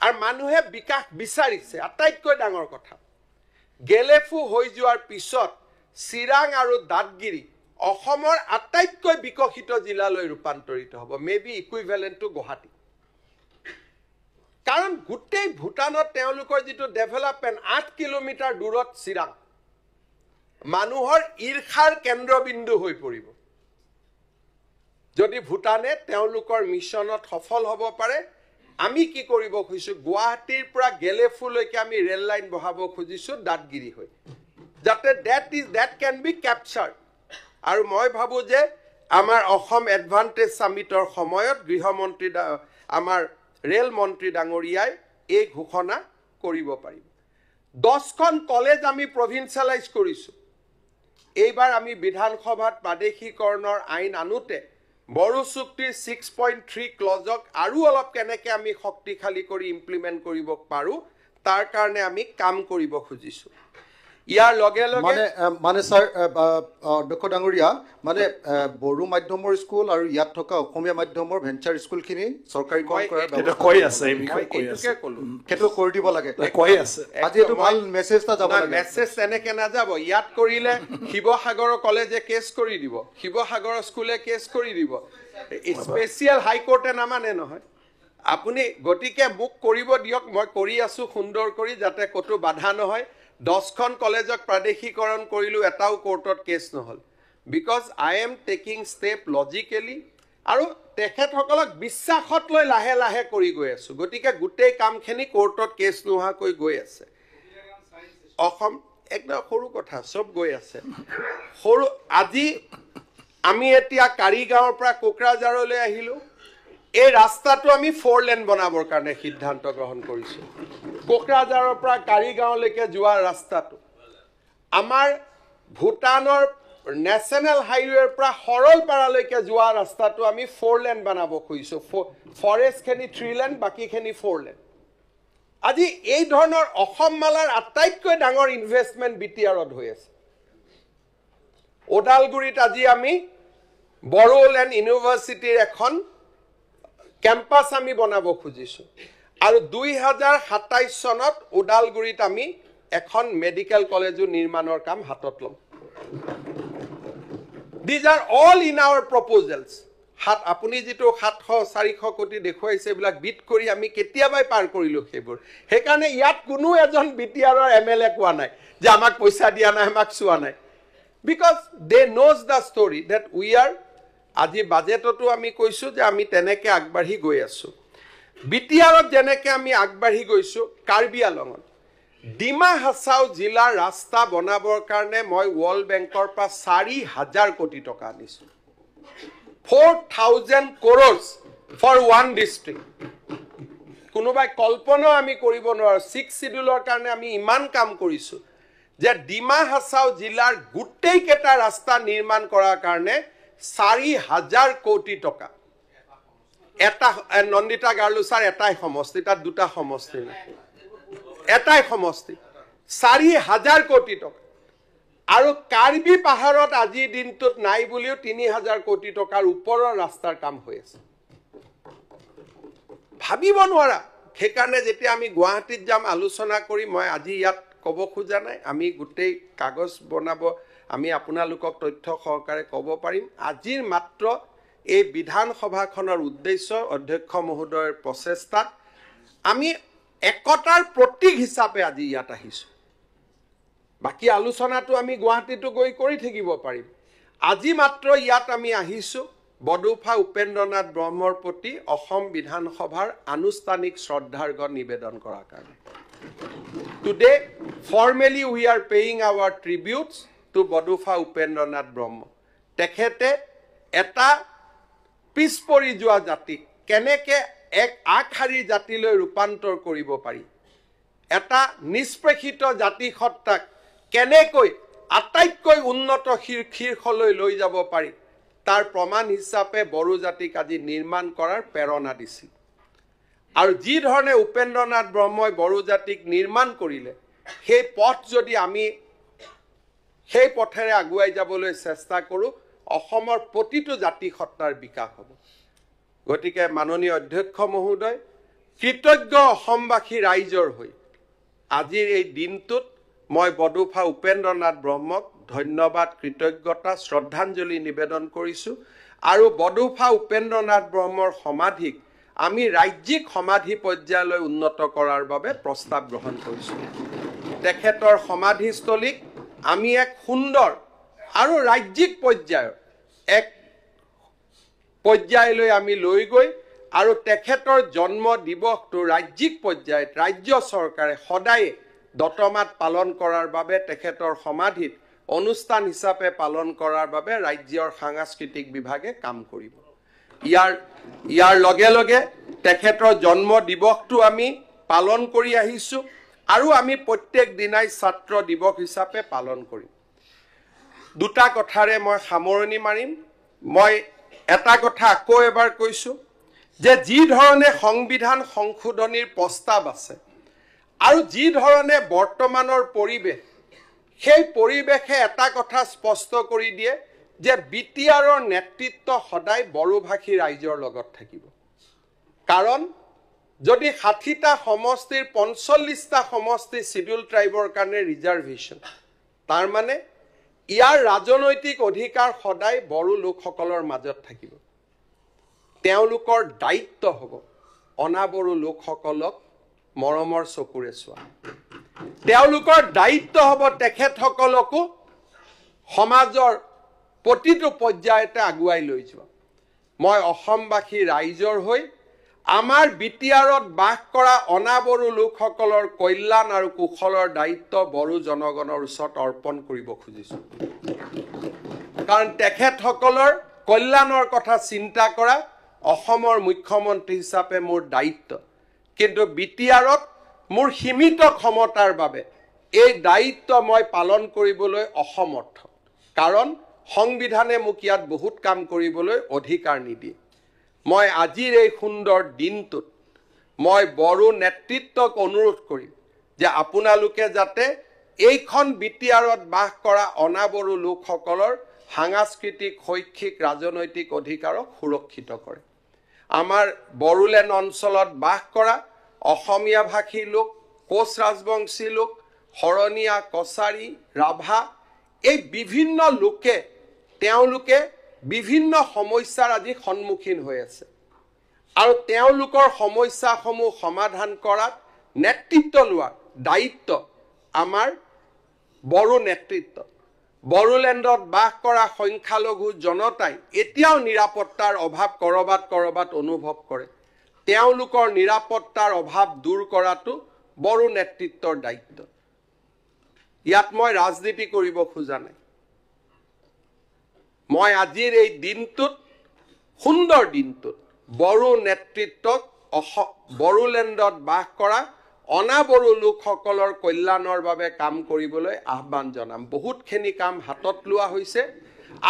আৰু মানুহে বিকাশ বিচাৰিছে আটাইতকৈ ডাঙৰ কথা গেলেফু হৈ যোৱাৰ পিছত চিৰাং আৰু দাঁতগিৰি অসমৰ আটাইতকৈ বিকশিত জিলালৈ ৰূপান্তৰিত হ'ব মেবি ইকুইভেলেন্ট টু গুৱাহাটী কাৰণ গোটেই ভূটানত তেওঁলোকৰ যেটো ডেভেলপমেণ্ট 8 কিলোমিটাৰ দূৰত চিৰাং মানুহৰ ঈৰ্ষাৰ কেন্দ্ৰবিন্দু হৈ পৰিব যদি ভূটানে তেওঁলোকৰ মিছনত সফল হ'ব পাৰে আমি কি কৰিব খুজিছো গুৱাহাটীৰ পৰা গেলেফুলৈকে আমি ৰেল লাইন বহাব খুজিছো দাঁতগিৰি হৈ যাতে that can be captured আৰু মই ভাবো যে আমাৰ অসম এডভান্টেজ সামিটৰ সময়ত গৃহমন্ত্ৰী আমাৰ ৰেল মন্ত্ৰী ডাঙৰীয়াই এই ঘোষণা কৰিব পাৰিব 10খন কলেজ আমি প্ৰভিন্সিয়েলাইজ কৰিছো এইবাৰ আমি বিধানসভাত প্ৰাদেশিকৰণৰ আইন আনুতে বড়ো চুক্তিৰ 6.3 ক্লজক আৰু অলপ কেনেকে আমি শক্তিশালী কৰি ইমপ্লিমেন্ট কৰিব পাৰো তাৰ কাৰণে আমি কাম কৰিব খুজিছো ইয়াৰ লগে লগে মানে স্যাৰ অধ্যক্ষ ডাঙৰীয়া মানে বড়ো মাধ্যমৰ স্কুল আৰু ইয়াত থকা অসমীয়া মাধ্যমৰ ভেঞ্চাৰ স্কুলখিনি চৰকাৰীকৰণ কৰাৰ এটা কৈ আছে এই বিষয়ে কৈ আছে সেইটো কৰি দিব লাগে কৈ আছে আজি এইটো ভাল মেছেজ এটা যাব লাগে মেছেজ এনেকে না যাব ইয়াত কৰিলে শিৱসাগৰ কলেজে কেছ কৰি দিব শিৱসাগৰ স্কুলে কেছ কৰি দিব স্পেশাল হাই কোৰ্টে নামানে নহয় আপুনি গটিকে বুক কৰিব দিয়ক মই কৰি আছো সুন্দৰ কৰি যাতে কতো বাধা নহয় 10খন কলেজক প্ৰাদেশিকৰণ কৰিলো এটাও কোৰ্টত কেছ নহল because I am taking step logically আৰু তেখেতসকলক বিশ্বাসত লৈ লাহে লাহে কৰি গৈ আছো গটিকে গোটেই কামখিনি কোৰ্টত কেছ নোহাকৈ গৈ আছে অসম একদম সৰু কথা সব গৈ আছে সৰু আজি আমি এতিয়া কাৰিগাঁৱৰ পৰা কোকৰাঝাৰলৈ আহিলো এই ৰাস্তাটো আমি 4 লেন বনাবৰ কাৰণে সিদ্ধান্ত গ্ৰহণ কৰিছো কোকৰাঝাৰৰ পৰা কাৰিগাঁৱলৈকে যোৱা ৰাস্তাটো আমাৰ ভূটানৰ নেশ্যনেল হাইৱেৰ পৰা সৰলপাৰালৈকে যোৱা ৰাস্তাটো আমি 4 লেন বনাব খুজিছো ফৰেষ্টখিনি 3 লেন বাকিখিনি 4 লেন আজি এই ধৰণৰ অসম মালাৰ আটাইতকৈ ডাঙৰ ইনভেষ্টমেণ্ট বিটিআৰত হৈ আছে ওদালগুৰিত আজি আমি বড়োলেণ্ড ইউনিভাৰ্চিটিৰ এখন কেম্পাছ আমি বনাব খুজিছো আৰু 2027 চনত ওদালগুৰিত আমি এখন মেডিকেল কলেজো নিৰ্মাণৰ কাম হাতত লম These are all in our proposals হাত আপুনি যেটো 700-400 কোটি দেখুৱাইছে এইবিলাক বিট কৰি আমি কেতিয়াবাই পাৰ কৰিলো সেইবোৰ হেকাৰণে ইয়াত কোনো এজন বিটিআৰৰ এমএলএ কোৱা নাই যে আমাক পইচা দিয়া নাই আমাক চোৱা নাই because they knows the story that we are আজি বাজেটটো আমি কৈছো যে আমি তেনেকে আগবাঢ়ি গৈ আছো বিটিআৰত যেনেকে আমি আগবাঢ়ি গৈছো কাৰ্বি আলঙত ডিমা হাছাও জিলাৰ ৰাস্তা বনাবৰ কাৰণে মই ৱৰ্ল্ড বেংকৰ পৰা 4,000 কোটি টকা আনিছো 4,000 crores for one district কোনোবাই কল্পনা আমি কৰিব নোৱাৰো 6 শিডিউলৰ কাৰণে আমি ইমান কাম কৰিছো যে ডিমা হাছাও জিলাৰ গোটেই কেটা ৰাস্তা নিৰ্মাণ কৰাৰ কাৰণে 4,000 কোটি টকা এটা নন্দিতা গাৰ্লু ছাৰ এটাই সমষ্টি তাত দুটা সমষ্টি নাই এটাই সমষ্টি 4,000 কোটি টকা আৰু কাৰ্বি পাহাৰত আজিৰ দিনটোত নাই বুলিও 3,000 কোটি টকাৰ ওপৰৰ ৰাস্তাৰ কাম হৈ আছে ভাবিব নোৱাৰা সেইকাৰণে যেতিয়া আমি গুৱাহাটীত যাম আলোচনা কৰি মই আজি ইয়াত ক'ব খোজা নাই আমি গোটেই কাগজ বনাব আমি আপোনালোকক তথ্য সহকাৰে ক'ব পাৰিম আজিৰ মাত্ৰ এই বিধানসভাখনৰ উদ্দেশ্য অধ্যক্ষ মহোদয়ৰ প্ৰচেষ্টাত আমি একতাৰ প্ৰতীক হিচাপে আজি ইয়াত আহিছোঁ বাকি আলোচনাটো আমি গুৱাহাটীতো গৈ কৰি থাকিব পাৰিম আজি মাত্ৰ ইয়াত আমি আহিছোঁ বডৌফা উপেন্দ্ৰনাথ ব্ৰহ্মৰ প্ৰতি অসম বিধানসভাৰ আনুষ্ঠানিক শ্ৰদ্ধাৰ্ঘ্য নিবেদন কৰাৰ কাৰণে Today, formally we are paying our tributes to Bodaufa Upendranath Brahma. Tekhete eta pispori jua jati keneke ek akhari jati loi rupantor koribo pari. Eta nisprekhito jati khottak kenekoi ataikoi unnoto khirkholoi loi jabo pari. Tar proman hisabe boru jati kaji nirman korar perona disil. আৰু যি ধৰণে উপেন্দ্ৰনাথ ব্ৰহ্মই বড়ো জাতিক নিৰ্মাণ কৰিলে সেই পথ যদি আমি সেই পথেৰে আগুৱাই যাবলৈ চেষ্টা কৰোঁ অসমৰ প্ৰতিটো জাতি সত্তাৰ বিকাশ হ'ব গতিকে মাননীয় অধ্যক্ষ মহোদয় কৃতজ্ঞ অসমবাসী ৰাইজৰ হৈ আজিৰ এই দিনটোত মই বডৌফা উপেন্দ্ৰনাথ ব্ৰহ্মক ধন্যবাদ কৃতজ্ঞতা শ্ৰদ্ধাঞ্জলি নিবেদন কৰিছোঁ আৰু বডৌফা উপেন্দ্ৰনাথ ব্ৰহ্মৰ সমাধিক আমি ৰাজ্যিক সমাধি পৰ্যায়লৈ উন্নত কৰাৰ বাবে প্ৰস্তাৱ গ্ৰহণ কৰিছোঁ তেখেতৰ সমাধিস্থলীক আমি এক সুন্দৰ আৰু ৰাজ্যিক পৰ্যায়ৰ এক পৰ্যায়লৈ আমি লৈ গৈ আৰু তেখেতৰ জন্ম দিৱসটো ৰাজ্যিক পৰ্যায়ত ৰাজ্য চৰকাৰে সদায় দতমাত পালন কৰাৰ বাবে তেখেতৰ সমাধিত অনুষ্ঠান হিচাপে পালন কৰাৰ বাবে ৰাজ্যৰ সাংস্কৃতিক বিভাগে কাম কৰিব ইয়াৰ লগে লগে তেখেতৰ জন্ম দিৱসটো আমি পালন কৰি আহিছোঁ আৰু আমি প্ৰত্যেক দিনাই ছাত্ৰ দিৱস হিচাপে পালন কৰিম দুটা কথাৰে মই সামৰণি মাৰিম মই এটা কথা আকৌ এবাৰ কৈছোঁ যে যি ধৰণে সংবিধান সংশোধনীৰ প্ৰস্তাৱ আছে আৰু যি ধৰণে বৰ্তমানৰ পৰিৱেশ সেই পৰিৱেশে এটা কথা স্পষ্ট কৰি দিয়ে যে বিটিআৰৰ নেতৃত্ব সদায় বড়োভাষী ৰাইজৰ লগত থাকিব কাৰণ যদি 60টা সমষ্টিৰ 45টা সমষ্টি শিডিউল ট্ৰাইবৰ কাৰণে ৰিজাৰ্ভেশ্যন তাৰ মানে ইয়াৰ ৰাজনৈতিক অধিকাৰ সদায় বড়ো লোকসকলৰ মাজত থাকিব তেওঁলোকৰ দায়িত্ব হ'ব অনাবড়ো লোকসকলক মৰমৰ চকুৰে চোৱা তেওঁলোকৰ দায়িত্ব হ'ব তেখেতসকলকো সমাজৰ প্ৰতিটো পৰ্যায়তে আগুৱাই লৈ যোৱা মই অসমবাসী ৰাইজৰ হৈ আমাৰ বিটিআৰত বাস কৰা অনাবড়ো লোকসকলৰ কল্যাণ আৰু কুশলৰ দায়িত্ব বড়ো জনগণৰ ওচৰত অৰ্পণ কৰিব খুজিছোঁ কাৰণ তেখেতসকলৰ কল্যাণৰ কথা চিন্তা কৰা অসমৰ মুখ্যমন্ত্ৰী হিচাপে মোৰ দায়িত্ব কিন্তু বিটিআৰত মোৰ সীমিত ক্ষমতাৰ বাবে এই দায়িত্ব মই পালন কৰিবলৈ অসমৰ্থ কাৰণ সংবিধানে মোক ইয়াত বহুত কাম কৰিবলৈ অধিকাৰ নিদিয়ে মই আজিৰ এই সুন্দৰ দিনটোত মই বড়ো নেতৃত্বক অনুৰোধ কৰিম যে আপোনালোকে যাতে এইখন বিটিআৰত বাস কৰা অনাবড়ো লোকসকলৰ সাংস্কৃতিক শৈক্ষিক ৰাজনৈতিক অধিকাৰক সুৰক্ষিত কৰে আমাৰ বড়োলেণ্ড অঞ্চলত বাস কৰা অসমীয়া ভাষী লোক কোচ ৰাজবংশী লোক হৰণীয়া কছাৰী ৰাভা এই বিভিন্ন লোকে তেওঁলোকে বিভিন্ন সমস্যাৰ আজি সন্মুখীন হৈ আছে আৰু তেওঁলোকৰ সমস্যাসমূহ সমাধান কৰাত নেতৃত্ব লোৱাৰ দায়িত্ব আমাৰ বড়ো নেতৃত্ব বড়োলেণ্ডত বাস কৰা সংখ্যালঘু জনতাই এতিয়াও নিৰাপত্তাৰ অভাৱ কৰবাত অনুভৱ কৰে তেওঁলোকৰ নিৰাপত্তাৰ অভাৱ দূৰ কৰাটো বড়ো নেতৃত্বৰ দায়িত্ব ইয়াত মই ৰাজনীতি কৰিব খোজা নাই মই আজিৰ এই দিনটোত সুন্দৰ দিনটোত বড়ো নেতৃত্বক বড়োলেণ্ডত বাস কৰা অনাবড়ো লোকসকলৰ কল্যাণৰ বাবে কাম কৰিবলৈ আহ্বান জনাম বহুতখিনি কাম হাতত লোৱা হৈছে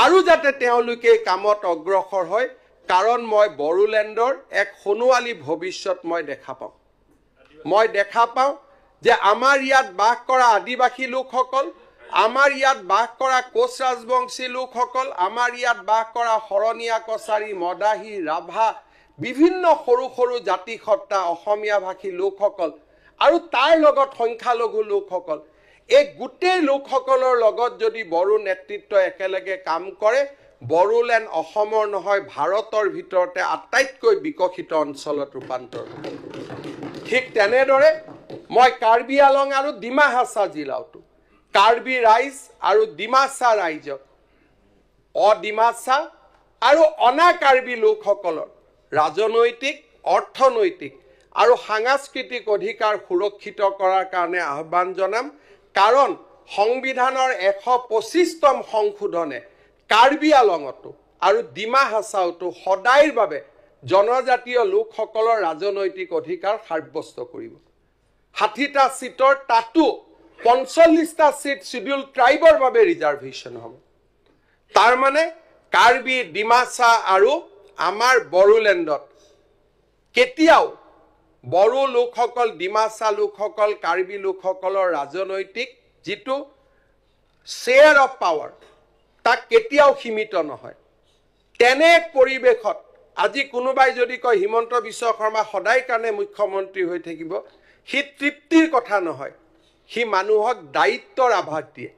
আৰু যাতে তেওঁলোকে কামত অগ্ৰসৰ হয় কাৰণ মই বড়োলেণ্ডৰ এক সোণোৱালী ভৱিষ্যত মই দেখা পাওঁ মই দেখা পাওঁ যে আমাৰ ইয়াত বাস কৰা আদিবাসী লোকসকল আমাৰ ইয়াত বাস কৰা কোচ ৰাজবংশী লোকসকল আমাৰ ইয়াত বাস কৰা শৰণীয়া কছাৰী মদাহী ৰাভা বিভিন্ন সৰু সৰু জাতি সত্তা অসমীয়া ভাষী লোকসকল আৰু তাৰ লগত সংখ্যালঘু লোকসকল এই গোটেই লোকসকলৰ লগত যদি বড়ো নেতৃত্ব একেলগে কাম কৰে বড়োলেণ্ড অসমৰ নহয় ভাৰতৰ ভিতৰতে আটাইতকৈ বিকশিত অঞ্চলত ৰূপান্তৰ হ'ব ঠিক তেনেদৰে মই কাৰ্বি আলং আৰু ডিমা হাছা জিলাতো কাৰ্বি ৰাইজ আৰু ডিমাছা ৰাইজক অডিমাছা আৰু অনা কাৰ্বি লোকসকলৰ ৰাজনৈতিক অৰ্থনৈতিক আৰু সাংস্কৃতিক অধিকাৰ সুৰক্ষিত কৰাৰ কাৰণে আহ্বান জনাম কাৰণ সংবিধানৰ 125তম সংশোধনে কাৰ্বি আলঙতো আৰু ডিমা হাছাওতো সদায়ৰ বাবে জনজাতীয় লোকসকলৰ ৰাজনৈতিক অধিকাৰ সাব্যস্ত কৰিব 60টা সিটৰ তাতো 45টা সিট শিডিউল ট্ৰাইবৰ বাবে ৰিজাৰ্ভেশ্যন হ'ব তাৰ মানে কাৰ্বি ডিমাছা আৰু আমাৰ বড়োলেণ্ডত কেতিয়াও বড়ো লোকসকল ডিমাছা লোকসকল কাৰ্বি লোকসকলৰ ৰাজনৈতিক যিটো শ্বেয়াৰ অফ পাৱাৰ তাক কেতিয়াও সীমিত নহয় তেনে পৰিৱেশত আজি কোনোবাই যদি কয় হিমন্ত বিশ্ব শৰ্মা সদায় কাৰণে মুখ্যমন্ত্ৰী হৈ থাকিব হি তৃপ্তিৰ কথা নহয় হি মানুহক দায়িত্বৰ আভাস দিয়ে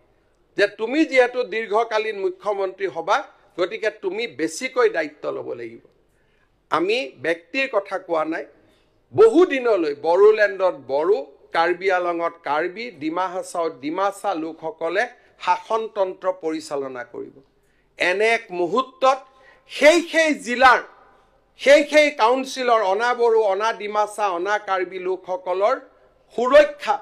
যে তুমি যেহেতু দীৰ্ঘকালীন মুখ্যমন্ত্ৰী হবা গতিকে তুমি বেছিকৈ দায়িত্ব ল'ব লাগিব আমি ব্যক্তিৰ কথা কোৱা নাই বহু দিনলৈ বড়োলেণ্ডত বড়ো কাৰ্বি আলঙত কাৰ্বি ডিমা হাছাওত ডিমাছা লোকসকলে শাসনতন্ত্ৰ পৰিচালনা কৰিব এনে এক মুহূৰ্তত সেই জিলাৰ সেই কাউন্সিলৰ অনা বড়ো অনা ডিমাছা অনা কাৰ্বি লোকসকলৰ সুৰক্ষা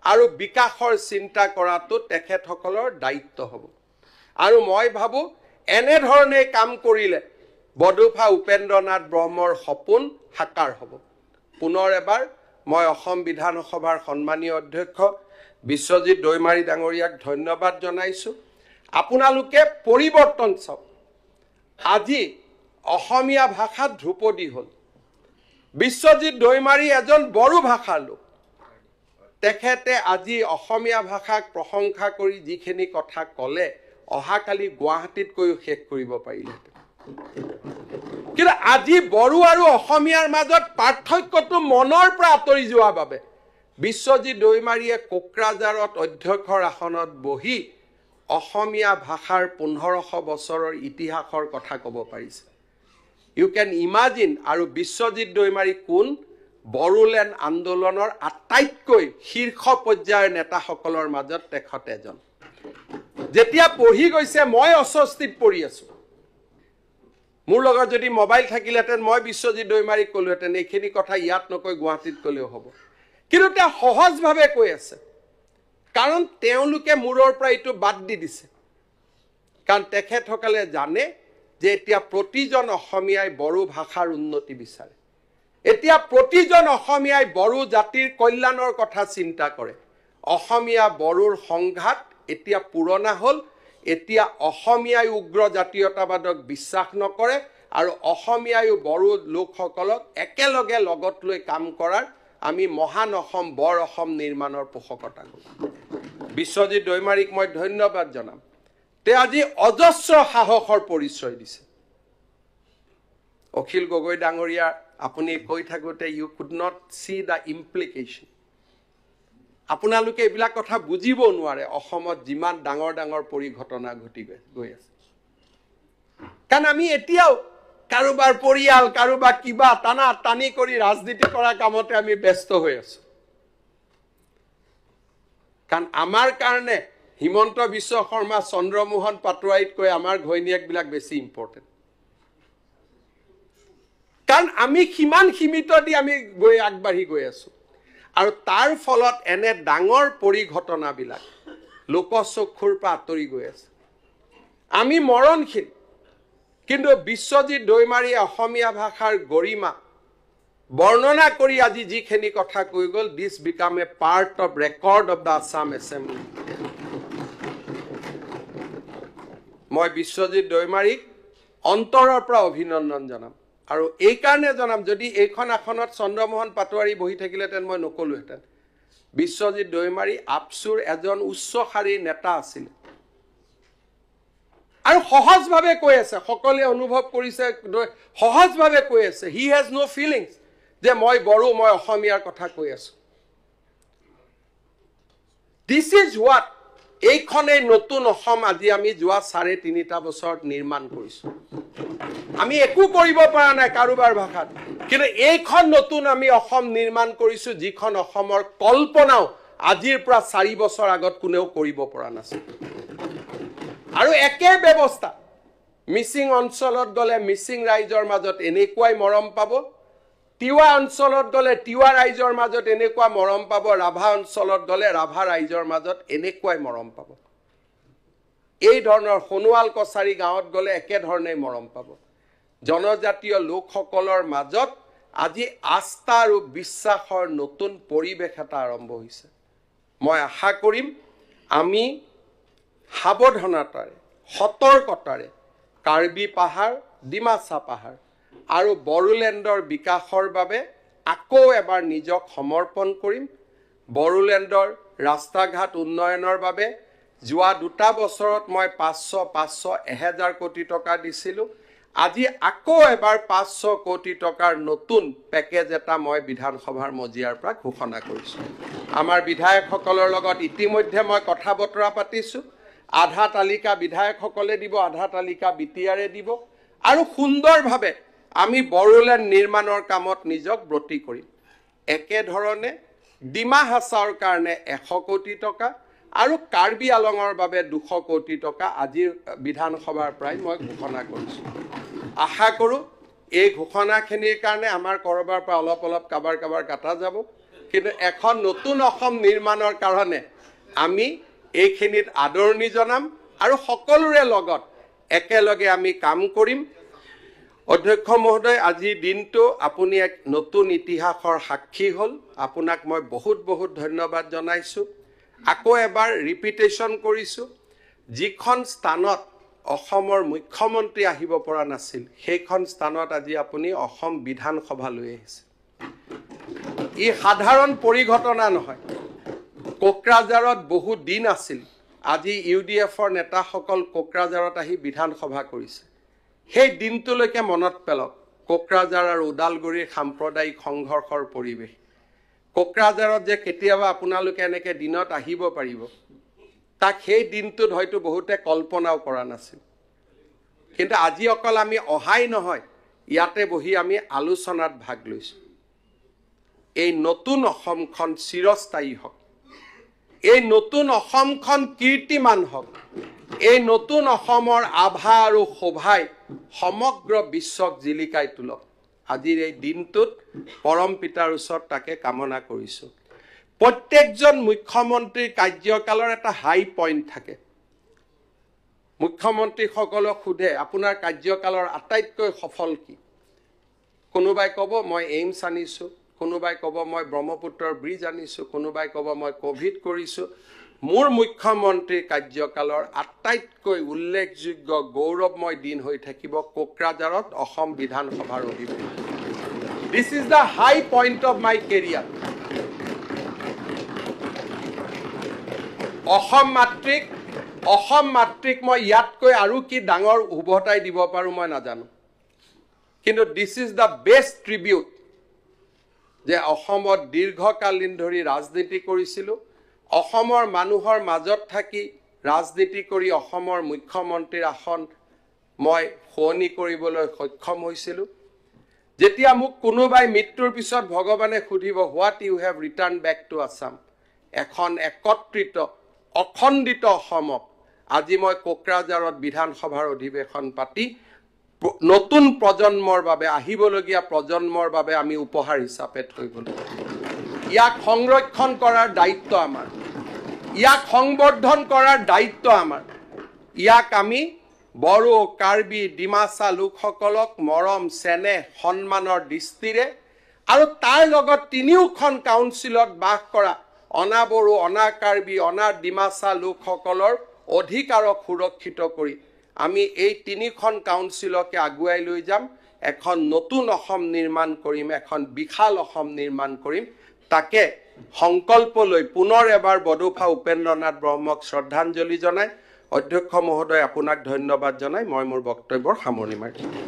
আৰু বিকাশৰ চিন্তা কৰাটো তেখেতসকলৰ দায়িত্ব হ'ব আৰু মই ভাবো এনে ধৰণে কাম কৰিলে বডুফা উপেন্দ্ৰনাথ ব্ৰহ্মৰ সপোন সাকাৰ হ'ব পুনৰ এবাৰ মই অসম বিধানসভাৰ সন্মানীয় অধ্যক্ষ বিশ্বজিৎ দৈমাৰী ডাঙৰীয়াক ধন্যবাদ জনাইছো আপোনালোকে পৰিৱৰ্তন চাওক আজি অসমীয়া ভাষাত ধ্ৰুপদী হ'ল বিশ্বজিৎ দৈমাৰী এজন বড়ো ভাষাৰ লোক তেখেতে আজি অসমীয়া ভাষাক প্ৰশংসা কৰি যিখিনি কথা ক'লে অহাকালি গুৱাহাটীত কৈও শেষ কৰিব পাৰিলে কিন্তু আজি বড়ো আৰু অসমীয়াৰ মাজত পাৰ্থক্যটো মনৰ পৰা আঁতৰি যোৱা বাবে বিশ্বজিৎ দৈমাৰীয়ে কোকৰাঝাৰত অধ্যক্ষৰ আসনত বহি অসমীয়া ভাষাৰ 1500 বছৰৰ ইতিহাসৰ কথা ক'ব পাৰিছে ইউ কেন ইমাজিন আৰু বিশ্বজিৎ দৈমাৰী কোন বড়োলেণ্ড আন্দোলনৰ আটাইতকৈ শীৰ্ষ পৰ্যায়ৰ নেতাসকলৰ মাজত তেখেত এজন যেতিয়া পঢ়ি গৈছে মই অস্বস্তিত পৰি আছো মোৰ লগত যদি মোবাইল থাকিলেহেঁতেন মই বিশ্বজিৎ দৈমাৰীক ক'লোহেঁতেন এইখিনি কথা ইয়াত নকৈ গুৱাহাটীত ক'লেও হ'ব কিন্তু তেওঁ সহজভাৱে কৈ আছে কাৰণ তেওঁলোকে মূৰৰ পৰা এইটো বাদ দি দিছে কাৰণ তেখেতসকলে জানে যে এতিয়া প্ৰতিজন অসমীয়াই বড়ো ভাষাৰ উন্নতি বিচাৰে এতিয়া প্ৰতিজন অসমীয়াই বড়ো জাতিৰ কল্যাণৰ কথা চিন্তা কৰে অসমীয়া বড়োৰ সংঘাত এতিয়া পুৰণা হ'ল এতিয়া অসমীয়াই উগ্ৰ জাতীয়তাবাদক বিশ্বাস নকৰে আৰু অসমীয়াই বড়ো লোকসকলক একেলগে লগত লৈ কাম কৰাৰ আমি মহান অসম বৰ অসম নিৰ্মাণৰ পোষকতা কৰোঁ বিশ্বজিৎ দৈমাৰীক মই ধন্যবাদ জনাম তে আজি অজস্ৰ সাহসৰ পৰিচয় দিছে অখিল গগৈ ডাঙৰীয়া আপুনি কৈ থাকোঁতে you could not see the implication আপোনালোকে এইবিলাক কথা বুজিব নোৱাৰে অসমত যিমান ডাঙৰ ডাঙৰ পৰিঘটনা ঘটি গৈ আছে কাৰণ আমি এতিয়াও কাৰোবাৰ পৰিয়াল কাৰোবাৰ কিবা টানা টানি কৰি ৰাজনীতি কৰা কামতে আমি ব্যস্ত হৈ আছো কাৰণ আমাৰ কাৰণে হিমন্ত বিশ্ব শৰ্মা চন্দ্ৰমোহন পাটোৱাৰীতকৈ আমাৰ ঘৈণীয়েকবিলাক বেছি ইম্পৰ্টেণ্ট কাৰণ আমি সিমান সীমিত দি আমি গৈ আগবাঢ়ি গৈ আছো আৰু তাৰ ফলত এনে ডাঙৰ পৰিঘটনাবিলাক লোকচক্ষুৰ পৰা আঁতৰি গৈ আছে আমি মৰণশীল কিন্তু বিশ্বজিৎ দৈমাৰীয়ে অসমীয়া ভাষাৰ গৰিমা বৰ্ণনা কৰি আজি যিখিনি কথা কৈ গ'ল this became a part of record of the Assam assembly মই বিশ্বজিৎ দৈমাৰীক অন্তৰৰ পৰা অভিনন্দন জনাম আৰু এই কাৰণে জনাম যদি এইখন আসনত চন্দ্ৰমোহন পাটোৱাৰী বহি থাকিলেহেঁতেন মই নকলোহেঁতেন বিশ্বজিৎ দৈমাৰী আপচুৰ এজন উচ্চ শাৰীৰ নেতা আছিল আৰু সহজভাৱে কৈ আছে সকলোৱে অনুভৱ কৰিছে সহজভাৱে কৈ আছে হি হেজ নো ফিলিংছ যে মই বড়ো মই অসমীয়াৰ কথা কৈ আছো দিছ ইজ হোৱাট এইখনেই নতুন অসম আজি আমি যোৱা ৩.৫ বছৰত নিৰ্মাণ কৰিছো আমি একো কৰিব পৰা নাই কাৰোবাৰ ভাষাত কিন্তু এইখন নতুন আমি অসম নিৰ্মাণ কৰিছো যিখন অসমৰ কল্পনাও আজিৰ পৰা ৪ বছৰ আগত কোনেও কৰিব পৰা নাছিল আৰু একে ব্যৱস্থা মিচিং অঞ্চলত গলে মিচিং ৰাইজৰ মাজত এনেকুৱাই মৰম পাব তিৱা অঞ্চলত গলে তিৱা ৰাইজৰ মাজত এনেকুৱা মৰম পাব ৰাভা অঞ্চলত গলে ৰাভা ৰাইজৰ মাজত এনেকুৱাই মৰম পাব এই ধৰণৰ সোণোৱাল কছাৰী গাঁৱত গলে একে ধৰণে মৰম পাব জনজাতীয় লোকসকলৰ মাজত আজি আস্থা আৰু বিশ্বাসৰ নতুন পৰিৱেশ এটা আৰম্ভ হৈছে মই আশা কৰিম আমি সাৱধানতাৰে সতৰ্কতাৰে কাৰ্বি পাহাৰ ডিমাচা পাহাৰ আৰু বড়োলেণ্ডৰ বিকাশৰ বাবে আকৌ এবাৰ নিজক সমৰ্পণ কৰিম বড়োলেণ্ডৰ ৰাস্তা ঘাট উন্নয়নৰ বাবে যোৱা 2 বছৰত মই 500 কোটি টকা দিছিলোঁ আজি আকৌ এবাৰ 500 কোটি টকাৰ নতুন পেকেজ এটা মই বিধানসভাৰ মজিয়াৰ পৰা ঘোষণা কৰিছোঁ আমাৰ বিধায়কসকলৰ লগত ইতিমধ্যে মই কথা বতৰা পাতিছোঁ আধা তালিকা বিধায়কসকলে দিব আধা তালিকা বিটিআৰে দিব আৰু সুন্দৰভাৱে আমি বড়োলেণ্ড নিৰ্মাণৰ কামত নিজক ব্ৰতী কৰিম একে ধৰণে ডিমা হাছাওৰ কাৰণে 100 কোটি টকা আৰু কাৰ্বি আলঙৰ বাবে 200 কোটি টকা আজিৰ বিধানসভাৰ পৰাই মই ঘোষণা কৰিছোঁ আশা কৰোঁ এই ঘোষণাখিনিৰ কাৰণে আমাৰ কৰবাৰ পৰা অলপ কাবাৰ কাটা যাব কিন্তু এখন নতুন অসম নিৰ্মাণৰ কাৰণে আমি এইখিনিত আদৰণি জনাম আৰু সকলোৰে লগত একেলগে আমি কাম কৰিম অধ্যক্ষ মহোদয় আজিৰ দিনটো আপুনি এক নতুন ইতিহাসৰ সাক্ষী হ'ল আপোনাক মই বহুত ধন্যবাদ জনাইছোঁ আকৌ এবাৰ ৰিপিটেশ্যন কৰিছোঁ যিখন স্থানত অসমৰ মুখ্যমন্ত্ৰী আহিব পৰা নাছিল সেইখন স্থানত আজি আপুনি অসম বিধানসভা লৈ আহিছে ই সাধাৰণ পৰিঘটনা নহয় কোকৰাঝাৰত বহু দিন আছিল আজি ইউডিএফৰ নেতাসকল কোকৰাঝাৰত আহি বিধানসভা কৰিছে সেই দিনটোলৈকে মনত পেলক কোকৰাঝাৰ আৰু ওদালগুৰিৰ সাম্প্ৰদায়িক সংঘৰ্ষৰ পৰিৱেশ কোকৰাঝাৰত যে কেতিয়াবা আপোনালোকে এনেকে দিনত আহিব পাৰিব তাক সেই দিনটোত হয়তো বহুতে কল্পনাও কৰা নাছিল কিন্তু আজি অকল আমি অহাই নহয় ইয়াতে বহি আমি আলোচনাত ভাগ লৈছোঁ এই নতুন অসমখন চিৰস্থায়ী হওক এই নতুন অসমখন কীৰ্তিমান হওক এই নতুন অসমৰ আভা আৰু শোভাই সমগ্ৰ বিশ্বক জিলিকাই তোলক আজিৰ এই দিনটোত পৰম পিতাৰ ওচৰত তাকে কামনা কৰিছোঁ প্ৰত্যেকজন মুখ্যমন্ত্ৰীৰ কাৰ্যকালৰ এটা হাই পইণ্ট থাকে মুখ্যমন্ত্ৰীসকলক সোধে আপোনাৰ কাৰ্যকালৰ আটাইতকৈ সফল কি কোনোবাই ক'ব মই এইমছ আনিছোঁ কোনোবাই ক'ব মই ব্ৰহ্মপুত্ৰৰ ব্ৰিজ আনিছোঁ কোনোবাই ক'ব মই কোভিড কৰিছোঁ মোৰ মুখ্যমন্ত্ৰীৰ কাৰ্যকালৰ আটাইতকৈ উল্লেখযোগ্য গৌৰৱময় দিন হৈ থাকিব কোকৰাঝাৰত অসম বিধানসভাৰ অধিৱেশন this is the high point of my career Assam মাতৃক মই ইয়াতকৈ আৰু কি ডাঙৰ উভতাই দিব পাৰোঁ মই নাজানো কিন্তু দিছ ইজ দ্য বেষ্ট ট্ৰিবিউট যে অসমত দীৰ্ঘকালীন ধৰি ৰাজনীতি কৰিছিলোঁ অসমৰ মানুহৰ মাজত থাকি ৰাজনীতি কৰি অসমৰ মুখ্যমন্ত্ৰীৰ আসন মই শুৱনি কৰিবলৈ সক্ষম হৈছিলোঁ যেতিয়া মোক কোনোবাই মৃত্যুৰ পিছত ভগৱানে সুধিব what you have return back to Assam এখন একত্ৰিত অখণ্ডিত অসমক আজি মই কোকৰাঝাৰত বিধানসভাৰ অধিৱেশন পাতি নতুন প্ৰজন্মৰ বাবে আহিবলগীয়া প্ৰজন্মৰ বাবে আমি উপহাৰ হিচাপে থৈ গ'লোঁ ইয়াক সংৰক্ষণ কৰাৰ দায়িত্ব আমাৰ ইয়াক সংবৰ্ধন কৰাৰ দায়িত্ব আমাৰ ইয়াক আমি বড়ো কাৰ্বি ডিমাচা লোকসকলক মৰম চেনেহ সন্মানৰ দৃষ্টিৰে আৰু তাৰ লগত তিনিওখন কাউন্সিলত বাস কৰা অনা বড়ো অনা কাৰ্বি অনা ডিমাচা লোকসকলৰ অধিকাৰক সুৰক্ষিত কৰি আমি এই 3খন কাউন্সিলকে আগুৱাই লৈ যাম এখন নতুন অসম নিৰ্মাণ কৰিম এখন বিশাল অসম নিৰ্মাণ কৰিম তাকে সংকল্প লৈ পুনৰ এবাৰ বডোফা উপেন্দ্ৰনাথ ব্ৰহ্মক শ্ৰদ্ধাঞ্জলি জনাই অধ্যক্ষ মহোদয় আপোনাক ধন্যবাদ জনাই মই মোৰ বক্তব্যৰ সামৰণি মাৰিছোঁ